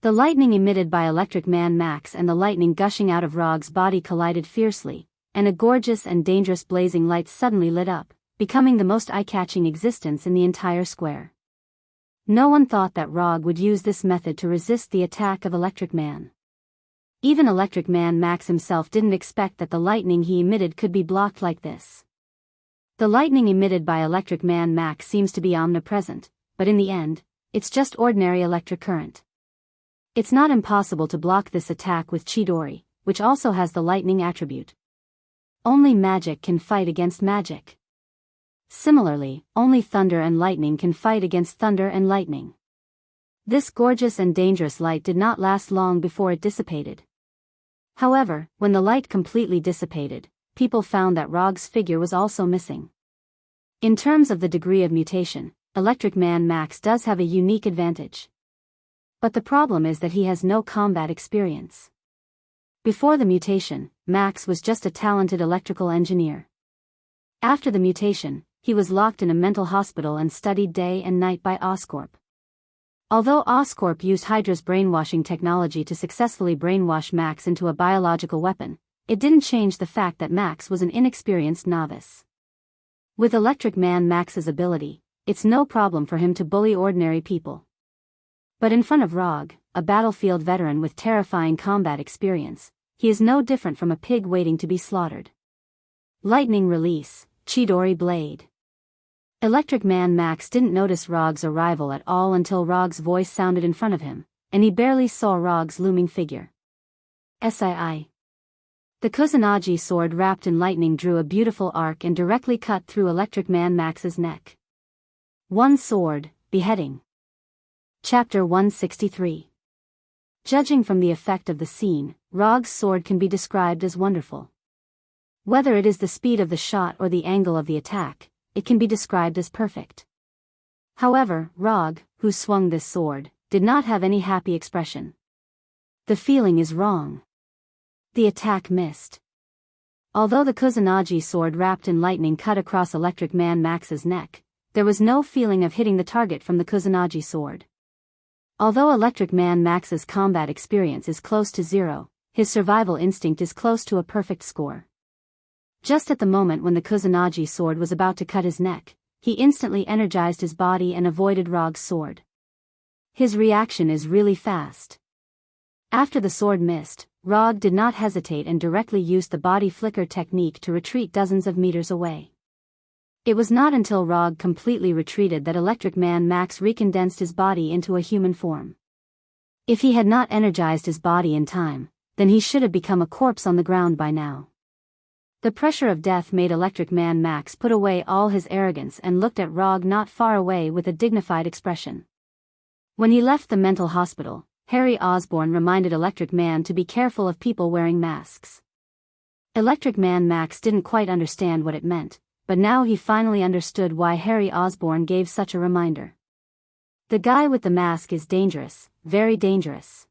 The lightning emitted by Electric Man Max and the lightning gushing out of Rog's body collided fiercely, and a gorgeous and dangerous blazing light suddenly lit up, becoming the most eye-catching existence in the entire square. No one thought that Rog would use this method to resist the attack of Electric Man. Even Electric Man Max himself didn't expect that the lightning he emitted could be blocked like this. The lightning emitted by Electric Man Max seems to be omnipresent, but in the end, it's just ordinary electric current. It's not impossible to block this attack with Chidori, which also has the lightning attribute. Only magic can fight against magic. Similarly, only thunder and lightning can fight against thunder and lightning. This gorgeous and dangerous light did not last long before it dissipated. However, when the light completely dissipated, people found that Rog's figure was also missing. In terms of the degree of mutation, Electric Man Max does have a unique advantage. But the problem is that he has no combat experience. Before the mutation, Max was just a talented electrical engineer. After the mutation, he was locked in a mental hospital and studied day and night by Oscorp. Although Oscorp used Hydra's brainwashing technology to successfully brainwash Max into a biological weapon, it didn't change the fact that Max was an inexperienced novice. With Electric Man Max's ability, it's no problem for him to bully ordinary people. But in front of Rog, a battlefield veteran with terrifying combat experience, he is no different from a pig waiting to be slaughtered. Lightning release, Chidori Blade. Electric Man Max didn't notice Rog's arrival at all until Rog's voice sounded in front of him, and he barely saw Rog's looming figure. Sii. The Kusanagi sword wrapped in lightning drew a beautiful arc and directly cut through Electric Man Max's neck. One sword, beheading. Chapter 163. Judging from the effect of the scene, Rog's sword can be described as wonderful. Whether it is the speed of the shot or the angle of the attack, it can be described as perfect. However, Rog, who swung this sword, did not have any happy expression. The feeling is wrong. The attack missed. Although the Kusanagi sword wrapped in lightning cut across Electric Man Max's neck, there was no feeling of hitting the target from the Kusanagi sword. Although Electric Man Max's combat experience is close to zero, his survival instinct is close to a perfect score. Just at the moment when the Kusanagi sword was about to cut his neck, he instantly energized his body and avoided Rog's sword. His reaction is really fast. After the sword missed, Rog did not hesitate and directly used the body flicker technique to retreat dozens of meters away. It was not until Rog completely retreated that Electric Man Max recondensed his body into a human form. If he had not energized his body in time, then he should have become a corpse on the ground by now. The pressure of death made Electric Man Max put away all his arrogance and looked at Rog not far away with a dignified expression. When he left the mental hospital, Harry Osborn reminded Electric Man to be careful of people wearing masks. Electric Man Max didn't quite understand what it meant, but now he finally understood why Harry Osborn gave such a reminder. The guy with the mask is dangerous, very dangerous.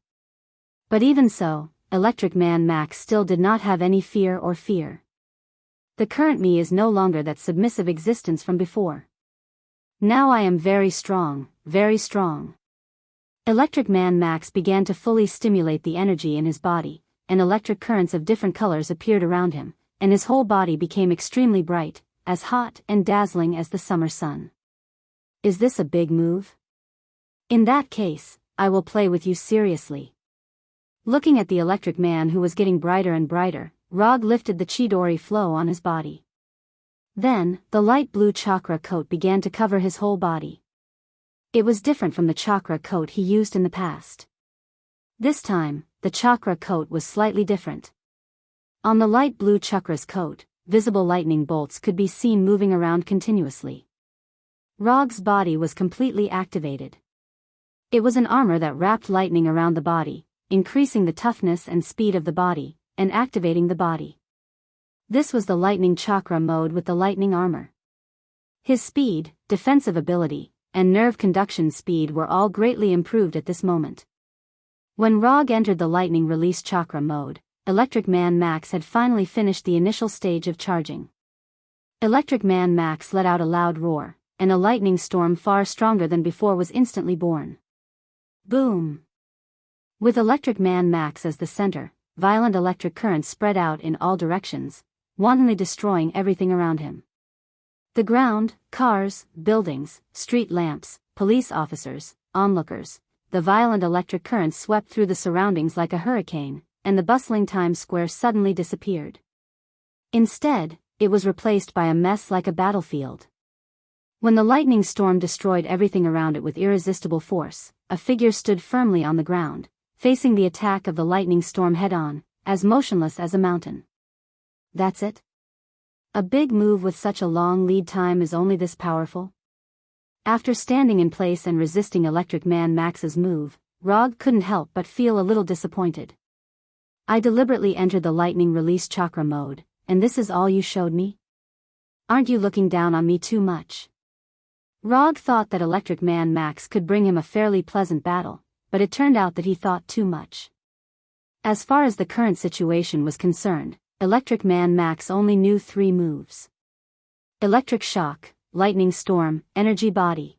But even so, Electric Man Max still did not have any fear or fear. The current me is no longer that submissive existence from before. Now I am very strong, very strong. Electric Man Max began to fully stimulate the energy in his body, and electric currents of different colors appeared around him, and his whole body became extremely bright, as hot and dazzling as the summer sun. Is this a big move? In that case, I will play with you seriously. Looking at the Electric Man who was getting brighter and brighter, Rog lifted the Chidori flow on his body. Then, the light blue chakra coat began to cover his whole body. It was different from the chakra coat he used in the past. This time, the chakra coat was slightly different. On the light blue chakra's coat, visible lightning bolts could be seen moving around continuously. Rog's body was completely activated. It was an armor that wrapped lightning around the body, increasing the toughness and speed of the body, and activating the body. This was the lightning chakra mode with the lightning armor. His speed, defensive ability, and nerve conduction speed were all greatly improved at this moment. When Rog entered the lightning release chakra mode, Electric Man Max had finally finished the initial stage of charging. Electric Man Max let out a loud roar, and a lightning storm far stronger than before was instantly born. Boom! With Electric Man Max as the center, violent electric currents spread out in all directions, wantonly destroying everything around him. The ground, cars, buildings, street lamps, police officers, onlookers, the violent electric currents swept through the surroundings like a hurricane, and the bustling Times Square suddenly disappeared. Instead, it was replaced by a mess like a battlefield. When the lightning storm destroyed everything around it with irresistible force, a figure stood firmly on the ground, facing the attack of the lightning storm head-on, as motionless as a mountain. That's it? A big move with such a long lead time is only this powerful? After standing in place and resisting Electric Man Max's move, Rog couldn't help but feel a little disappointed. I deliberately entered the lightning release chakra mode, and this is all you showed me? Aren't you looking down on me too much? Rog thought that Electric Man Max could bring him a fairly pleasant battle, but it turned out that he thought too much. As far as the current situation was concerned, Electric Man Max only knew 3 moves. Electric Shock, Lightning Storm, Energy Body.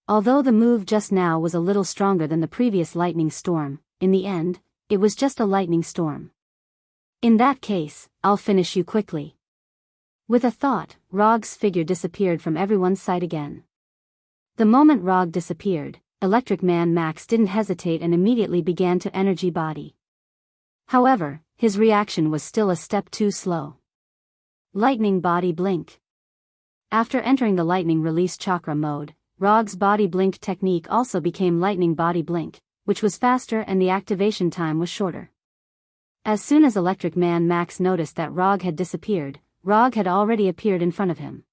Although the move just now was a little stronger than the previous Lightning Storm, in the end, it was just a lightning storm. In that case, I'll finish you quickly. With a thought, Rog's figure disappeared from everyone's sight again. The moment Rog disappeared, Electric Man Max didn't hesitate and immediately began to Energy Body. However, his reaction was still a step too slow. Lightning Body Blink. After entering the Lightning Release Chakra mode, Rog's Body Blink technique also became Lightning Body Blink, which was faster and the activation time was shorter. As soon as Electric Man Max noticed that Rog had disappeared, Rog had already appeared in front of him.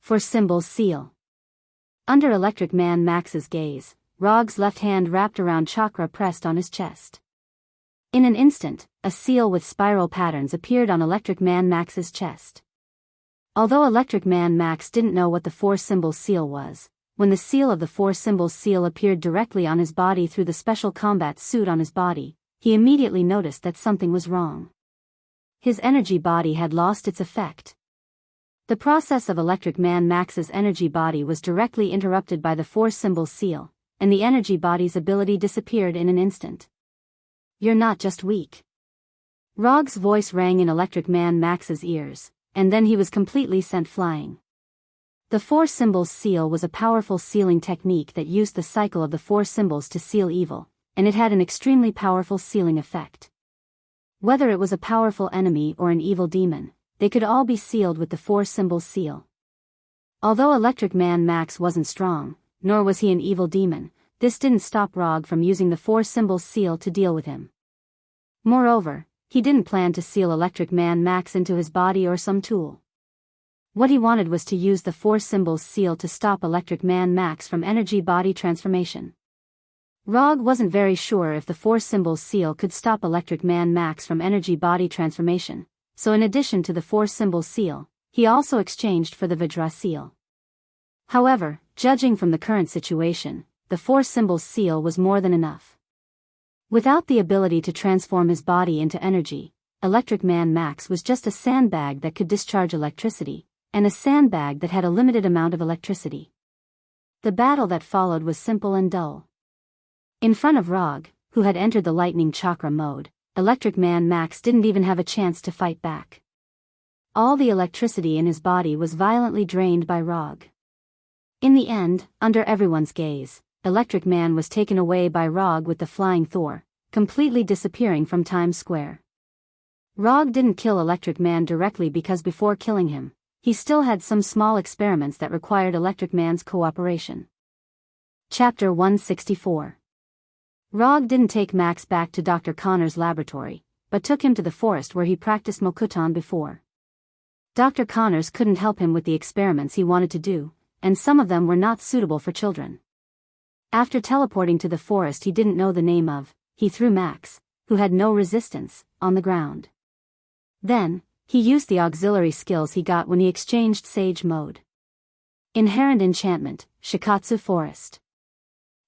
For Symbol Seal. Under Electric Man Max's gaze, Rog's left hand wrapped around chakra pressed on his chest. In an instant, a seal with spiral patterns appeared on Electric Man Max's chest. Although Electric Man Max didn't know what the 4-symbol seal was, when the seal of the 4-symbol seal appeared directly on his body through the special combat suit on his body, he immediately noticed that something was wrong. His energy body had lost its effect. The process of Electric Man Max's energy body was directly interrupted by the 4-symbol seal, and the energy body's ability disappeared in an instant. You're not just weak. Rog's voice rang in Electric Man Max's ears, and then he was completely sent flying. The 4-symbol seal was a powerful sealing technique that used the cycle of the 4 symbols to seal evil, and it had an extremely powerful sealing effect. Whether it was a powerful enemy or an evil demon, they could all be sealed with the 4-symbol seal. Although Electric Man Max wasn't strong, nor was he an evil demon, this didn't stop Rog from using the 4-symbol seal to deal with him. Moreover, he didn't plan to seal Electric Man Max into his body or some tool. What he wanted was to use the 4-symbol seal to stop Electric Man Max from energy body transformation. Rog wasn't very sure if the 4-symbol seal could stop Electric Man Max from energy body transformation, so in addition to the 4-symbol seal, he also exchanged for the Vajra seal. However, judging from the current situation, the 4-symbol seal was more than enough. Without the ability to transform his body into energy, Electric Man Max was just a sandbag that could discharge electricity, and a sandbag that had a limited amount of electricity. The battle that followed was simple and dull. In front of Rog, who had entered the lightning chakra mode, Electric Man Max didn't even have a chance to fight back. All the electricity in his body was violently drained by Rog. In the end, under everyone's gaze, Electric Man was taken away by Rog with the Flying Thor, completely disappearing from Times Square. Rog didn't kill Electric Man directly because before killing him, he still had some small experiments that required Electric Man's cooperation. Chapter 164. Rog didn't take Max back to Dr. Connor's laboratory, but took him to the forest where he practiced Mokuton before. Dr. Connors couldn't help him with the experiments he wanted to do, and some of them were not suitable for children. After teleporting to the forest he didn't know the name of, he threw Max, who had no resistance, on the ground. Then, he used the auxiliary skills he got when he exchanged Sage Mode. Inherent Enchantment, Shikatsu Forest.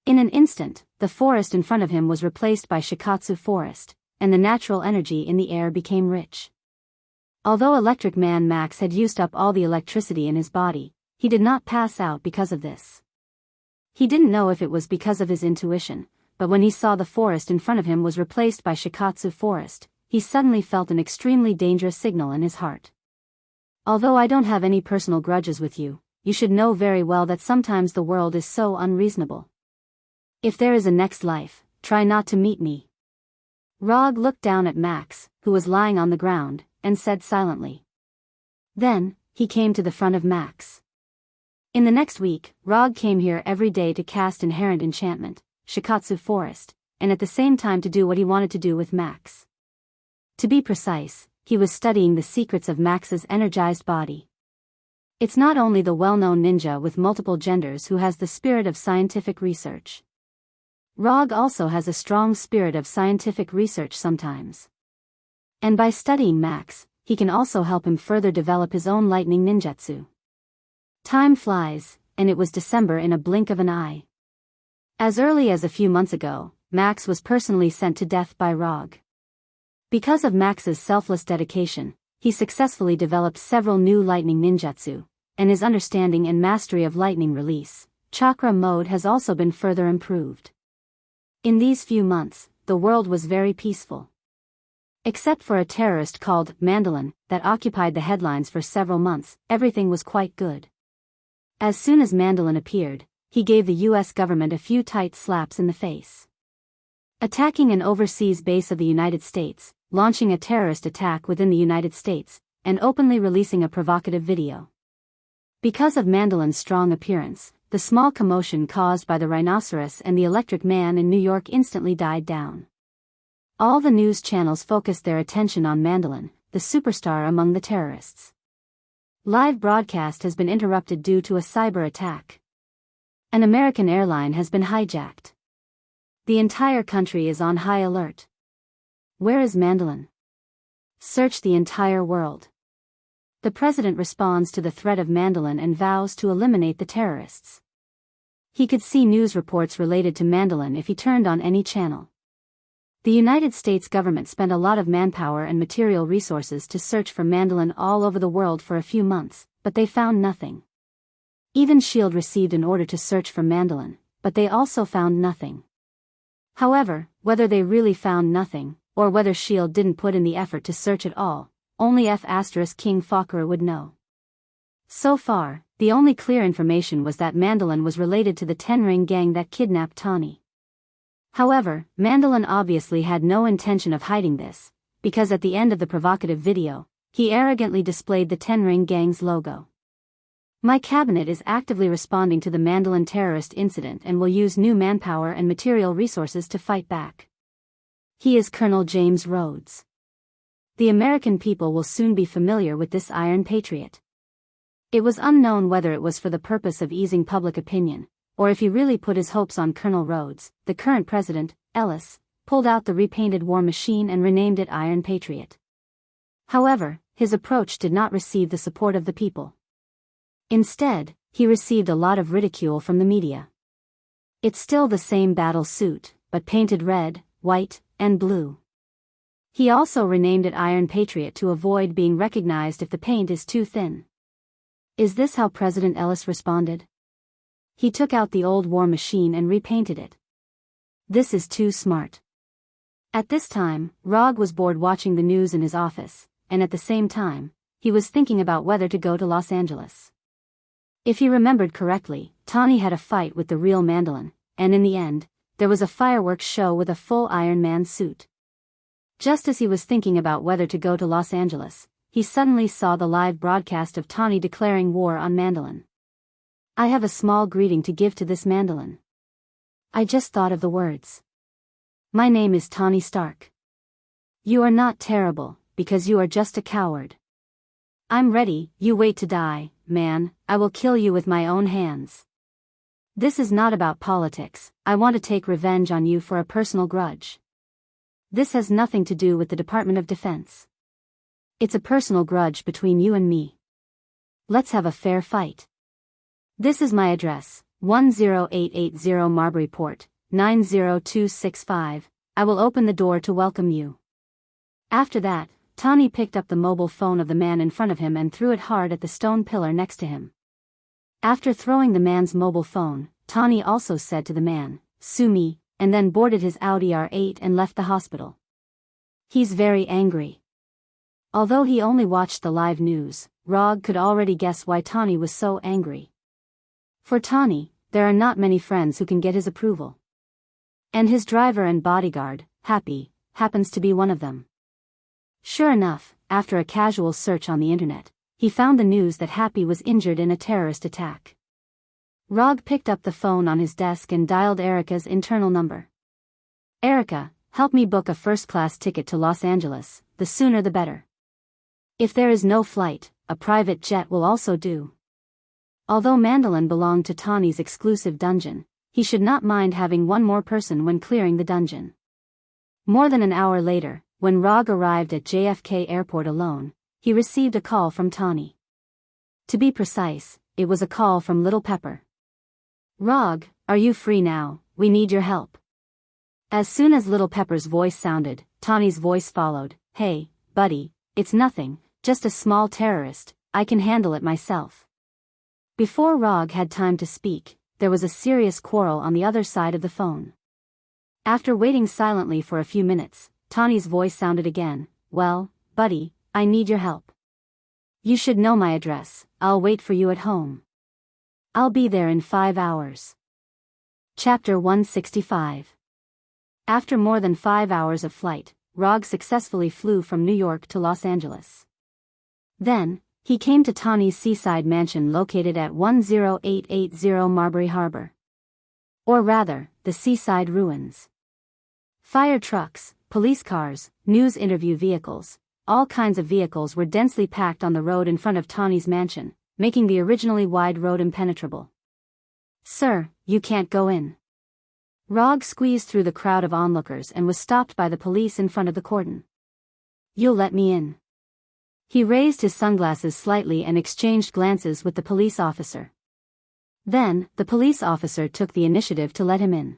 In an instant, the forest in front of him was replaced by Shikatsu Forest, and the natural energy in the air became rich. Although Electric Man Max had used up all the electricity in his body, he did not pass out because of this. He didn't know if it was because of his intuition, but when he saw the forest in front of him was replaced by Shikatsu Forest, he suddenly felt an extremely dangerous signal in his heart. Although I don't have any personal grudges with you, you should know very well that sometimes the world is so unreasonable. If there is a next life, try not to meet me. Rog looked down at Max, who was lying on the ground, and said silently. Then, he came to the front of Max. In the next week, Rog came here every day to cast Inherent Enchantment, Shikatsu Forest, and at the same time to do what he wanted to do with Max. To be precise, he was studying the secrets of Max's energized body. It's not only the well-known ninja with multiple genders who has the spirit of scientific research. Rog also has a strong spirit of scientific research sometimes. And by studying Max, he can also help him further develop his own lightning ninjutsu. Time flies, and it was December in a blink of an eye. As early as a few months ago, Max was personally sent to death by Rog. Because of Max's selfless dedication, he successfully developed several new lightning ninjutsu, and his understanding and mastery of lightning release, chakra mode has also been further improved. In these few months, the world was very peaceful. Except for a terrorist called Mandolin that occupied the headlines for several months, everything was quite good. As soon as Mandolin appeared, he gave the US government a few tight slaps in the face. Attacking an overseas base of the United States, launching a terrorist attack within the United States, and openly releasing a provocative video. Because of Mandolin's strong appearance, the small commotion caused by the rhinoceros and the Electric Man in New York instantly died down. All the news channels focused their attention on Mandolin, the superstar among the terrorists. Live broadcast has been interrupted due to a cyber attack. An American airline has been hijacked. The entire country is on high alert. Where is Mandolin? Search the entire world. The president responds to the threat of Mandolin and vows to eliminate the terrorists. He could see news reports related to Mandolin if he turned on any channel. The United States government spent a lot of manpower and material resources to search for Mandolin all over the world for a few months, but they found nothing. Even S.H.I.E.L.D. received an order to search for Mandolin, but they also found nothing. However, whether they really found nothing, or whether S.H.I.E.L.D. didn't put in the effort to search at all, only King Fakura would know. So far, the only clear information was that Mandolin was related to the Ten-Ring gang that kidnapped Tawny. However, Mandolin obviously had no intention of hiding this, because at the end of the provocative video, he arrogantly displayed the Ten-Ring gang's logo. My cabinet is actively responding to the Mandolin terrorist incident and will use new manpower and material resources to fight back. He is Colonel James Rhodes. The American people will soon be familiar with this Iron Patriot. It was unknown whether it was for the purpose of easing public opinion, or if he really put his hopes on Colonel Rhodes. The current president, Ellis, pulled out the repainted war machine and renamed it Iron Patriot. However, his approach did not receive the support of the people. Instead, he received a lot of ridicule from the media. It's still the same battle suit, but painted red, white, and blue. He also renamed it Iron Patriot to avoid being recognized if the paint is too thin. Is this how President Ellis responded? He took out the old war machine and repainted it. This is too smart. At this time, Rog was bored watching the news in his office, and at the same time, he was thinking about whether to go to Los Angeles. If he remembered correctly, Tawny had a fight with the real Mandolin, and in the end, there was a fireworks show with a full Iron Man suit. Just as he was thinking about whether to go to Los Angeles, he suddenly saw the live broadcast of Tawny declaring war on Mandolin. "I have a small greeting to give to this Mandolin. I just thought of the words. My name is Tawny Stark. You are not terrible, because you are just a coward. I'm ready, you wait to die, man, I will kill you with my own hands. This is not about politics, I want to take revenge on you for a personal grudge. This has nothing to do with the Department of Defense. It's a personal grudge between you and me. Let's have a fair fight. This is my address, 10880 Marbury Port, 90265, I will open the door to welcome you." After that, Tawny picked up the mobile phone of the man in front of him and threw it hard at the stone pillar next to him. After throwing the man's mobile phone, Tawny also said to the man, "Sue me," and then boarded his Audi R8 and left the hospital. He's very angry. Although he only watched the live news, Rog could already guess why Tawny was so angry. For Tawny, there are not many friends who can get his approval. And his driver and bodyguard, Happy, happens to be one of them. Sure enough, after a casual search on the internet, he found the news that Happy was injured in a terrorist attack. Rog picked up the phone on his desk and dialed Erica's internal number. "Erica, help me book a first-class ticket to Los Angeles, the sooner the better. If there is no flight, a private jet will also do." Although Mandolin belonged to Tawny's exclusive dungeon, he should not mind having one more person when clearing the dungeon. More than an hour later, when Rog arrived at JFK Airport alone, he received a call from Tawny. To be precise, it was a call from Little Pepper. "Rog, are you free now? We need your help." As soon as Little Pepper's voice sounded, Tawny's voice followed. "Hey, buddy, it's nothing, just a small terrorist, I can handle it myself." Before Rog had time to speak, there was a serious quarrel on the other side of the phone. After waiting silently for a few minutes, Tawny's voice sounded again. "Well, buddy, I need your help. You should know my address, I'll wait for you at home. I'll be there in 5 hours." Chapter 165. After more than 5 hours of flight, Rog successfully flew from New York to Los Angeles. Then, he came to Tawny's seaside mansion located at 10880 Marbury Harbor. Or rather, the seaside ruins. Fire trucks, police cars, news interview vehicles, all kinds of vehicles were densely packed on the road in front of Tawny's mansion, making the originally wide road impenetrable. "Sir, you can't go in." Rog squeezed through the crowd of onlookers and was stopped by the police in front of the cordon. "You'll let me in." He raised his sunglasses slightly and exchanged glances with the police officer. Then, the police officer took the initiative to let him in.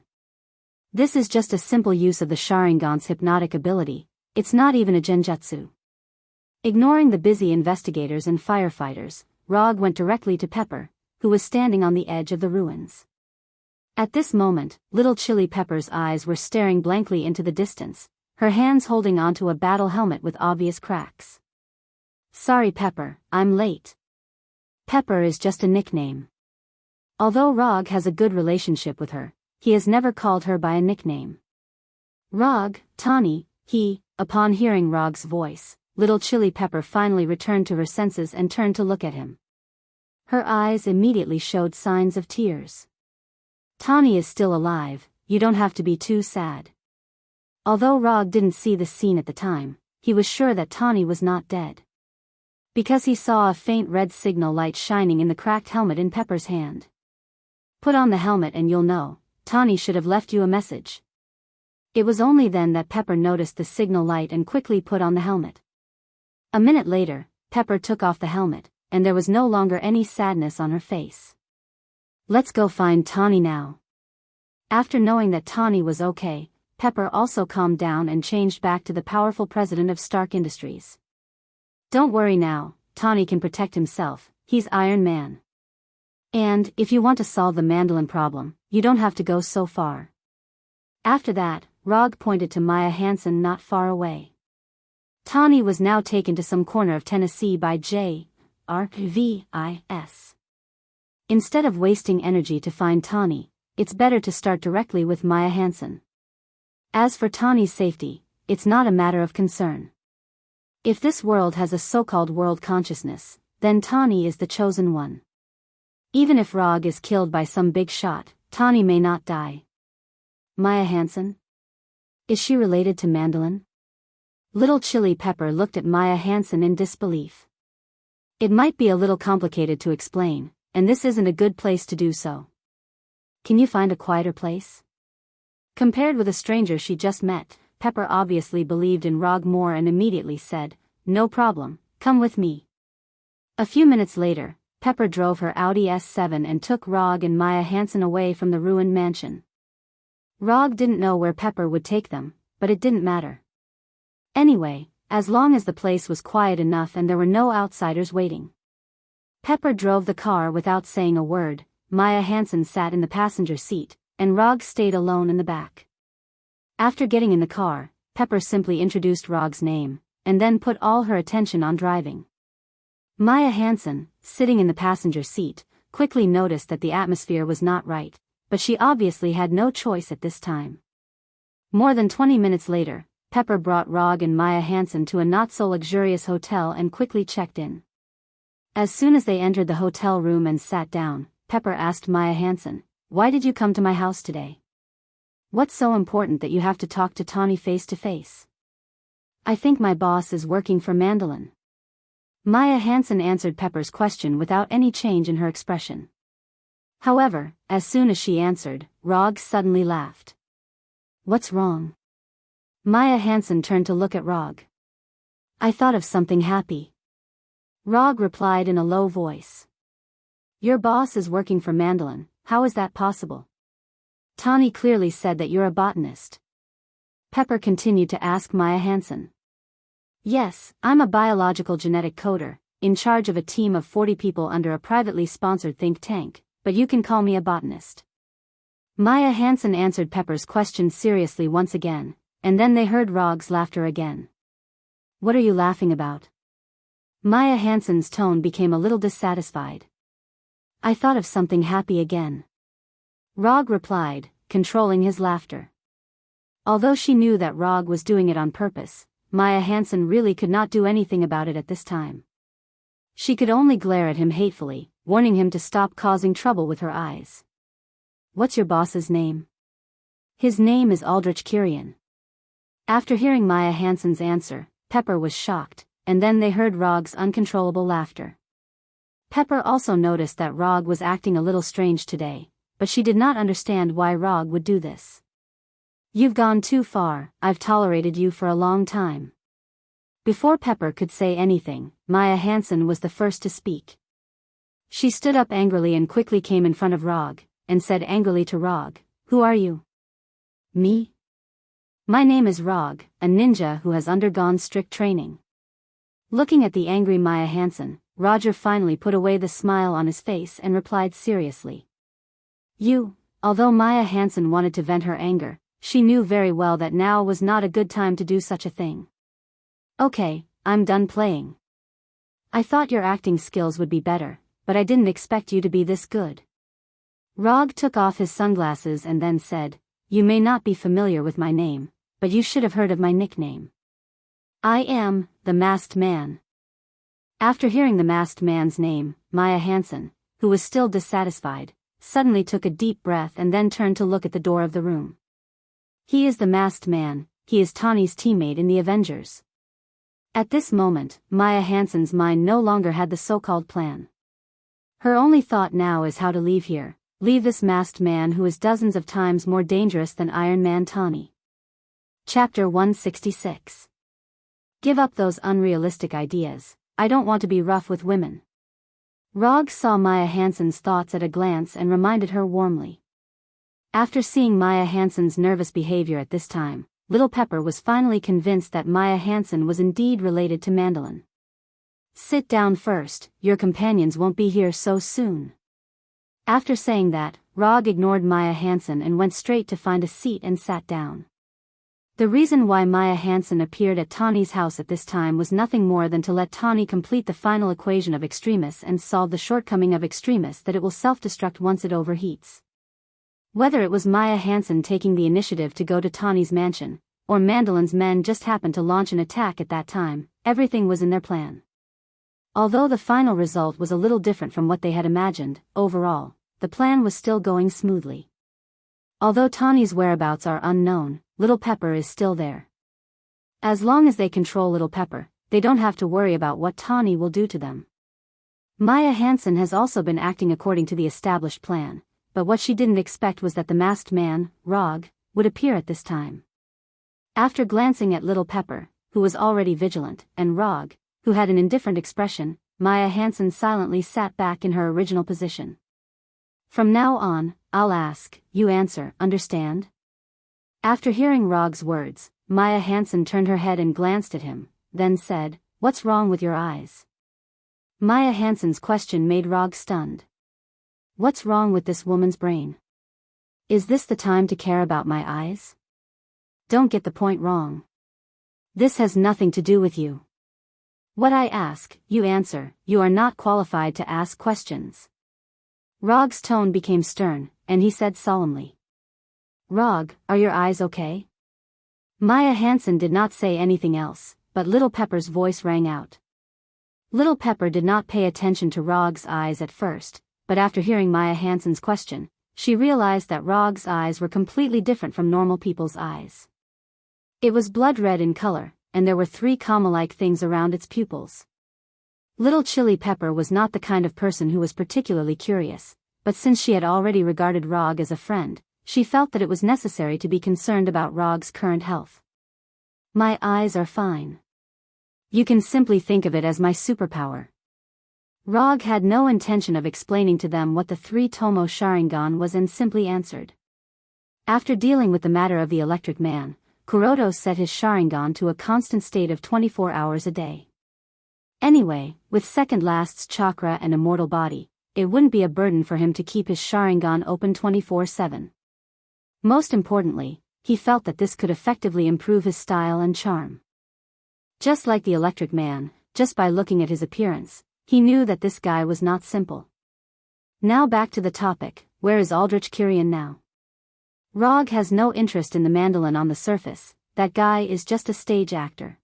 This is just a simple use of the Sharingan's hypnotic ability, it's not even a genjutsu. Ignoring the busy investigators and firefighters, Rog went directly to Pepper, who was standing on the edge of the ruins. At this moment, Little Chili Pepper's eyes were staring blankly into the distance, her hands holding onto a battle helmet with obvious cracks. "Sorry Pepper, I'm late." Pepper is just a nickname. Although Rog has a good relationship with her, he has never called her by a nickname. "Rog, Tawny, upon hearing Rog's voice, Little Chili Pepper finally returned to her senses and turned to look at him. Her eyes immediately showed signs of tears. "Tawny is still alive, you don't have to be too sad." Although Rog didn't see the scene at the time, he was sure that Tawny was not dead. Because he saw a faint red signal light shining in the cracked helmet in Pepper's hand. "Put on the helmet and you'll know, Tawny should have left you a message." It was only then that Pepper noticed the signal light and quickly put on the helmet. A minute later, Pepper took off the helmet, and there was no longer any sadness on her face. "Let's go find Tawny now." After knowing that Tawny was okay, Pepper also calmed down and changed back to the powerful president of Stark Industries. "Don't worry now, Tawny can protect himself, he's Iron Man. And, if you want to solve the Mandolin problem, you don't have to go so far." After that, Rog pointed to Maya Hansen not far away. Tawny was now taken to some corner of Tennessee by J.R.V.I.S. Instead of wasting energy to find Tawny, it's better to start directly with Maya Hansen. As for Tawny's safety, it's not a matter of concern. If this world has a so-called world consciousness, then Tawny is the chosen one. Even if Rog is killed by some big shot, Tawny may not die. Maya Hansen? Is she related to Mandolin? Little Chili Pepper looked at Maya Hansen in disbelief. It might be a little complicated to explain, and this isn't a good place to do so. Can you find a quieter place? Compared with a stranger she just met, Pepper obviously believed in Rog more and immediately said, "No problem, come with me." A few minutes later, Pepper drove her Audi S7 and took Rog and Maya Hansen away from the ruined mansion. Rog didn't know where Pepper would take them, but it didn't matter. Anyway, as long as the place was quiet enough and there were no outsiders waiting. Pepper drove the car without saying a word. Maya Hansen sat in the passenger seat, and Rog stayed alone in the back. After getting in the car, Pepper simply introduced Rog's name, and then put all her attention on driving. Maya Hansen, sitting in the passenger seat, quickly noticed that the atmosphere was not right, but she obviously had no choice at this time. More than 20 minutes later, Pepper brought Rog and Maya Hansen to a not-so-luxurious hotel and quickly checked in. As soon as they entered the hotel room and sat down, Pepper asked Maya Hansen, "Why did you come to my house today? What's so important that you have to talk to Tawny face to face?" "I think my boss is working for Mandolin." Maya Hansen answered Pepper's question without any change in her expression. However, as soon as she answered, Rog suddenly laughed. "What's wrong?" Maya Hansen turned to look at Rog. "I thought of something happy." Rog replied in a low voice. "Your boss is working for Mandolin, how is that possible? Tawny clearly said that you're a botanist." Pepper continued to ask Maya Hansen. "Yes, I'm a biological genetic coder, in charge of a team of 40 people under a privately sponsored think tank, but you can call me a botanist." Maya Hansen answered Pepper's question seriously once again, and then they heard Rog's laughter again. "What are you laughing about?" Maya Hansen's tone became a little dissatisfied. "I thought of something happy again." Rog replied, controlling his laughter. Although she knew that Rog was doing it on purpose, Maya Hansen really could not do anything about it at this time. She could only glare at him hatefully, warning him to stop causing trouble with her eyes. "What's your boss's name?" "His name is Aldrich Kyrian." After hearing Maya Hansen's answer, Pepper was shocked, and then they heard Rog's uncontrollable laughter. Pepper also noticed that Rog was acting a little strange today, but she did not understand why Rog would do this. "You've gone too far, I've tolerated you for a long time." Before Pepper could say anything, Maya Hansen was the first to speak. She stood up angrily and quickly came in front of Rog, and said angrily to Rog, "Who are you?" "Me? My name is Rog, a ninja who has undergone strict training." Looking at the angry Maya Hansen, Roger finally put away the smile on his face and replied seriously. "You." Although Maya Hansen wanted to vent her anger, she knew very well that now was not a good time to do such a thing. "Okay, I'm done playing. I thought your acting skills would be better, but I didn't expect you to be this good." Rog took off his sunglasses and then said, "You may not be familiar with my name, but you should have heard of my nickname. I am the Masked Man." After hearing the Masked Man's name, Maya Hansen, who was still dissatisfied, suddenly took a deep breath and then turned to look at the door of the room. "He is the Masked Man, he is Tawny's teammate in the Avengers." At this moment, Maya Hansen's mind no longer had the so-called plan. Her only thought now is how to leave here, leave this Masked Man who is dozens of times more dangerous than Iron Man Tawny. Chapter 166. Give up those unrealistic ideas, I don't want to be rough with women. Rog saw Maya Hansen's thoughts at a glance and reminded her warmly. After seeing Maya Hansen's nervous behavior at this time, Little Pepper was finally convinced that Maya Hansen was indeed related to Mandolin. "Sit down first, your companions won't be here so soon." After saying that, Rog ignored Maya Hansen and went straight to find a seat and sat down. The reason why Maya Hansen appeared at Tawny's house at this time was nothing more than to let Tawny complete the final equation of extremis and solve the shortcoming of extremis that it will self-destruct once it overheats. Whether it was Maya Hansen taking the initiative to go to Tawny's mansion, or Mandolin's men just happened to launch an attack at that time, everything was in their plan. Although the final result was a little different from what they had imagined, overall, the plan was still going smoothly. Although Tawny's whereabouts are unknown, Little Pepper is still there. As long as they control Little Pepper, they don't have to worry about what Tawny will do to them. Maya Hansen has also been acting according to the established plan, but what she didn't expect was that the masked man, Rog, would appear at this time. After glancing at Little Pepper, who was already vigilant, and Rog, who had an indifferent expression, Maya Hansen silently sat back in her original position. From now on, I'll ask, you answer, understand? After hearing Rog's words, Maya Hansen turned her head and glanced at him, then said, "What's wrong with your eyes?" Maya Hansen's question made Rog stunned. What's wrong with this woman's brain? Is this the time to care about my eyes? Don't get the point wrong. This has nothing to do with you. What I ask, you answer, you are not qualified to ask questions. Rog's tone became stern, and he said solemnly. Rog, are your eyes okay? Maya Hansen did not say anything else, but Little Pepper's voice rang out. Little Pepper did not pay attention to Rog's eyes at first, but after hearing Maya Hansen's question, she realized that Rog's eyes were completely different from normal people's eyes. It was blood red in color, and there were 3 comma-like things around its pupils. Little Chili Pepper was not the kind of person who was particularly curious, but since she had already regarded Rog as a friend, she felt that it was necessary to be concerned about Rog's current health. My eyes are fine. You can simply think of it as my superpower. Rog had no intention of explaining to them what the 3-tomo Sharingan was and simply answered. After dealing with the matter of the electric man, Kuroto set his Sharingan to a constant state of 24 hours a day. Anyway, with Second Last's chakra and immortal body, it wouldn't be a burden for him to keep his Sharingan open 24/7. Most importantly, he felt that this could effectively improve his style and charm. Just like the electric man, just by looking at his appearance, he knew that this guy was not simple. Now back to the topic, where is Aldrich Kyrian now? Rog has no interest in the mandolin on the surface, that guy is just a stage actor.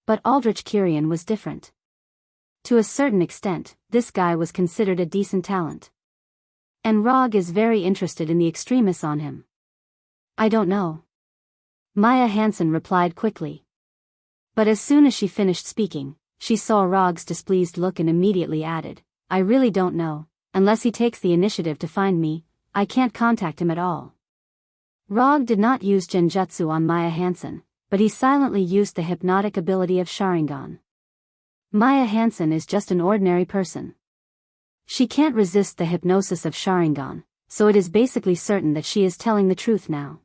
But Aldrich Kyrian was different. To a certain extent, this guy was considered a decent talent. And Rog is very interested in the extremis on him. I don't know. Maya Hansen replied quickly. But as soon as she finished speaking, she saw Rog's displeased look and immediately added, I really don't know, unless he takes the initiative to find me, I can't contact him at all. Rog did not use Genjutsu on Maya Hansen, but he silently used the hypnotic ability of Sharingan. Maya Hansen is just an ordinary person. She can't resist the hypnosis of Sharingan, so it is basically certain that she is telling the truth now.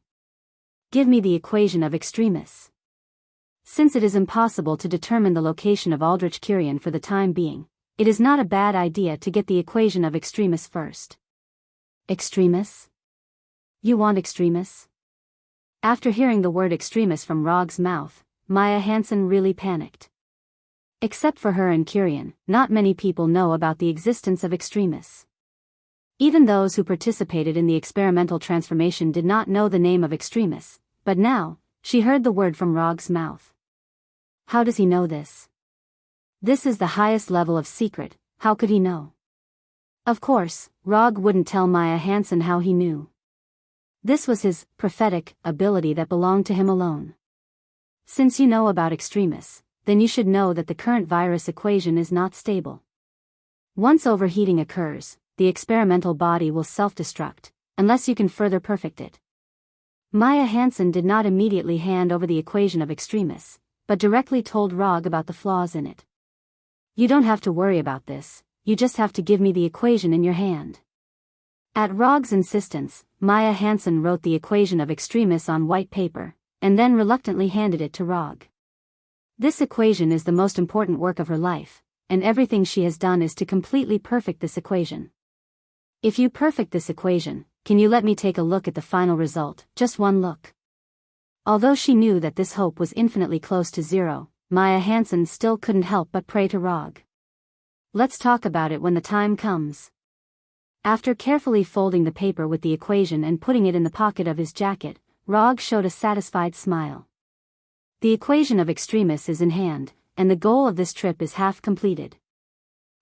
Give me the equation of extremis. Since it is impossible to determine the location of Aldrich Kyrian for the time being, it is not a bad idea to get the equation of extremis first. Extremis? You want extremis? After hearing the word extremis from Rog's mouth, Maya Hansen really panicked. Except for her and Kyrian, not many people know about the existence of extremis. Even those who participated in the experimental transformation did not know the name of extremis, but now, she heard the word from Rog's mouth. How does he know this? This is the highest level of secret, how could he know? Of course, Rog wouldn't tell Maya Hansen how he knew. This was his prophetic ability that belonged to him alone. Since you know about extremis, then you should know that the current virus equation is not stable. Once overheating occurs, the experimental body will self-destruct, unless you can further perfect it. Maya Hansen did not immediately hand over the equation of extremis, but directly told Rog about the flaws in it. You don't have to worry about this, you just have to give me the equation in your hand. At Rog's insistence, Maya Hansen wrote the equation of extremis on white paper, and then reluctantly handed it to Rog. This equation is the most important work of her life, and everything she has done is to completely perfect this equation. If you perfect this equation, can you let me take a look at the final result, just one look? Although she knew that this hope was infinitely close to zero, Maya Hansen still couldn't help but pray to Rog. Let's talk about it when the time comes. After carefully folding the paper with the equation and putting it in the pocket of his jacket, Rog showed a satisfied smile. The equation of extremis is in hand, and the goal of this trip is half completed.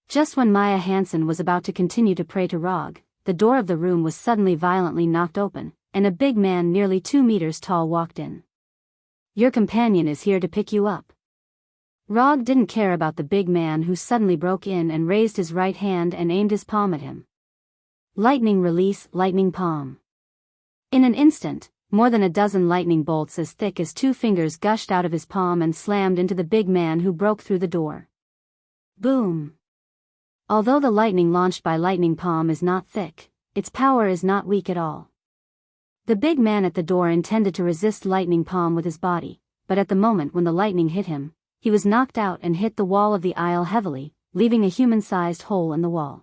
Just when Maya Hansen was about to continue to pray to Rog, the door of the room was suddenly violently knocked open, and a big man nearly 2 meters tall walked in. "Your companion is here to pick you up." Rog didn't care about the big man who suddenly broke in and raised his right hand and aimed his palm at him. Lightning release, lightning palm. In an instant, more than a dozen lightning bolts as thick as 2 fingers gushed out of his palm and slammed into the big man who broke through the door. Boom! Although the lightning launched by lightning palm is not thick, its power is not weak at all. The big man at the door intended to resist lightning palm with his body, but at the moment when the lightning hit him, he was knocked out and hit the wall of the aisle heavily, leaving a human-sized hole in the wall.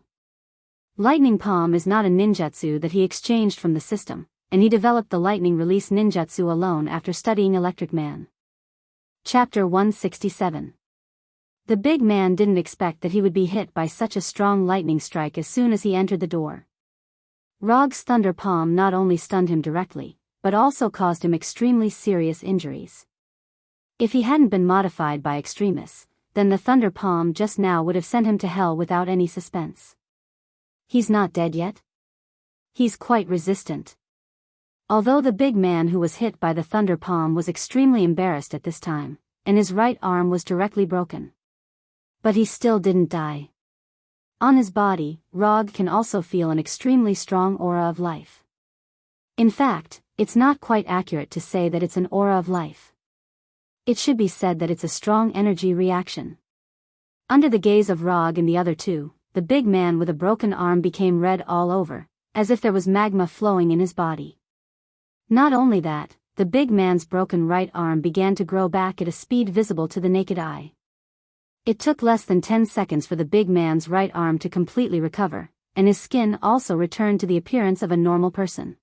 Lightning palm is not a ninjutsu that he exchanged from the system, and he developed the lightning release ninjutsu alone after studying Electric Man. Chapter 167. The big man didn't expect that he would be hit by such a strong lightning strike as soon as he entered the door. Rog's thunder palm not only stunned him directly, but also caused him extremely serious injuries. If he hadn't been modified by extremis, then the thunder palm just now would have sent him to hell without any suspense. He's not dead yet? He's quite resistant. Although the big man who was hit by the thunder palm was extremely embarrassed at this time, and his right arm was directly broken. But he still didn't die. On his body, Rog can also feel an extremely strong aura of life. In fact, it's not quite accurate to say that it's an aura of life. It should be said that it's a strong energy reaction. Under the gaze of Rog and the other two, the big man with a broken arm became red all over, as if there was magma flowing in his body. Not only that, the big man's broken right arm began to grow back at a speed visible to the naked eye. It took less than 10 seconds for the big man's right arm to completely recover, and his skin also returned to the appearance of a normal person.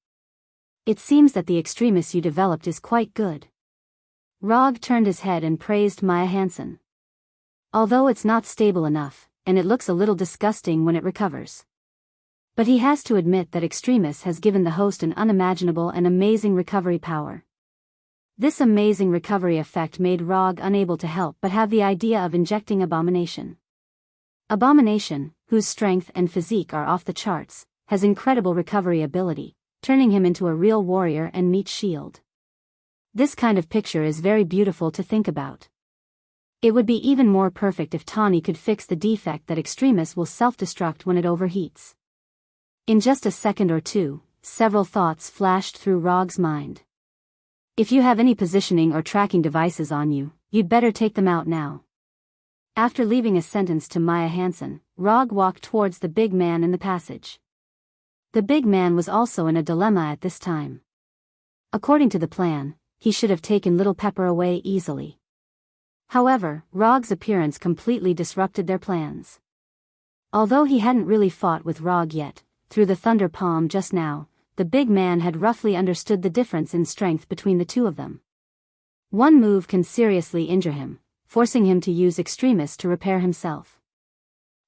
It seems that the extremis you developed is quite good. Rog turned his head and praised Maya Hansen. Although it's not stable enough, and it looks a little disgusting when it recovers. But he has to admit that extremis has given the host an unimaginable and amazing recovery power. This amazing recovery effect made Rog unable to help but have the idea of injecting Abomination. Abomination, whose strength and physique are off the charts, has incredible recovery ability, turning him into a real warrior and meat shield. This kind of picture is very beautiful to think about. It would be even more perfect if Tawny could fix the defect that extremis will self-destruct when it overheats. In just a second or two, several thoughts flashed through Rog's mind. If you have any positioning or tracking devices on you, you'd better take them out now. After leaving a sentence to Maya Hansen, Rog walked towards the big man in the passage. The big man was also in a dilemma at this time. According to the plan, he should have taken Little Pepper away easily. However, Rog's appearance completely disrupted their plans. Although he hadn't really fought with Rog yet, through the thunder palm just now, the big man had roughly understood the difference in strength between the two of them. One move can seriously injure him, forcing him to use extremis to repair himself.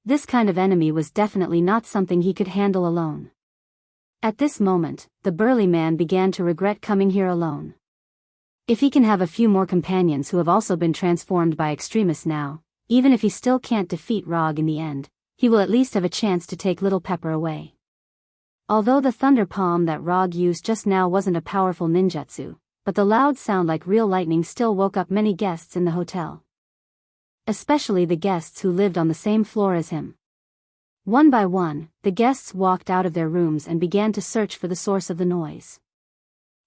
This kind of enemy was definitely not something he could handle alone. At this moment, the burly man began to regret coming here alone. If he can have a few more companions who have also been transformed by extremis now, even if he still can't defeat Rog in the end, he will at least have a chance to take Little Pepper away. Although the thunder palm that Rog used just now wasn't a powerful ninjutsu, but the loud sound like real lightning still woke up many guests in the hotel. Especially the guests who lived on the same floor as him. One by one, the guests walked out of their rooms and began to search for the source of the noise.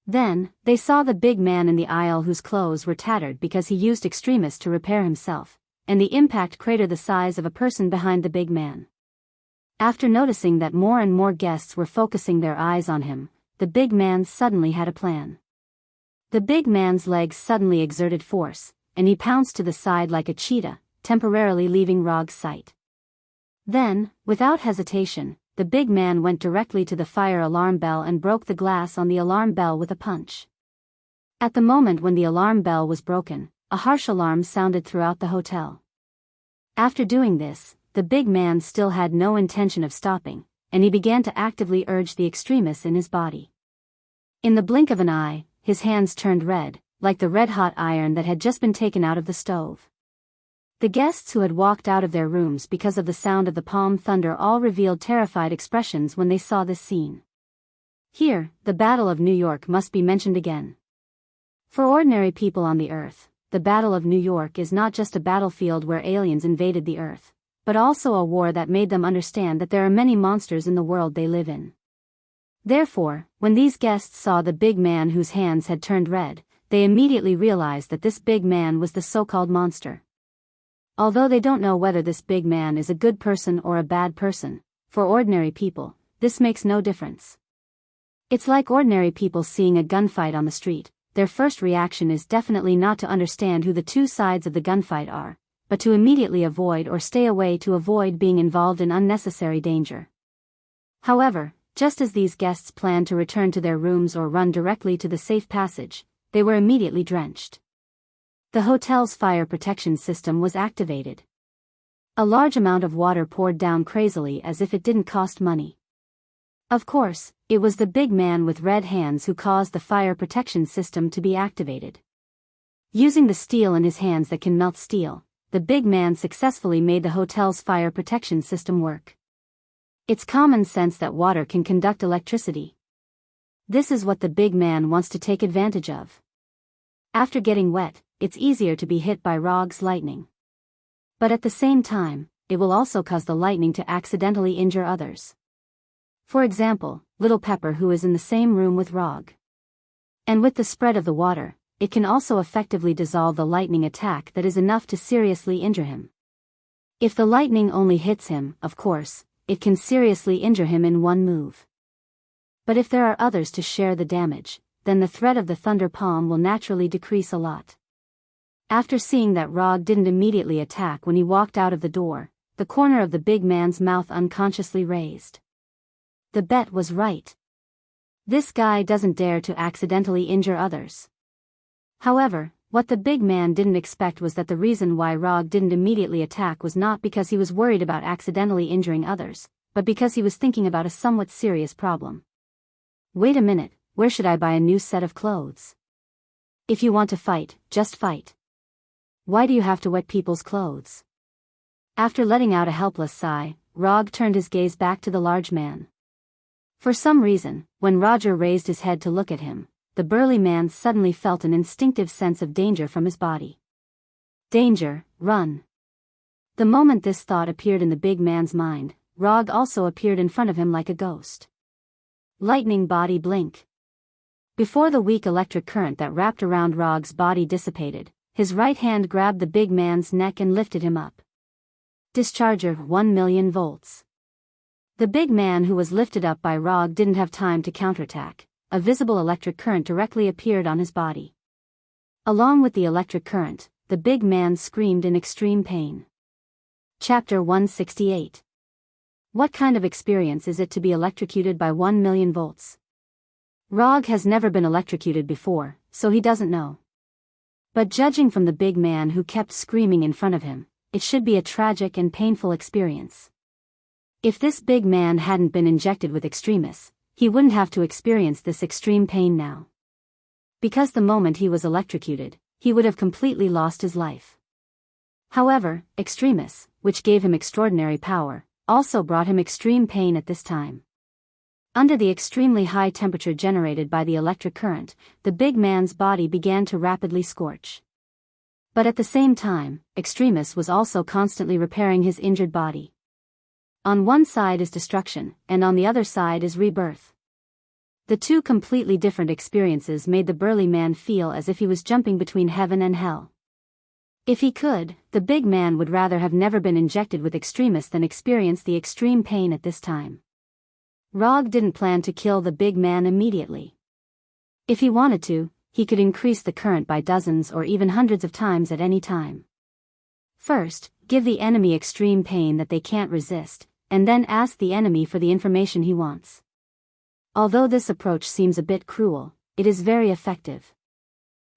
Then, they saw the big man in the aisle whose clothes were tattered because he used extremis to repair himself, and the impact crater the size of a person behind the big man. After noticing that more and more guests were focusing their eyes on him, the big man suddenly had a plan. The big man's legs suddenly exerted force, and he pounced to the side like a cheetah, temporarily leaving Rog's sight. Then, without hesitation, the big man went directly to the fire alarm bell and broke the glass on the alarm bell with a punch. At the moment when the alarm bell was broken, a harsh alarm sounded throughout the hotel. After doing this, the big man still had no intention of stopping, and he began to actively urge the extremis in his body. In the blink of an eye, his hands turned red, like the red-hot iron that had just been taken out of the stove. The guests who had walked out of their rooms because of the sound of the palm thunder all revealed terrified expressions when they saw this scene. Here, the Battle of New York must be mentioned again. For ordinary people on the Earth, the Battle of New York is not just a battlefield where aliens invaded the Earth, but also a war that made them understand that there are many monsters in the world they live in. Therefore, when these guests saw the big man whose hands had turned red, they immediately realized that this big man was the so-called monster. Although they don't know whether this big man is a good person or a bad person, for ordinary people, this makes no difference. It's like ordinary people seeing a gunfight on the street. Their first reaction is definitely not to understand who the two sides of the gunfight are, but to immediately avoid or stay away to avoid being involved in unnecessary danger. However, just as these guests planned to return to their rooms or run directly to the safe passage, they were immediately drenched. The hotel's fire protection system was activated. A large amount of water poured down crazily as if it didn't cost money. Of course, it was the big man with red hands who caused the fire protection system to be activated. Using the steel in his hands that can melt steel, the big man successfully made the hotel's fire protection system work. It's common sense that water can conduct electricity. This is what the big man wants to take advantage of. After getting wet, it's easier to be hit by Rog's lightning. But at the same time, it will also cause the lightning to accidentally injure others. For example, Little Pepper, who is in the same room with Rog. And with the spread of the water, it can also effectively dissolve the lightning attack that is enough to seriously injure him. If the lightning only hits him, of course, it can seriously injure him in one move. But if there are others to share the damage, then the threat of the thunder palm will naturally decrease a lot. After seeing that Rog didn't immediately attack when he walked out of the door, the corner of the big man's mouth unconsciously raised. The bet was right. This guy doesn't dare to accidentally injure others. However, what the big man didn't expect was that the reason why Rog didn't immediately attack was not because he was worried about accidentally injuring others, but because he was thinking about a somewhat serious problem. Wait a minute, where should I buy a new set of clothes? If you want to fight, just fight. Why do you have to wet people's clothes? After letting out a helpless sigh, Rog turned his gaze back to the large man. For some reason, when Roger raised his head to look at him, the burly man suddenly felt an instinctive sense of danger from his body. Danger, run. The moment this thought appeared in the big man's mind, Rog also appeared in front of him like a ghost. Lightning body blink. Before the weak electric current that wrapped around Rog's body dissipated, his right hand grabbed the big man's neck and lifted him up. Discharger 1,000,000 volts. The big man who was lifted up by Rog didn't have time to counterattack. A visible electric current directly appeared on his body. Along with the electric current, the big man screamed in extreme pain. Chapter 168. What kind of experience is it to be electrocuted by 1,000,000 volts? Rog has never been electrocuted before, so he doesn't know. But judging from the big man who kept screaming in front of him, it should be a tragic and painful experience. If this big man hadn't been injected with extremis, he wouldn't have to experience this extreme pain now. Because the moment he was electrocuted, he would have completely lost his life. However, extremis, which gave him extraordinary power, also brought him extreme pain at this time. Under the extremely high temperature generated by the electric current, the big man's body began to rapidly scorch. But at the same time, extremis was also constantly repairing his injured body. On one side is destruction, and on the other side is rebirth. The two completely different experiences made the burly man feel as if he was jumping between heaven and hell. If he could, the big man would rather have never been injected with extremis than experience the extreme pain at this time. Rog didn't plan to kill the big man immediately. If he wanted to, he could increase the current by dozens or even hundreds of times at any time. First, give the enemy extreme pain that they can't resist, and then ask the enemy for the information he wants. Although this approach seems a bit cruel, it is very effective.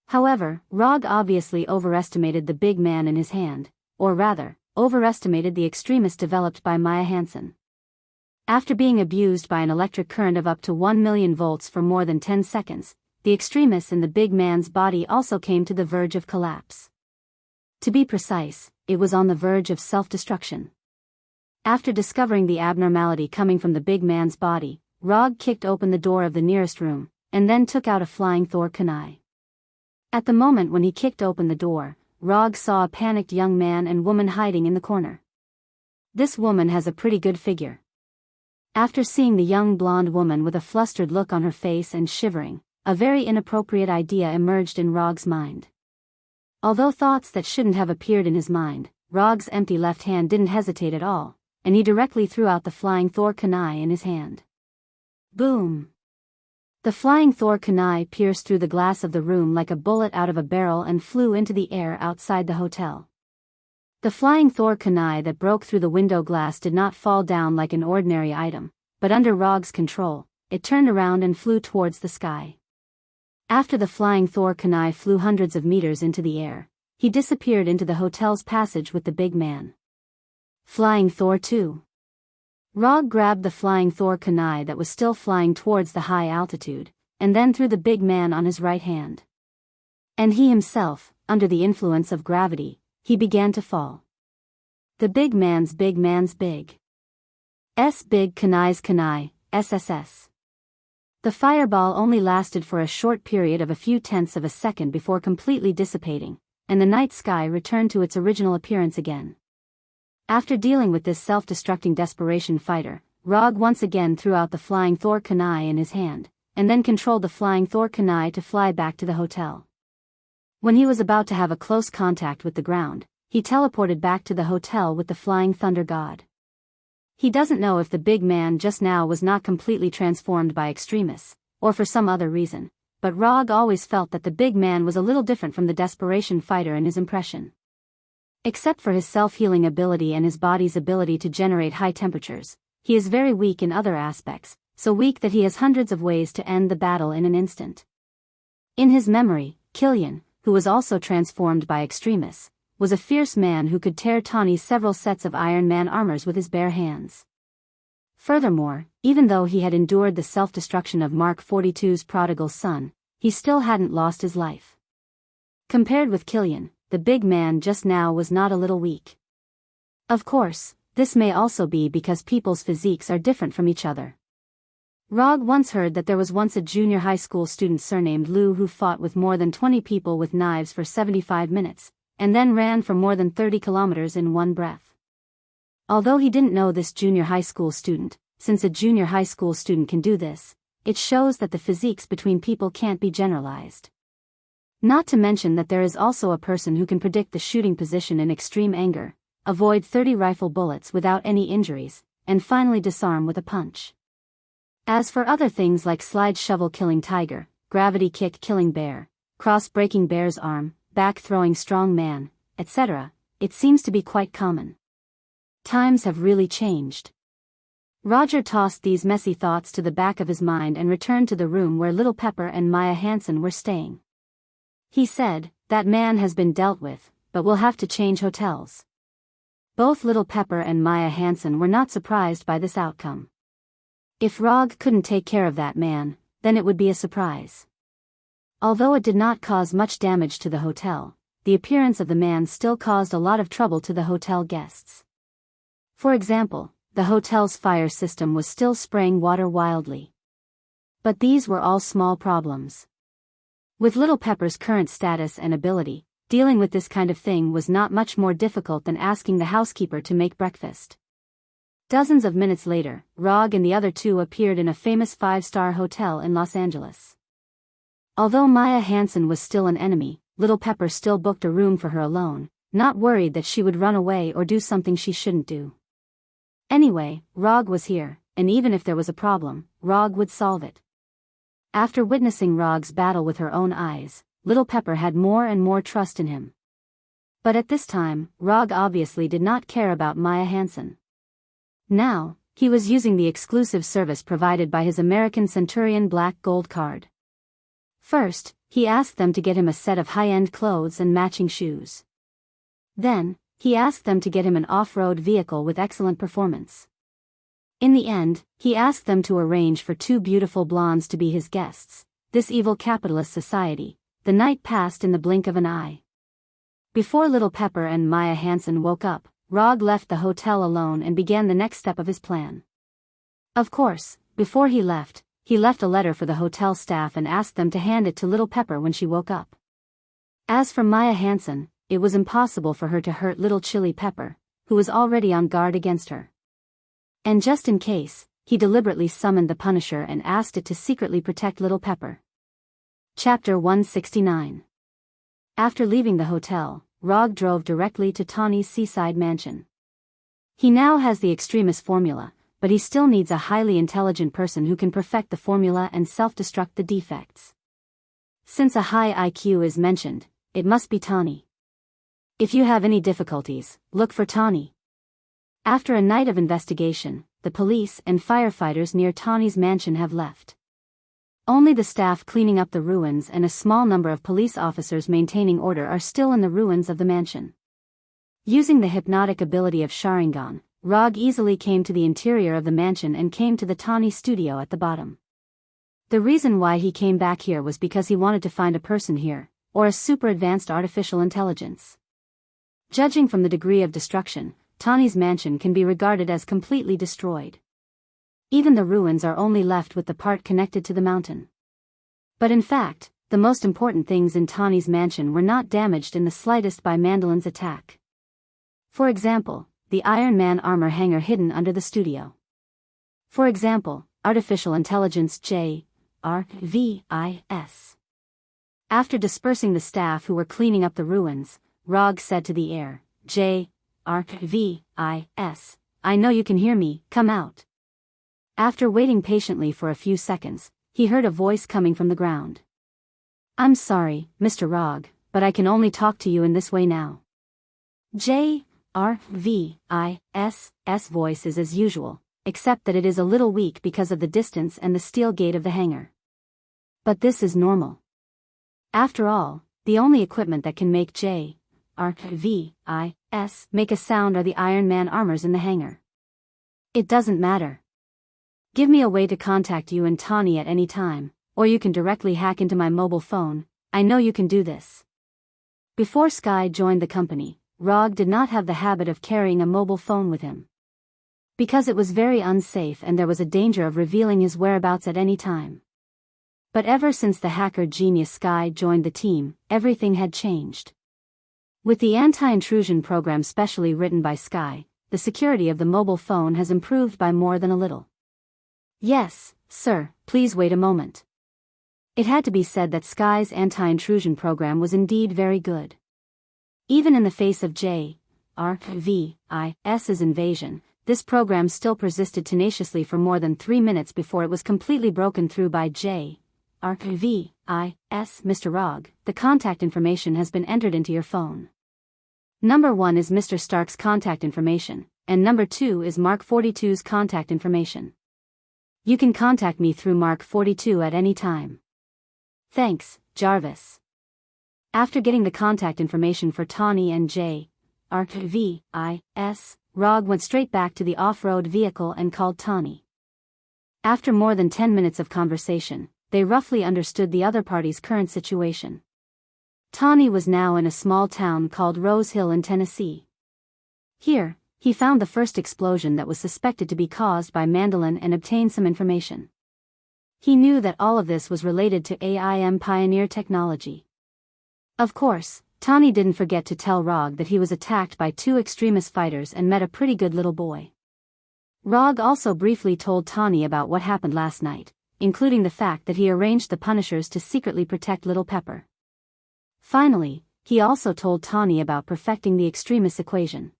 However, Rog obviously overestimated the big man in his hand, or rather, overestimated the extremis developed by Maya Hansen. After being abused by an electric current of up to 1 million volts for more than 10 seconds, the extremis in the big man's body also came to the verge of collapse. To be precise, it was on the verge of self-destruction. After discovering the abnormality coming from the big man's body, Rog kicked open the door of the nearest room, and then took out a flying Thor kunai. At the moment when he kicked open the door, Rog saw a panicked young man and woman hiding in the corner. This woman has a pretty good figure. After seeing the young blonde woman with a flustered look on her face and shivering, a very inappropriate idea emerged in Rog's mind. Although thoughts that shouldn't have appeared in his mind, Rog's empty left hand didn't hesitate at all, and he directly threw out the flying Thor kunai in his hand. Boom! The flying Thor kunai pierced through the glass of the room like a bullet out of a barrel and flew into the air outside the hotel. The flying Thor kunai that broke through the window glass did not fall down like an ordinary item, but under Rog's control, it turned around and flew towards the sky. After the flying Thor kunai flew hundreds of meters into the air, he disappeared into the hotel's passage with the big man. Flying Thor 2. Rog grabbed the flying Thor kunai that was still flying towards the high altitude, and then threw the big man on his right hand. And he himself, under the influence of gravity, he began to fall. The big man's big big kunai's kunai, SSS. The fireball only lasted for a short period of a few tenths of a second before completely dissipating, and the night sky returned to its original appearance again. After dealing with this self-destructing desperation fighter, Rog once again threw out the flying Thor kunai in his hand, and then controlled the flying Thor kunai to fly back to the hotel. When he was about to have a close contact with the ground, he teleported back to the hotel with the flying thunder god. He doesn't know if the big man just now was not completely transformed by extremis, or for some other reason, but Rog always felt that the big man was a little different from the desperation fighter in his impression. Except for his self-healing ability and his body's ability to generate high temperatures, he is very weak in other aspects, so weak that he has hundreds of ways to end the battle in an instant. In his memory, Killian, who was also transformed by extremis, was a fierce man who could tear Tawny several sets of Iron Man armors with his bare hands. Furthermore, even though he had endured the self-destruction of Mark 42's prodigal son, he still hadn't lost his life. Compared with Killian, the big man just now was not a little weak. Of course, this may also be because people's physiques are different from each other. Rog once heard that there was once a junior high school student surnamed Lou who fought with more than 20 people with knives for 75 minutes, and then ran for more than 30 kilometers in one breath. Although he didn't know this junior high school student, since a junior high school student can do this, it shows that the physiques between people can't be generalized. Not to mention that there is also a person who can predict the shooting position in extreme anger, avoid 30 rifle bullets without any injuries, and finally disarm with a punch. As for other things like slide shovel killing tiger, gravity kick killing bear, cross breaking bear's arm, back throwing strong man, etc., it seems to be quite common. Times have really changed. Roger tossed these messy thoughts to the back of his mind and returned to the room where Little Pepper and Maya Hansen were staying. He said, "That man has been dealt with, but we'll have to change hotels." Both Little Pepper and Maya Hansen were not surprised by this outcome. If Rog couldn't take care of that man, then it would be a surprise. Although it did not cause much damage to the hotel, the appearance of the man still caused a lot of trouble to the hotel guests. For example, the hotel's fire system was still spraying water wildly. But these were all small problems. With Little Pepper's current status and ability, dealing with this kind of thing was not much more difficult than asking the housekeeper to make breakfast. Dozens of minutes later, Rog and the other two appeared in a famous 5-star hotel in Los Angeles. Although Maya Hansen was still an enemy, Little Pepper still booked a room for her alone, not worried that she would run away or do something she shouldn't do. Anyway, Rog was here, and even if there was a problem, Rog would solve it. After witnessing Rog's battle with her own eyes, Little Pepper had more and more trust in him. But at this time, Rog obviously did not care about Maya Hansen. Now, he was using the exclusive service provided by his American Centurion Black Gold card. First, he asked them to get him a set of high-end clothes and matching shoes. Then, he asked them to get him an off-road vehicle with excellent performance. In the end, he asked them to arrange for two beautiful blondes to be his guests. This evil capitalist society. The night passed in the blink of an eye. Before Little Pepper and Maya Hansen woke up, Rog left the hotel alone and began the next step of his plan. Of course, before he left a letter for the hotel staff and asked them to hand it to Little Pepper when she woke up. As for Maya Hansen, it was impossible for her to hurt Little Chili Pepper, who was already on guard against her. And just in case, he deliberately summoned the Punisher and asked it to secretly protect Little Pepper. Chapter 169. After leaving the hotel, Rog drove directly to Tawny's seaside mansion. He now has the extremis formula, but he still needs a highly intelligent person who can perfect the formula and self-destruct the defects. Since a high IQ is mentioned, it must be Tawny. If you have any difficulties, look for Tawny. After a night of investigation, the police and firefighters near Tawny's mansion have left. Only the staff cleaning up the ruins and a small number of police officers maintaining order are still in the ruins of the mansion. Using the hypnotic ability of Sharingan, Rog easily came to the interior of the mansion and came to the Tawny studio at the bottom. The reason why he came back here was because he wanted to find a person here, or a super advanced artificial intelligence. Judging from the degree of destruction, Tawny's mansion can be regarded as completely destroyed. Even the ruins are only left with the part connected to the mountain. But in fact, the most important things in Tawny's mansion were not damaged in the slightest by Mandalin's attack. For example, the Iron Man armor hanger hidden under the studio. For example, artificial intelligence JRVIS. After dispersing the staff who were cleaning up the ruins, Rog said to the air, JRVIS, I know you can hear me, come out. After waiting patiently for a few seconds, he heard a voice coming from the ground. I'm sorry, Mr. Rog, but I can only talk to you in this way now. JRVIS' voice is as usual, except that it is a little weak because of the distance and the steel gate of the hangar. But this is normal. After all, the only equipment that can make JRVIS make a sound are the Iron Man armors in the hangar. It doesn't matter. Give me a way to contact you and Tawny at any time, or you can directly hack into my mobile phone. I know you can do this. Before Sky joined the company, Rog did not have the habit of carrying a mobile phone with him. Because it was very unsafe and there was a danger of revealing his whereabouts at any time. But ever since the hacker genius Sky joined the team, everything had changed. With the anti-intrusion program specially written by Sky, the security of the mobile phone has improved by more than a little. Yes, sir, please wait a moment. It had to be said that Sky's anti-intrusion program was indeed very good. Even in the face of JRVIS's invasion, this program still persisted tenaciously for more than 3 minutes before it was completely broken through by JRVIS. Mr. Rog, the contact information has been entered into your phone. Number 1 is Mr. Stark's contact information, and number 2 is Mark 42's contact information. You can contact me through Mark 42 at any time. Thanks, Jarvis. After getting the contact information for Tawny and JRVIS, Rog went straight back to the off-road vehicle and called Tawny. After more than 10 minutes of conversation, they roughly understood the other party's current situation. Tawny was now in a small town called Rose Hill in Tennessee. Here, he found the first explosion that was suspected to be caused by Mandolin and obtained some information. He knew that all of this was related to AIM Pioneer technology. Of course, Tawny didn't forget to tell Rog that he was attacked by 2 extremist fighters and met a pretty good little boy. Rog also briefly told Tawny about what happened last night, including the fact that he arranged the Punishers to secretly protect Little Pepper. Finally, he also told Tawny about perfecting the extremist equation.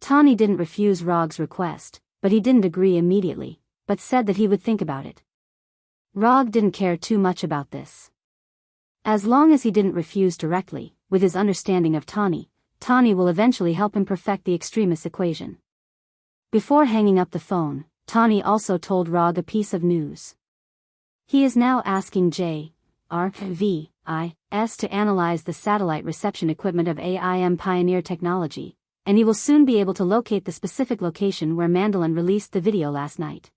Tawny didn't refuse Rog's request, but he didn't agree immediately, but said that he would think about it. Rog didn't care too much about this. As long as he didn't refuse directly, with his understanding of Tawny, Tawny will eventually help him perfect the extremist equation. Before hanging up the phone, Tawny also told Rog a piece of news. He is now asking JRVIS to analyze the satellite reception equipment of AIM Pioneer technology, and he will soon be able to locate the specific location where Mandolin released the video last night.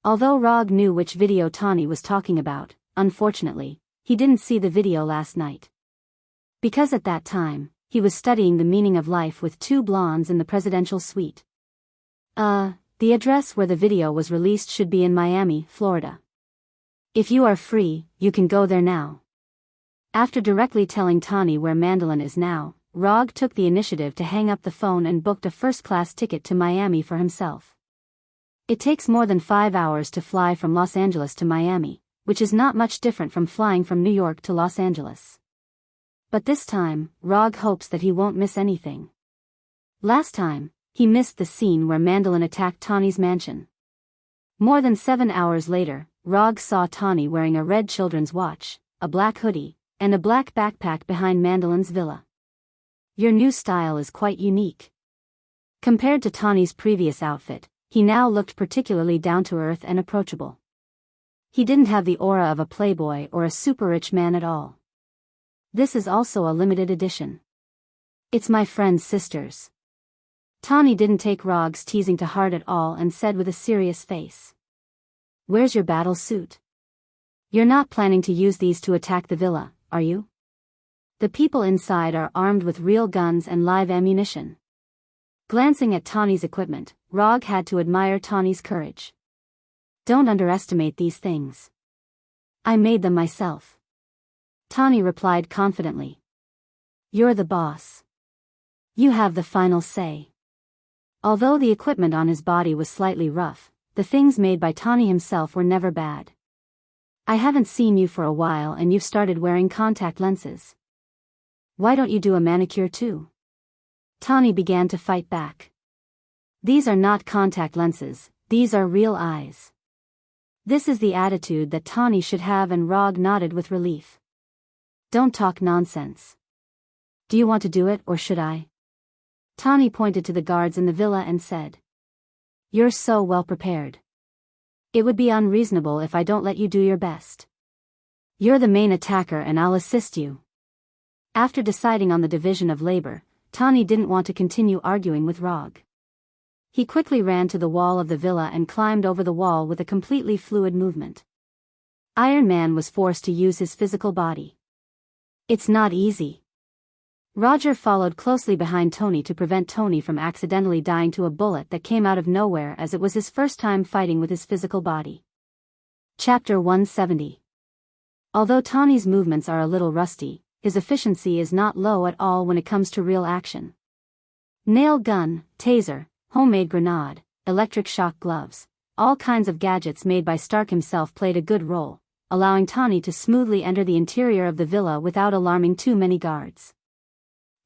Although Rog knew which video Tawny was talking about, unfortunately, he didn't see the video last night. Because at that time, he was studying the meaning of life with two blondes in the presidential suite. The address where the video was released should be in Miami, Florida. If you are free, you can go there now. After directly telling Tawny where Mandolin is now, Rog took the initiative to hang up the phone and booked a first-class ticket to Miami for himself. It takes more than 5 hours to fly from Los Angeles to Miami, which is not much different from flying from New York to Los Angeles. But this time, Rog hopes that he won't miss anything. Last time, he missed the scene where Mandolin attacked Tawny's mansion. More than 7 hours later, Rog saw Tawny wearing a red children's watch, a black hoodie, and a black backpack behind Mandolin's villa. Your new style is quite unique. Compared to Tawny's previous outfit, he now looked particularly down-to-earth and approachable. He didn't have the aura of a playboy or a super-rich man at all. This is also a limited edition. It's my friend's sister's. Tawny didn't take Rog's teasing to heart at all and said with a serious face. Where's your battle suit? You're not planning to use these to attack the villa, are you? The people inside are armed with real guns and live ammunition. Glancing at Tawny's equipment, Rog had to admire Tawny's courage. Don't underestimate these things. I made them myself. Tawny replied confidently. You're the boss. You have the final say. Although the equipment on his body was slightly rough, the things made by Tawny himself were never bad. I haven't seen you for a while and you've started wearing contact lenses. Why don't you do a manicure too? Tawny began to fight back. These are not contact lenses, these are real eyes. This is the attitude that Tawny should have, and Rog nodded with relief. Don't talk nonsense. Do you want to do it or should I? Tawny pointed to the guards in the villa and said. You're so well prepared. It would be unreasonable if I don't let you do your best. You're the main attacker and I'll assist you. After deciding on the division of labor, Tawny didn't want to continue arguing with Rog. He quickly ran to the wall of the villa and climbed over the wall with a completely fluid movement. Iron Man was forced to use his physical body. It's not easy. Roger followed closely behind Tony to prevent Tony from accidentally dying to a bullet that came out of nowhere, as it was his first time fighting with his physical body. Chapter 170. Although Tawny's movements are a little rusty, his efficiency is not low at all when it comes to real action. Nail gun, taser, homemade grenade, electric shock gloves, all kinds of gadgets made by Stark himself played a good role, allowing Tawny to smoothly enter the interior of the villa without alarming too many guards.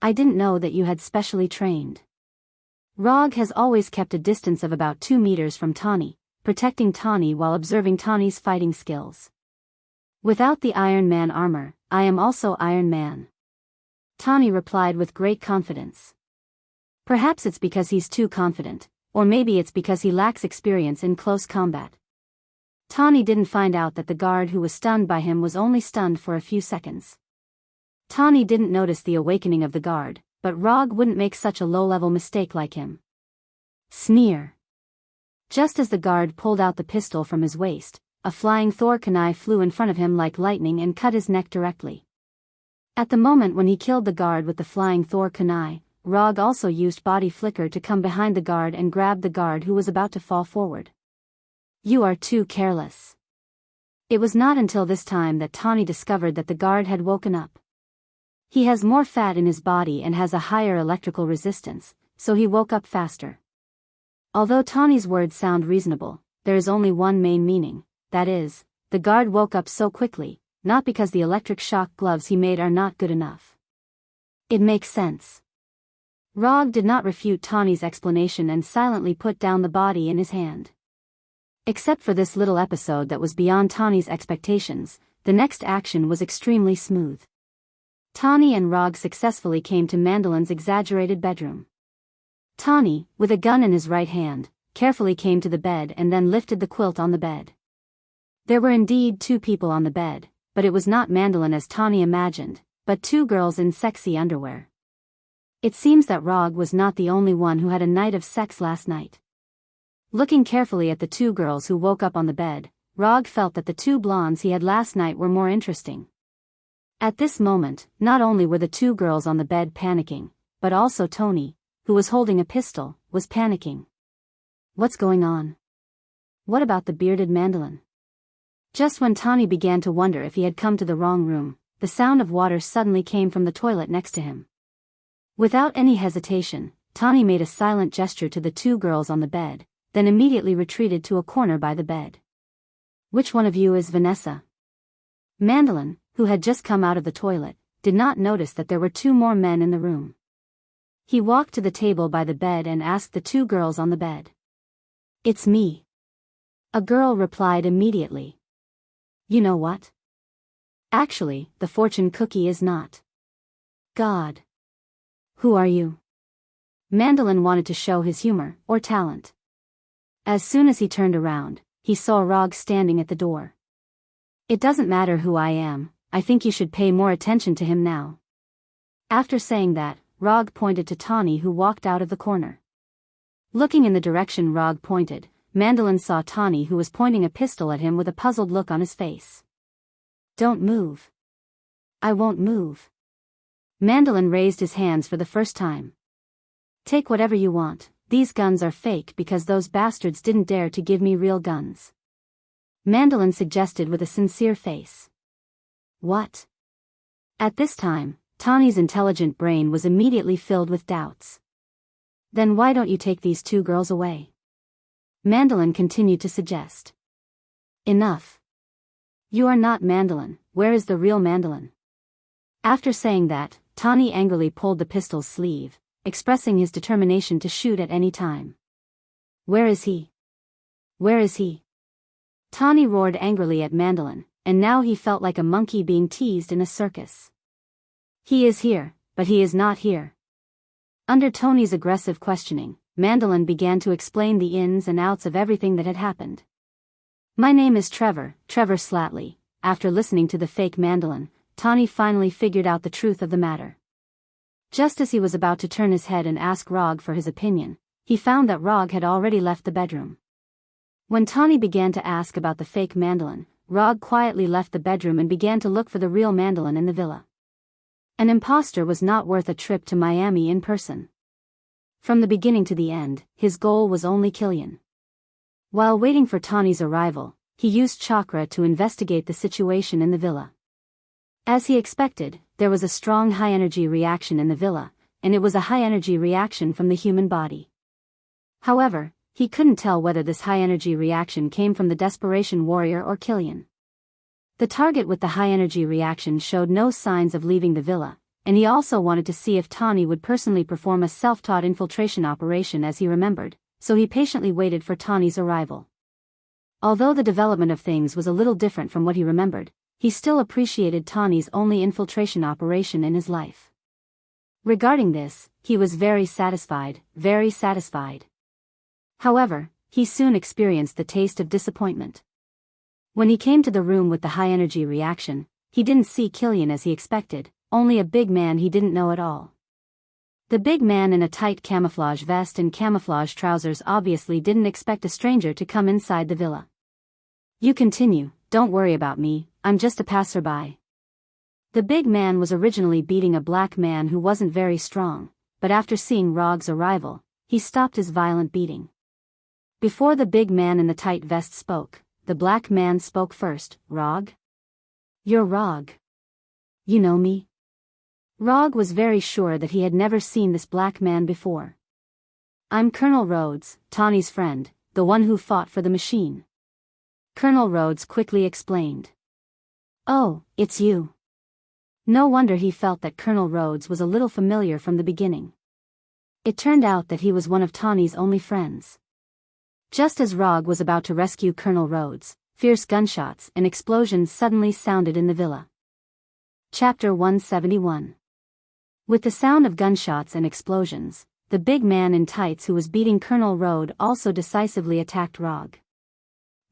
I didn't know that you had specially trained. Rog has always kept a distance of about 2 meters from Tawny, protecting Tawny while observing Tawny's fighting skills. Without the Iron Man armor, I am also Iron Man. Tawny replied with great confidence. Perhaps it's because he's too confident, or maybe it's because he lacks experience in close combat. Tawny didn't find out that the guard who was stunned by him was only stunned for a few seconds. Tawny didn't notice the awakening of the guard, but Rog wouldn't make such a low-level mistake like him. Sneer. Just as the guard pulled out the pistol from his waist, a flying Thor kunai flew in front of him like lightning and cut his neck directly. At the moment when he killed the guard with the flying Thor kunai, Rog also used body flicker to come behind the guard and grab the guard who was about to fall forward. You are too careless. It was not until this time that Tawny discovered that the guard had woken up. He has more fat in his body and has a higher electrical resistance, so he woke up faster. Although Tawny's words sound reasonable, there is only one main meaning, that is, the guard woke up so quickly, not because the electric shock gloves he made are not good enough. It makes sense. Rog did not refute Tawny's explanation and silently put down the body in his hand. Except for this little episode that was beyond Tawny's expectations, the next action was extremely smooth. Tawny and Rog successfully came to Mandolin's exaggerated bedroom. Tawny, with a gun in his right hand, carefully came to the bed and then lifted the quilt on the bed. There were indeed 2 people on the bed, but it was not Mandolin as Tawny imagined, but 2 girls in sexy underwear. It seems that Rog was not the only one who had a night of sex last night. Looking carefully at the two girls who woke up on the bed, Rog felt that the two blondes he had last night were more interesting. At this moment, not only were the two girls on the bed panicking, but also Tony, who was holding a pistol, was panicking. What's going on? What about the bearded mandolin? Just when Tony began to wonder if he had come to the wrong room, the sound of water suddenly came from the toilet next to him. Without any hesitation, Tony made a silent gesture to the two girls on the bed, then immediately retreated to a corner by the bed. Which one of you is Vanessa? Mandolin, who had just come out of the toilet, did not notice that there were two more men in the room. He walked to the table by the bed and asked the two girls on the bed. It's me. A girl replied immediately. You know what? Actually, the fortune cookie is not God. Who are you? Mandolin wanted to show his humor, or talent. As soon as he turned around, he saw Rog standing at the door. It doesn't matter who I am, I think you should pay more attention to him now. After saying that, Rog pointed to Tawny, who walked out of the corner. Looking in the direction Rog pointed, Mandolin saw Tawny, who was pointing a pistol at him with a puzzled look on his face. Don't move. I won't move. Mandolin raised his hands for the first time. Take whatever you want, these guns are fake because those bastards didn't dare to give me real guns. Mandolin suggested with a sincere face. What? At this time, Tawny's intelligent brain was immediately filled with doubts. Then why don't you take these two girls away? Mandolin continued to suggest. Enough. You are not Mandolin, where is the real Mandolin? After saying that, Tawny angrily pulled the pistol's sleeve, expressing his determination to shoot at any time. Where is he? Where is he? Tawny roared angrily at Mandolin, and now he felt like a monkey being teased in a circus. He is here, but he is not here. Under Tony's aggressive questioning, Mandolin began to explain the ins and outs of everything that had happened. My name is Trevor Slatley. After listening to the fake Mandolin, Tawny finally figured out the truth of the matter. Just as he was about to turn his head and ask Rog for his opinion, he found that Rog had already left the bedroom. When Tawny began to ask about the fake Mandolin, Rog quietly left the bedroom and began to look for the real Mandolin in the villa. An imposter was not worth a trip to Miami in person. From the beginning to the end, his goal was only Killian. While waiting for Tawny's arrival, he used chakra to investigate the situation in the villa. As he expected, there was a strong high-energy reaction in the villa, and it was a high-energy reaction from the human body. However, he couldn't tell whether this high-energy reaction came from the Desperation Warrior or Killian. The target with the high-energy reaction showed no signs of leaving the villa, and he also wanted to see if Tawny would personally perform a self-taught infiltration operation as he remembered, so he patiently waited for Tawny's arrival. Although the development of things was a little different from what he remembered, he still appreciated Tawny's only infiltration operation in his life. Regarding this, he was very satisfied, very satisfied. However, he soon experienced the taste of disappointment. When he came to the room with the high-energy reaction, he didn't see Killian as he expected, only a big man he didn't know at all. The big man in a tight camouflage vest and camouflage trousers obviously didn't expect a stranger to come inside the villa. You continue, don't worry about me, I'm just a passerby. The big man was originally beating a black man who wasn't very strong, but after seeing Rog's arrival, he stopped his violent beating. Before the big man in the tight vest spoke, the black man spoke first. Rog? You're Rog. You know me? Rog was very sure that he had never seen this black man before. I'm Colonel Rhodes, Tawny's friend, the one who fought for the machine. Colonel Rhodes quickly explained. Oh, it's you. No wonder he felt that Colonel Rhodes was a little familiar from the beginning. It turned out that he was one of Tawny's only friends. Just as Rog was about to rescue Colonel Rhodes, fierce gunshots and explosions suddenly sounded in the villa. Chapter 171. With the sound of gunshots and explosions, the big man in tights who was beating Colonel Rhodes also decisively attacked Rog.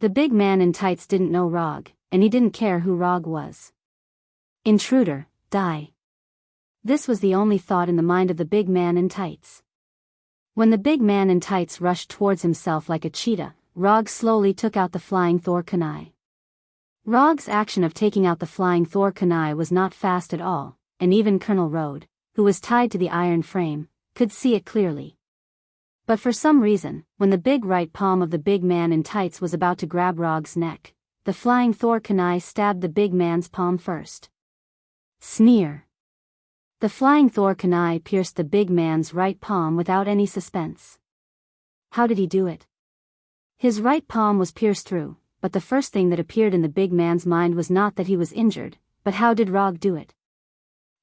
The big man in tights didn't know Rog, and he didn't care who Rog was. Intruder, die. This was the only thought in the mind of the big man in tights. When the big man in tights rushed towards himself like a cheetah, Rog slowly took out the flying Thor kunai. Rog's action of taking out the flying Thor kunai was not fast at all, and even Colonel Road, who was tied to the iron frame, could see it clearly. But for some reason, when the big right palm of the big man in tights was about to grab Rog's neck, the flying Thor kunai stabbed the big man's palm first. Sneer. The flying Thor kunai pierced the big man's right palm without any suspense. How did he do it? His right palm was pierced through, but the first thing that appeared in the big man's mind was not that he was injured, but how did Rog do it?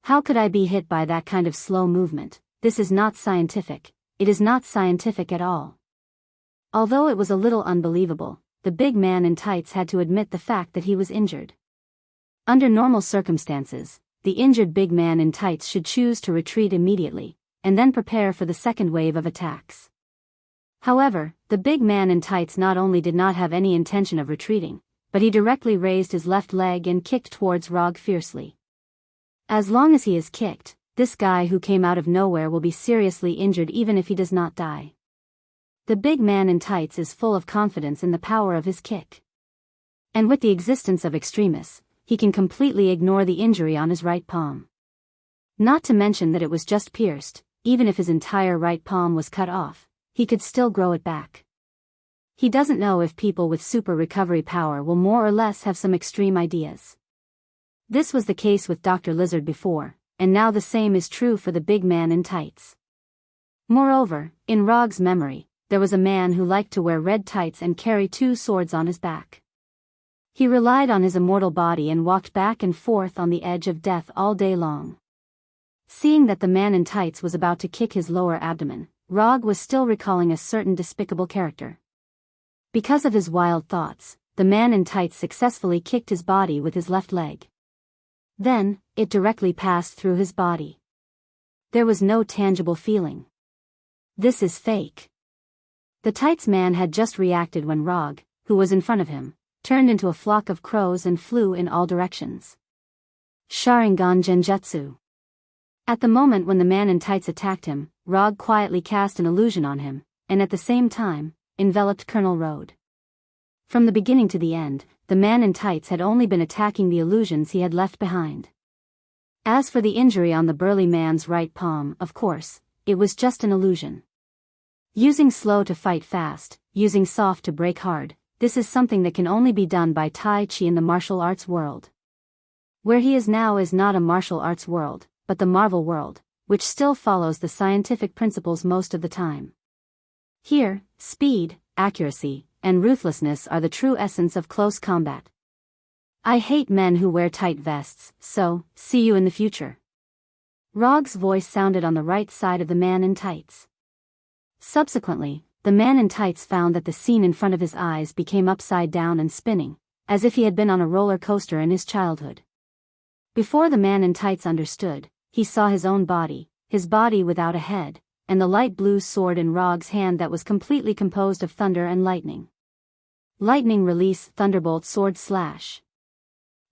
How could I be hit by that kind of slow movement? This is not scientific. It is not scientific at all. Although it was a little unbelievable, the big man in tights had to admit the fact that he was injured. Under normal circumstances, the injured big man in tights should choose to retreat immediately, and then prepare for the second wave of attacks. However, the big man in tights not only did not have any intention of retreating, but he directly raised his left leg and kicked towards Rog fiercely. As long as he is kicked, this guy who came out of nowhere will be seriously injured even if he does not die. The big man in tights is full of confidence in the power of his kick. And with the existence of extremis, he can completely ignore the injury on his right palm. Not to mention that it was just pierced, even if his entire right palm was cut off, he could still grow it back. He doesn't know if people with super recovery power will more or less have some extreme ideas. This was the case with Dr. Lizard before, and now the same is true for the big man in tights. Moreover, in Rog's memory, there was a man who liked to wear red tights and carry 2 swords on his back. He relied on his immortal body and walked back and forth on the edge of death all day long. Seeing that the man in tights was about to kick his lower abdomen, Rog was still recalling a certain despicable character. Because of his wild thoughts, the man in tights successfully kicked his body with his left leg. Then, it directly passed through his body. There was no tangible feeling. This is fake. The tights man had just reacted when Rog, who was in front of him, turned into a flock of crows and flew in all directions. Sharingan Genjutsu. At the moment when the man in tights attacked him, Rog quietly cast an illusion on him, and at the same time, enveloped Colonel Road. From the beginning to the end, the man in tights had only been attacking the illusions he had left behind. As for the injury on the burly man's right palm, of course, it was just an illusion. Using slow to fight fast, using soft to break hard, this is something that can only be done by Tai Chi in the martial arts world. Where he is now is not a martial arts world, but the Marvel world, which still follows the scientific principles most of the time. Here, speed, accuracy, and ruthlessness are the true essence of close combat. I hate men who wear tight vests, so, see you in the future. Rog's voice sounded on the right side of the man in tights. Subsequently, the man in tights found that the scene in front of his eyes became upside down and spinning, as if he had been on a roller coaster in his childhood. Before the man in tights understood, he saw his own body, his body without a head, and the light blue sword in Rog's hand that was completely composed of thunder and lightning. Lightning release, thunderbolt, sword slash.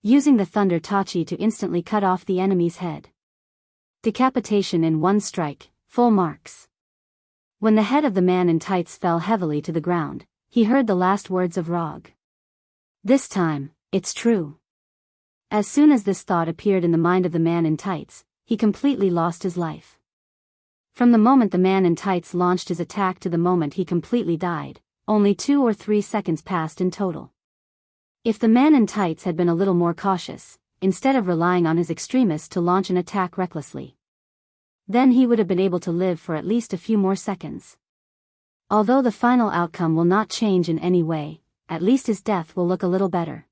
Using the thunder tachi to instantly cut off the enemy's head. Decapitation in one strike, full marks. When the head of the man in tights fell heavily to the ground, he heard the last words of Rog. This time, it's true. As soon as this thought appeared in the mind of the man in tights, he completely lost his life. From the moment the man in tights launched his attack to the moment he completely died, only 2 or 3 seconds passed in total. If the man in tights had been a little more cautious, instead of relying on his extremists to launch an attack recklessly, then he would have been able to live for at least a few more seconds. Although the final outcome will not change in any way, at least his death will look a little better.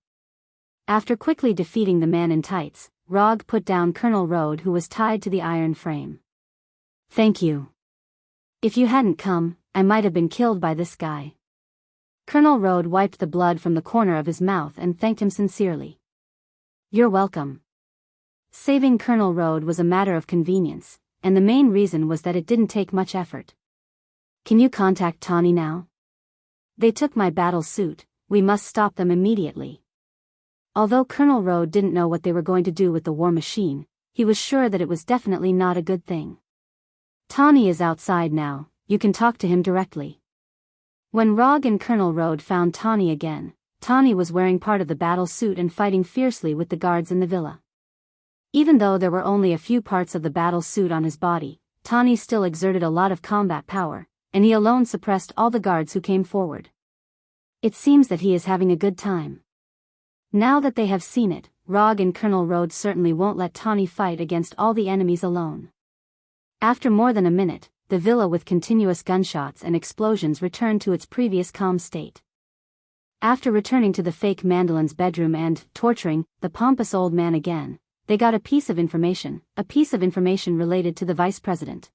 After quickly defeating the man in tights, Rog put down Colonel Road, who was tied to the iron frame. Thank you. If you hadn't come, I might have been killed by this guy. Colonel Road wiped the blood from the corner of his mouth and thanked him sincerely. You're welcome. Saving Colonel Road was a matter of convenience, and the main reason was that it didn't take much effort. Can you contact Tawny now? They took my battle suit, we must stop them immediately. Although Colonel Road didn't know what they were going to do with the war machine, he was sure that it was definitely not a good thing. Tawny is outside now, you can talk to him directly. When Rog and Colonel Road found Tawny again, Tawny was wearing part of the battle suit and fighting fiercely with the guards in the villa. Even though there were only a few parts of the battle suit on his body, Tawny still exerted a lot of combat power, and he alone suppressed all the guards who came forward. It seems that he is having a good time. Now that they have seen it, Rog and Colonel Road certainly won't let Tawny fight against all the enemies alone. After more than a minute, the villa with continuous gunshots and explosions returned to its previous calm state. After returning to the fake mandolin's bedroom and torturing the pompous old man again, they got a piece of information related to the vice president.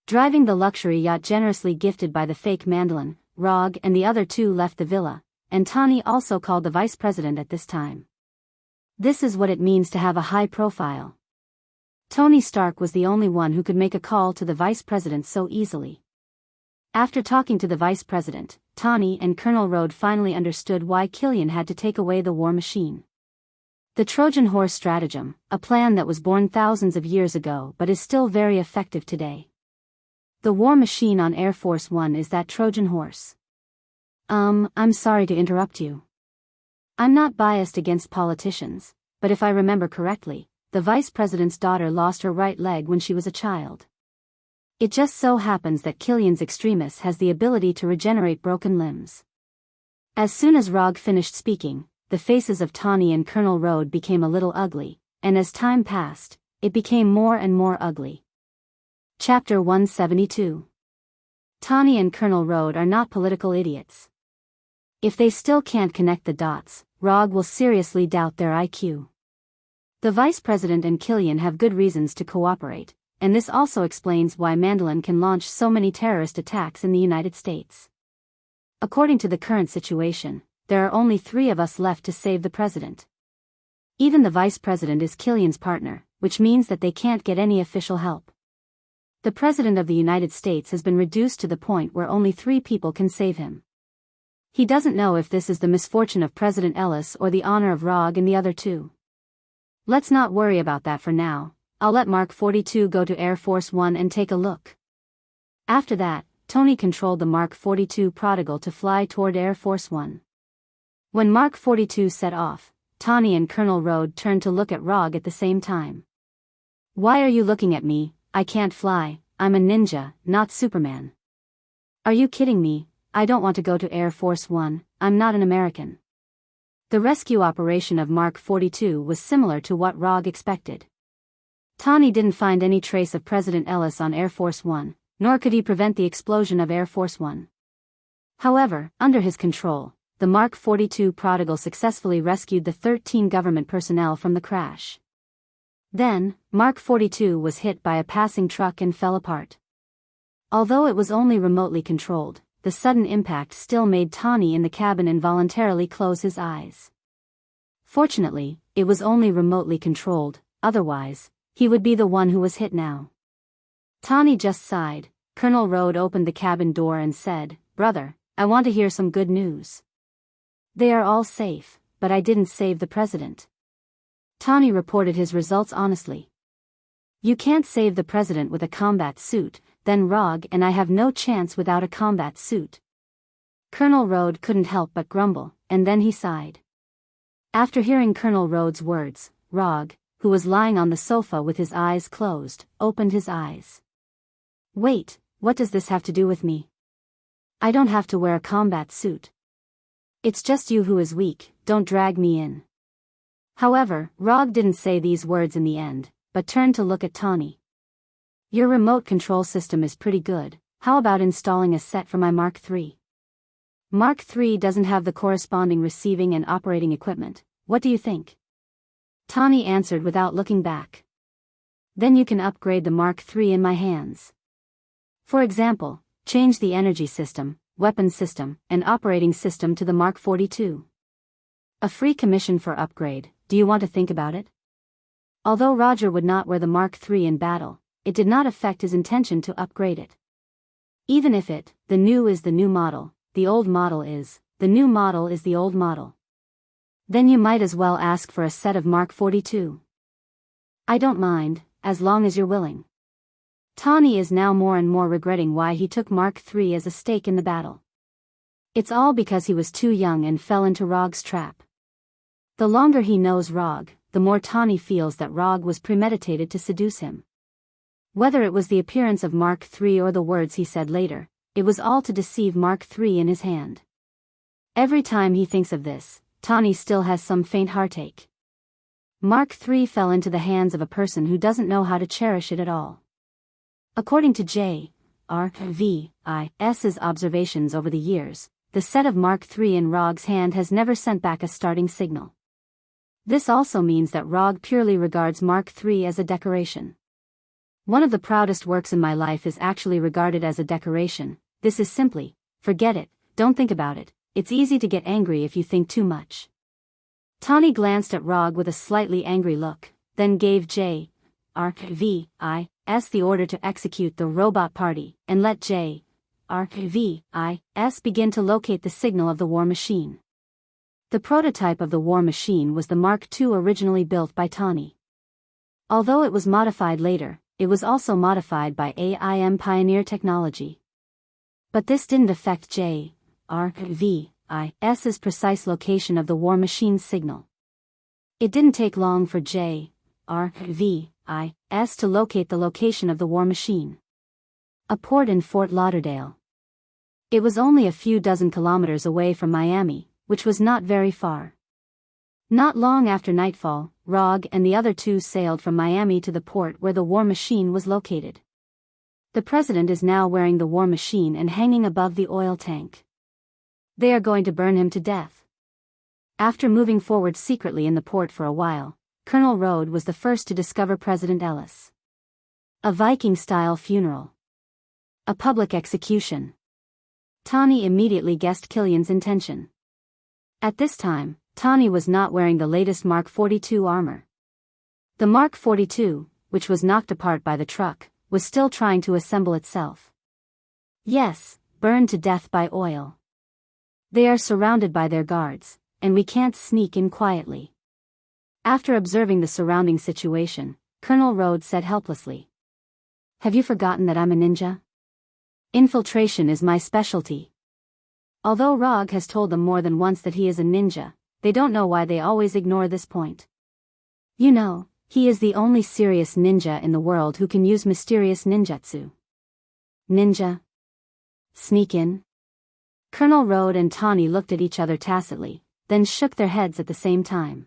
Driving the luxury yacht generously gifted by the fake mandolin, Rog and the other two left the villa, and Tawny also called the vice president at this time. This is what it means to have a high profile. Tony Stark was the only one who could make a call to the vice president so easily. After talking to the vice president, Tawny and Colonel Road finally understood why Killian had to take away the war machine. The Trojan horse stratagem, a plan that was born thousands of years ago but is still very effective today. The war machine on Air Force One is that Trojan horse. I'm sorry to interrupt you. I'm not biased against politicians, but if I remember correctly, the vice president's daughter lost her right leg when she was a child. It just so happens that Killian's extremis has the ability to regenerate broken limbs. As soon as Rog finished speaking, the faces of Tawny and Colonel Road became a little ugly, and as time passed, it became more and more ugly. Chapter 172. Tawny and Colonel Road are not political idiots. If they still can't connect the dots, Rog will seriously doubt their IQ. The vice president and Killian have good reasons to cooperate, and this also explains why Mandolin can launch so many terrorist attacks in the United States. According to the current situation, there are only 3 of us left to save the president. Even the vice president is Killian's partner, which means that they can't get any official help. The president of the United States has been reduced to the point where only 3 people can save him. He doesn't know if this is the misfortune of President Ellis or the honor of Rog and the other 2. Let's not worry about that for now. I'll let Mark 42 go to Air Force One and take a look. After that, Tony controlled the Mark 42 Prodigal to fly toward Air Force One. When Mark 42 set off, Tawny and Colonel Road turned to look at Rog at the same time. Why are you looking at me? I can't fly, I'm a ninja, not Superman. Are you kidding me? I don't want to go to Air Force One, I'm not an American. The rescue operation of Mark 42 was similar to what Rog expected. Tawny didn't find any trace of President Ellis on Air Force One, nor could he prevent the explosion of Air Force One. However, under his control, the Mark 42 Prodigal successfully rescued the 13 government personnel from the crash. Then, Mark 42 was hit by a passing truck and fell apart. Although it was only remotely controlled, the sudden impact still made Tawny in the cabin involuntarily close his eyes. Fortunately, it was only remotely controlled, otherwise, he would be the one who was hit now. Tawny just sighed. Colonel Road opened the cabin door and said, "Brother, I want to hear some good news." "They are all safe, but I didn't save the president." Tawny reported his results honestly. "You can't save the president with a combat suit, then Rog and I have no chance without a combat suit." Colonel Road couldn't help but grumble, and then he sighed. After hearing Colonel Road's words, Rog, who was lying on the sofa with his eyes closed, opened his eyes. "Wait, what does this have to do with me? I don't have to wear a combat suit. It's just you who is weak, don't drag me in." However, Rog didn't say these words in the end, but turned to look at Tawny. "Your remote control system is pretty good, how about installing a set for my Mark III? Mark III doesn't have the corresponding receiving and operating equipment, what do you think?" Tawny answered without looking back. "Then you can upgrade the Mark III in my hands. For example, change the energy system, weapon system, and operating system to the Mark 42. A free commission for upgrade, do you want to think about it?" Although Roger would not wear the Mark III in battle, it did not affect his intention to upgrade it. Even if the new is the new model, the old model is, the new model is the old model. Then you might as well ask for a set of Mark 42. I don't mind, as long as you're willing. Tawny is now more and more regretting why he took Mark III as a stake in the battle. It's all because he was too young and fell into Rog's trap. The longer he knows Rog, the more Tawny feels that Rog was premeditated to seduce him. Whether it was the appearance of Mark III or the words he said later, it was all to deceive Mark III in his hand. Every time he thinks of this, Tawny still has some faint heartache. Mark III fell into the hands of a person who doesn't know how to cherish it at all. According to J.R.V.I.'s observations over the years, the set of Mark III in Rog's hand has never sent back a starting signal. This also means that Rog purely regards Mark III as a decoration. One of the proudest works in my life is actually regarded as a decoration. This is simply, forget it, don't think about it, it's easy to get angry if you think too much. Tawny glanced at Rog with a slightly angry look, then gave J.R.V.I.'s the order to execute the robot party, and let J.R.V.I.'s begin to locate the signal of the war machine. The prototype of the war machine was the Mark II originally built by Tawny. Although it was modified later, it was also modified by AIM Pioneer technology. But this didn't affect J.R.V.I.'s precise location of the war machine's signal. It didn't take long for J.R.V.I.'s to locate the location of the war machine. A port in Fort Lauderdale. It was only a few dozen kilometers away from Miami, which was not very far. Not long after nightfall, Rog and the other two sailed from Miami to the port where the war machine was located. The president is now wearing the war machine and hanging above the oil tank. They are going to burn him to death. After moving forward secretly in the port for a while, Colonel Road was the first to discover President Ellis. A Viking-style funeral. A public execution. Tawny immediately guessed Killian's intention. At this time, Tawny was not wearing the latest Mark 42 armor. The Mark 42, which was knocked apart by the truck, was still trying to assemble itself. Yes, burned to death by oil. They are surrounded by their guards, and we can't sneak in quietly. After observing the surrounding situation, Colonel Road said helplessly, "Have you forgotten that I'm a ninja? Infiltration is my specialty." Although Rog has told them more than once that he is a ninja, they don't know why they always ignore this point. You know, he is the only serious ninja in the world who can use mysterious ninjutsu. Ninja? Sneak in? Colonel Road and Tawny looked at each other tacitly, then shook their heads at the same time.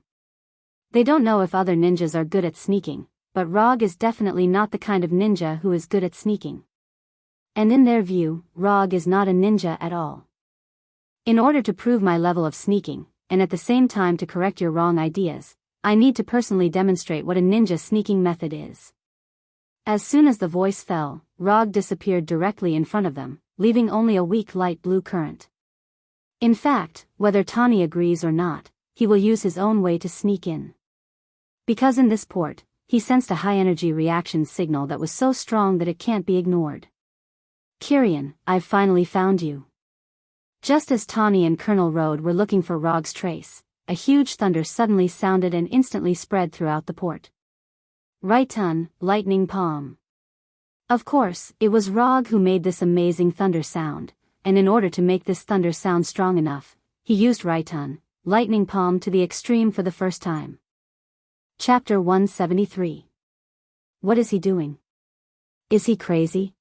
They don't know if other ninjas are good at sneaking, but Rog is definitely not the kind of ninja who is good at sneaking. And in their view, Rog is not a ninja at all. In order to prove my level of sneaking, and at the same time to correct your wrong ideas, I need to personally demonstrate what a ninja sneaking method is. As soon as the voice fell, Rog disappeared directly in front of them, leaving only a weak light blue current. In fact, whether Tawny agrees or not, he will use his own way to sneak in. Because in this port, he sensed a high-energy reaction signal that was so strong that it can't be ignored. "Kyrian, I've finally found you." Just as Tawny and Colonel Road were looking for Rog's trace, a huge thunder suddenly sounded and instantly spread throughout the port. Raiton, lightning palm. Of course, it was Rog who made this amazing thunder sound, and in order to make this thunder sound strong enough, he used Raiton, lightning palm to the extreme for the first time. Chapter 173. What is he doing? Is he crazy?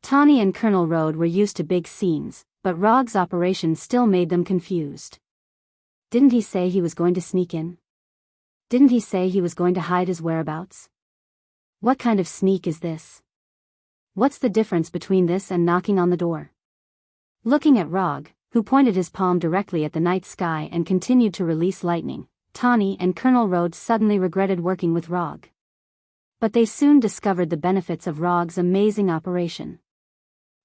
Tawny and Colonel Road were used to big scenes, but Rog's operation still made them confused. Didn't he say he was going to sneak in? Didn't he say he was going to hide his whereabouts? What kind of sneak is this? What's the difference between this and knocking on the door? Looking at Rog, who pointed his palm directly at the night sky and continued to release lightning, Tawny and Colonel Road suddenly regretted working with Rog. But they soon discovered the benefits of Rog's amazing operation.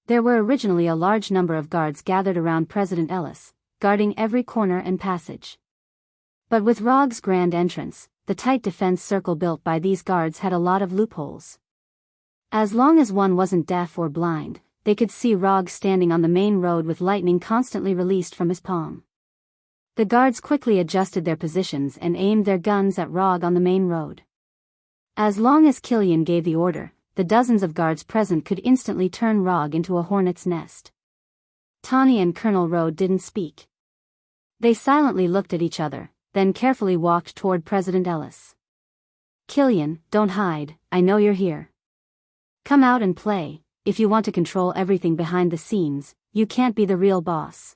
There were originally a large number of guards gathered around President Ellis, guarding every corner and passage. But with Rog's grand entrance, the tight defense circle built by these guards had a lot of loopholes. As long as one wasn't deaf or blind, they could see Rog standing on the main road with lightning constantly released from his palm. The guards quickly adjusted their positions and aimed their guns at Rog on the main road. As long as Killian gave the order, the dozens of guards present could instantly turn Rog into a hornet's nest. Tawny and Colonel Rowe didn't speak. They silently looked at each other, then carefully walked toward President Ellis. Killian, don't hide, I know you're here. Come out and play. If you want to control everything behind the scenes, you can't be the real boss.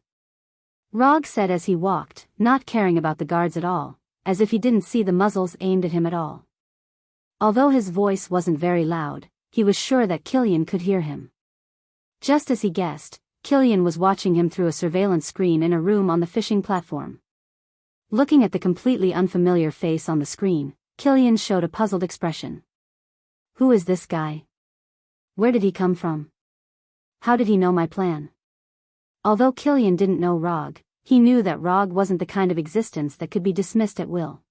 Rog said as he walked, not caring about the guards at all, as if he didn't see the muzzles aimed at him at all. Although his voice wasn't very loud, he was sure that Killian could hear him. Just as he guessed, Killian was watching him through a surveillance screen in a room on the fishing platform. Looking at the completely unfamiliar face on the screen, Killian showed a puzzled expression. Who is this guy? Where did he come from? How did he know my plan? Although Killian didn't know Rog, he knew that Rog wasn't the kind of existence that could be dismissed at will.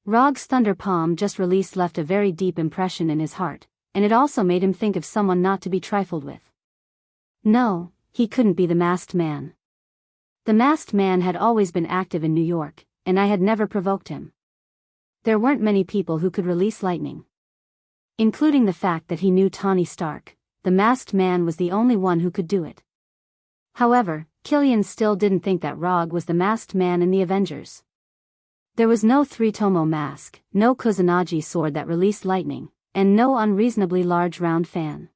Rog's thunder palm just released left a very deep impression in his heart, and it also made him think of someone not to be trifled with. No, he couldn't be the masked man. The masked man had always been active in New York, and I had never provoked him. There weren't many people who could release lightning. Including the fact that he knew Tony Stark, the masked man was the only one who could do it. However, Killian still didn't think that Rog was the masked man in the Avengers. There was no three-tomo mask, no Kusanagi sword that released lightning, and no unreasonably large round fan.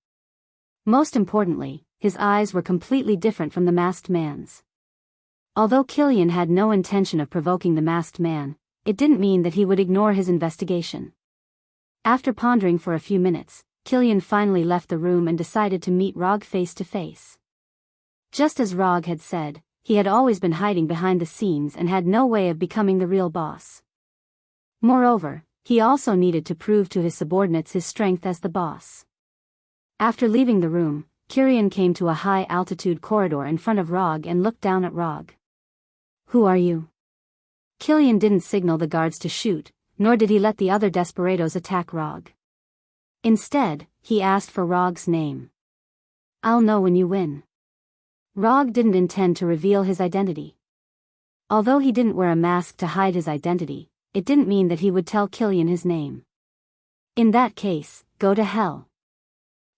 Most importantly, his eyes were completely different from the masked man's. Although Killian had no intention of provoking the masked man, it didn't mean that he would ignore his investigation. After pondering for a few minutes, Killian finally left the room and decided to meet Rog face to face. Just as Rog had said, he had always been hiding behind the scenes and had no way of becoming the real boss. Moreover, he also needed to prove to his subordinates his strength as the boss. After leaving the room, Killian came to a high-altitude corridor in front of Rog and looked down at Rog. Who are you? Killian didn't signal the guards to shoot, nor did he let the other desperados attack Rog. Instead, he asked for Rog's name. I'll know when you win. Rog didn't intend to reveal his identity. Although he didn't wear a mask to hide his identity, it didn't mean that he would tell Killian his name. In that case, go to hell.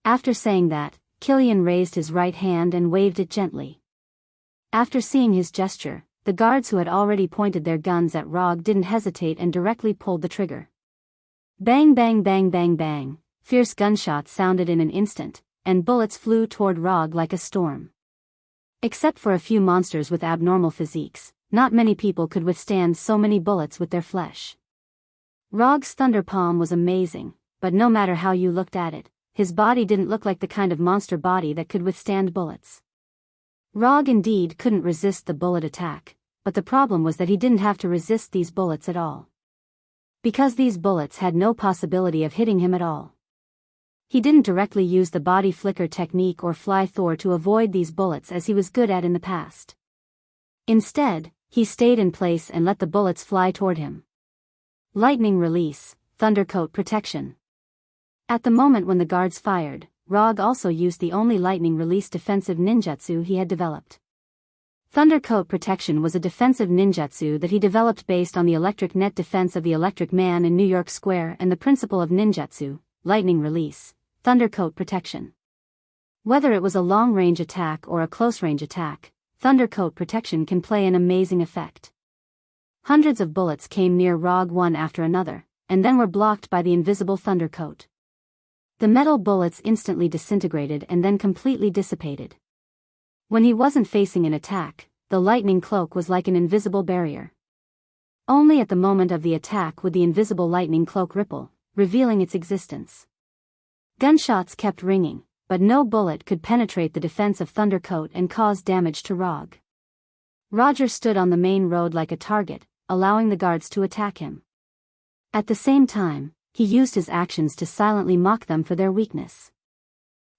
After saying that, Killian raised his right hand and waved it gently. After seeing his gesture, the guards who had already pointed their guns at Rog didn't hesitate and directly pulled the trigger. Bang bang bang bang bang, fierce gunshots sounded in an instant, and bullets flew toward Rog like a storm. Except for a few monsters with abnormal physiques, not many people could withstand so many bullets with their flesh. Rog's thunder palm was amazing, but no matter how you looked at it, his body didn't look like the kind of monster body that could withstand bullets. Rog indeed couldn't resist the bullet attack, but the problem was that he didn't have to resist these bullets at all. Because these bullets had no possibility of hitting him at all. He didn't directly use the body flicker technique or fly Thor to avoid these bullets as he was good at in the past. Instead, he stayed in place and let the bullets fly toward him. Lightning release, Thundercoat protection. At the moment when the guards fired, Rog also used the only lightning release defensive ninjutsu he had developed. Thundercoat protection was a defensive ninjutsu that he developed based on the electric net defense of the Electric Man in New York Square and the principle of ninjutsu, lightning release, Thundercoat protection. Whether it was a long-range attack or a close-range attack, Thundercoat protection can play an amazing effect. Hundreds of bullets came near Rog one after another, and then were blocked by the invisible Thundercoat. The metal bullets instantly disintegrated and then completely dissipated. When he wasn't facing an attack, the lightning cloak was like an invisible barrier. Only at the moment of the attack would the invisible lightning cloak ripple, revealing its existence. Gunshots kept ringing, but no bullet could penetrate the defense of Thundercoat and cause damage to Rog. Roger stood on the main road like a target, allowing the guards to attack him. At the same time, he used his actions to silently mock them for their weakness.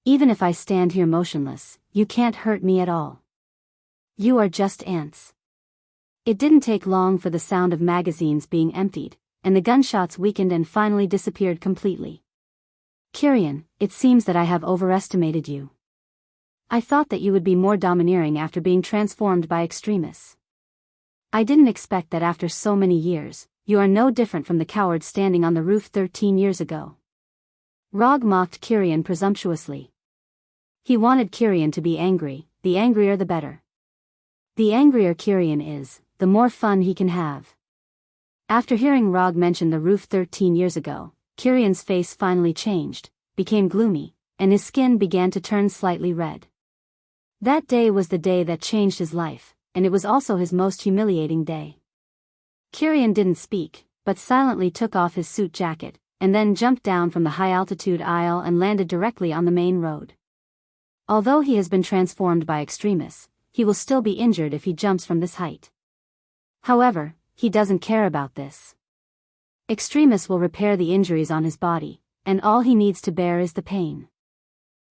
Even if I stand here motionless, you can't hurt me at all. You are just ants. It didn't take long for the sound of magazines being emptied, and the gunshots weakened and finally disappeared completely. Killian, it seems that I have overestimated you. I thought that you would be more domineering after being transformed by extremists. I didn't expect that after so many years, you are no different from the coward standing on the roof 13 years ago. Rog mocked Kirian presumptuously. He wanted Kirian to be angry, the angrier the better. The angrier Kirian is, the more fun he can have. After hearing Rog mention the roof 13 years ago, Kirian's face finally changed, became gloomy, and his skin began to turn slightly red. That day was the day that changed his life, and it was also his most humiliating day. Kirian didn't speak, but silently took off his suit jacket, and then jumped down from the high-altitude aisle and landed directly on the main road. Although he has been transformed by extremists, he will still be injured if he jumps from this height. However, he doesn't care about this. Extremis will repair the injuries on his body, and all he needs to bear is the pain.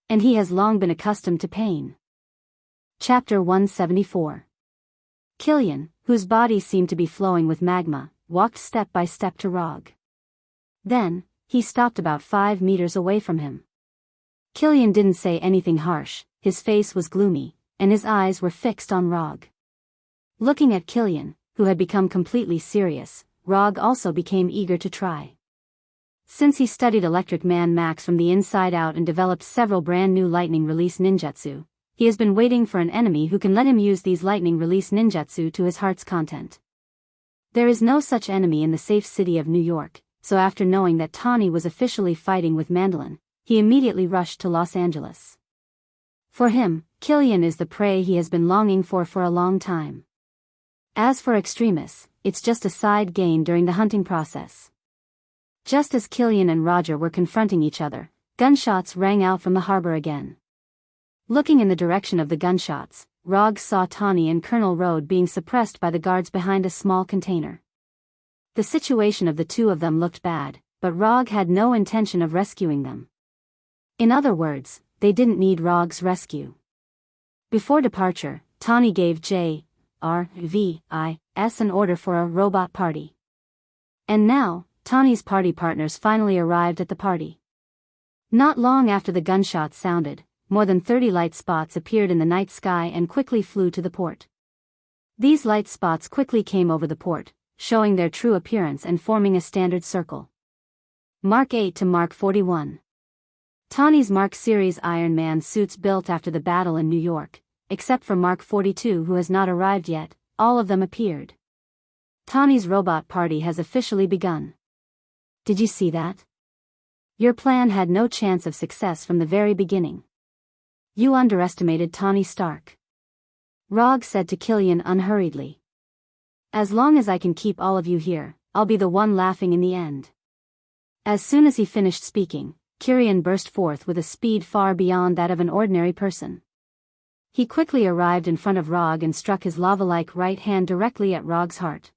And he has long been accustomed to pain. Chapter 174. Kilian, whose body seemed to be flowing with magma, walked step by step to Rog. Then, he stopped about 5 meters away from him. Kilian didn't say anything harsh, his face was gloomy, and his eyes were fixed on Rog. Looking at Kilian, who had become completely serious, Rog also became eager to try. Since he studied Electric Man Max from the inside out and developed several brand new lightning release ninjutsu, he has been waiting for an enemy who can let him use these lightning release ninjutsu to his heart's content. There is no such enemy in the safe city of New York, so after knowing that Tawny was officially fighting with Mandolin, he immediately rushed to Los Angeles. For him, Kilian is the prey he has been longing for a long time. As for Extremis, it's just a side gain during the hunting process. Just as Kilian and Roger were confronting each other, gunshots rang out from the harbor again. Looking in the direction of the gunshots, Rog saw Tawny and Colonel Road being suppressed by the guards behind a small container. The situation of the two of them looked bad, but Rog had no intention of rescuing them. In other words, they didn't need Rog's rescue. Before departure, Tawny gave J.R.V.I.S. an order for a robot party. And now, Tawny's party partners finally arrived at the party. Not long after the gunshots sounded, more than 30 light spots appeared in the night sky and quickly flew to the port. These light spots quickly came over the port, showing their true appearance and forming a standard circle. Mark 8 to Mark 41. Tawny's Mark Series Iron Man suits built after the battle in New York, except for Mark 42 who has not arrived yet, all of them appeared. Tawny's robot party has officially begun. Did you see that? Your plan had no chance of success from the very beginning. You underestimated Tawny Stark. Rog said to Kilian unhurriedly. As long as I can keep all of you here, I'll be the one laughing in the end. As soon as he finished speaking, Kirian burst forth with a speed far beyond that of an ordinary person. He quickly arrived in front of Rog and struck his lava-like right hand directly at Rog's heart.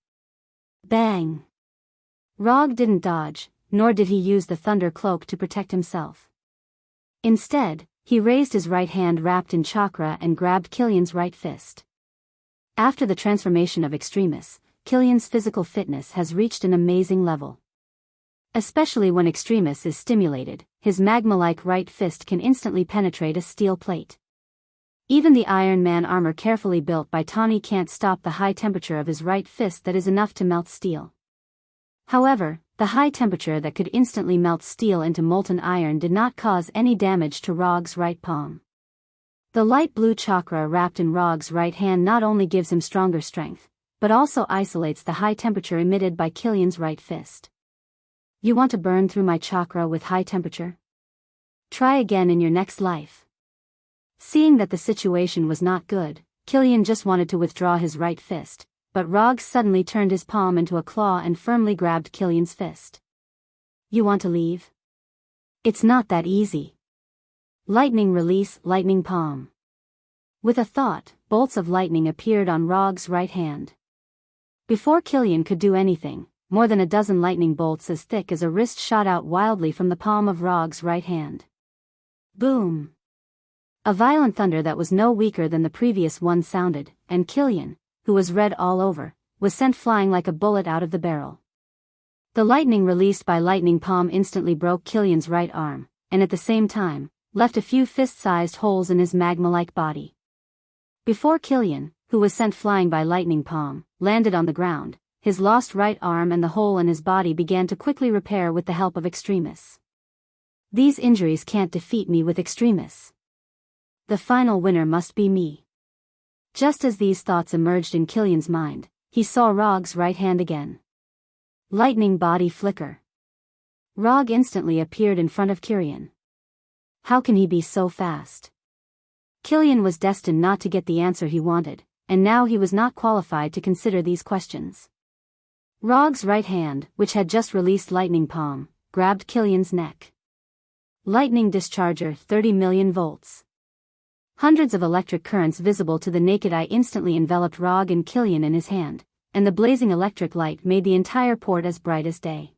Bang! Rog didn't dodge, nor did he use the thunder cloak to protect himself. Instead, he raised his right hand wrapped in chakra and grabbed Kilian's right fist. After the transformation of Extremis, Kilian's physical fitness has reached an amazing level. Especially when Extremis is stimulated, his magma-like right fist can instantly penetrate a steel plate. Even the Iron Man armor carefully built by Tawny can't stop the high temperature of his right fist that is enough to melt steel. However, the high temperature that could instantly melt steel into molten iron did not cause any damage to Rog's right palm. The light blue chakra wrapped in Rog's right hand not only gives him stronger strength, but also isolates the high temperature emitted by Kilian's right fist. You want to burn through my chakra with high temperature? Try again in your next life. Seeing that the situation was not good, Kilian just wanted to withdraw his right fist, but Rog suddenly turned his palm into a claw and firmly grabbed Kilian's fist. You want to leave? It's not that easy. Lightning release, lightning palm. With a thought, bolts of lightning appeared on Rog's right hand. Before Kilian could do anything, more than a dozen lightning bolts as thick as a wrist shot out wildly from the palm of Rog's right hand. Boom! A violent thunder that was no weaker than the previous one sounded, and Kilian, who was red all over, was sent flying like a bullet out of the barrel. The lightning released by lightning palm instantly broke Kilian's right arm, and at the same time, left a few fist-sized holes in his magma-like body. Before Kilian, who was sent flying by lightning palm, landed on the ground, his lost right arm and the hole in his body began to quickly repair with the help of Extremis. These injuries can't defeat me with Extremis. The final winner must be me. Just as these thoughts emerged in Killian's mind, he saw Rog's right hand again. Lightning body flicker. Rog instantly appeared in front of Killian. How can he be so fast? Killian was destined not to get the answer he wanted, and now he was not qualified to consider these questions. Rog's right hand, which had just released Lightning Palm, grabbed Killian's neck. Lightning Discharger, 30 million volts. Hundreds of electric currents visible to the naked eye instantly enveloped Rog and Killian in his hand, and the blazing electric light made the entire port as bright as day.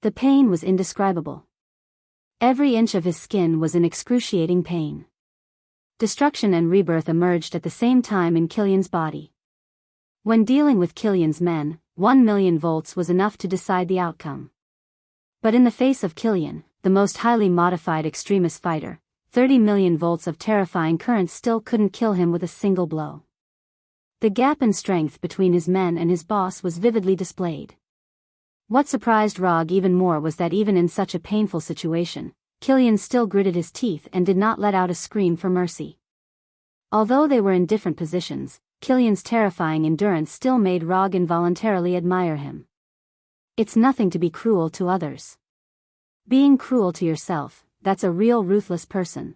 The pain was indescribable. Every inch of his skin was in excruciating pain. Destruction and rebirth emerged at the same time in Killian's body. When dealing with Killian's men, 1 million volts was enough to decide the outcome. But in the face of Killian, the most highly modified Extremis fighter, 30 million volts of terrifying current still couldn't kill him with a single blow. The gap in strength between his men and his boss was vividly displayed. What surprised Rog even more was that even in such a painful situation, Killian still gritted his teeth and did not let out a scream for mercy. Although they were in different positions, Killian's terrifying endurance still made Rog involuntarily admire him. It's nothing to be cruel to others. Being cruel to yourself, that's a real ruthless person.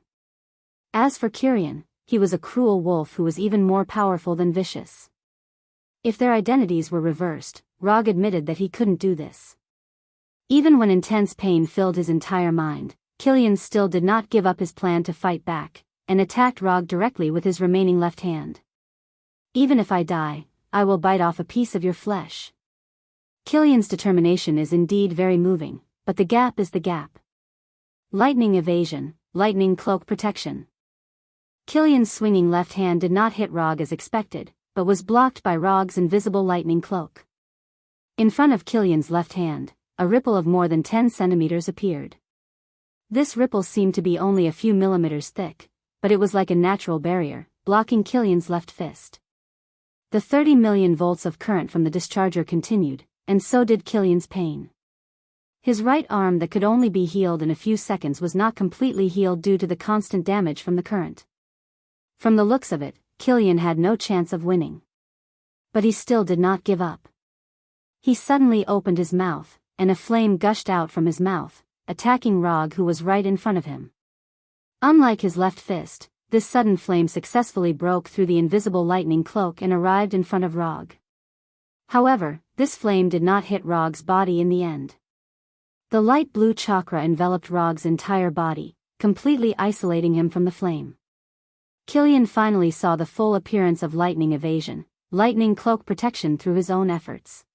As for Killian, he was a cruel wolf who was even more powerful than vicious. If their identities were reversed, Rog admitted that he couldn't do this. Even when intense pain filled his entire mind, Killian still did not give up his plan to fight back, and attacked Rog directly with his remaining left hand. Even if I die, I will bite off a piece of your flesh. Killian's determination is indeed very moving, but the gap is the gap. Lightning evasion, lightning cloak protection. Killian's swinging left hand did not hit Rog as expected, but was blocked by Rog's invisible lightning cloak. In front of Killian's left hand, a ripple of more than 10 centimeters appeared. This ripple seemed to be only a few millimeters thick, but it was like a natural barrier, blocking Killian's left fist. The 30 million volts of current from the discharger continued, and so did Killian's pain. His right arm that could only be healed in a few seconds was not completely healed due to the constant damage from the current. From the looks of it, Killian had no chance of winning. But he still did not give up. He suddenly opened his mouth, and a flame gushed out from his mouth, attacking Rog who was right in front of him. Unlike his left fist, this sudden flame successfully broke through the invisible lightning cloak and arrived in front of Rog. However, this flame did not hit Rog's body in the end. The light blue chakra enveloped Rog's entire body, completely isolating him from the flame. Killian finally saw the full appearance of lightning evasion, lightning cloak protection through his own efforts.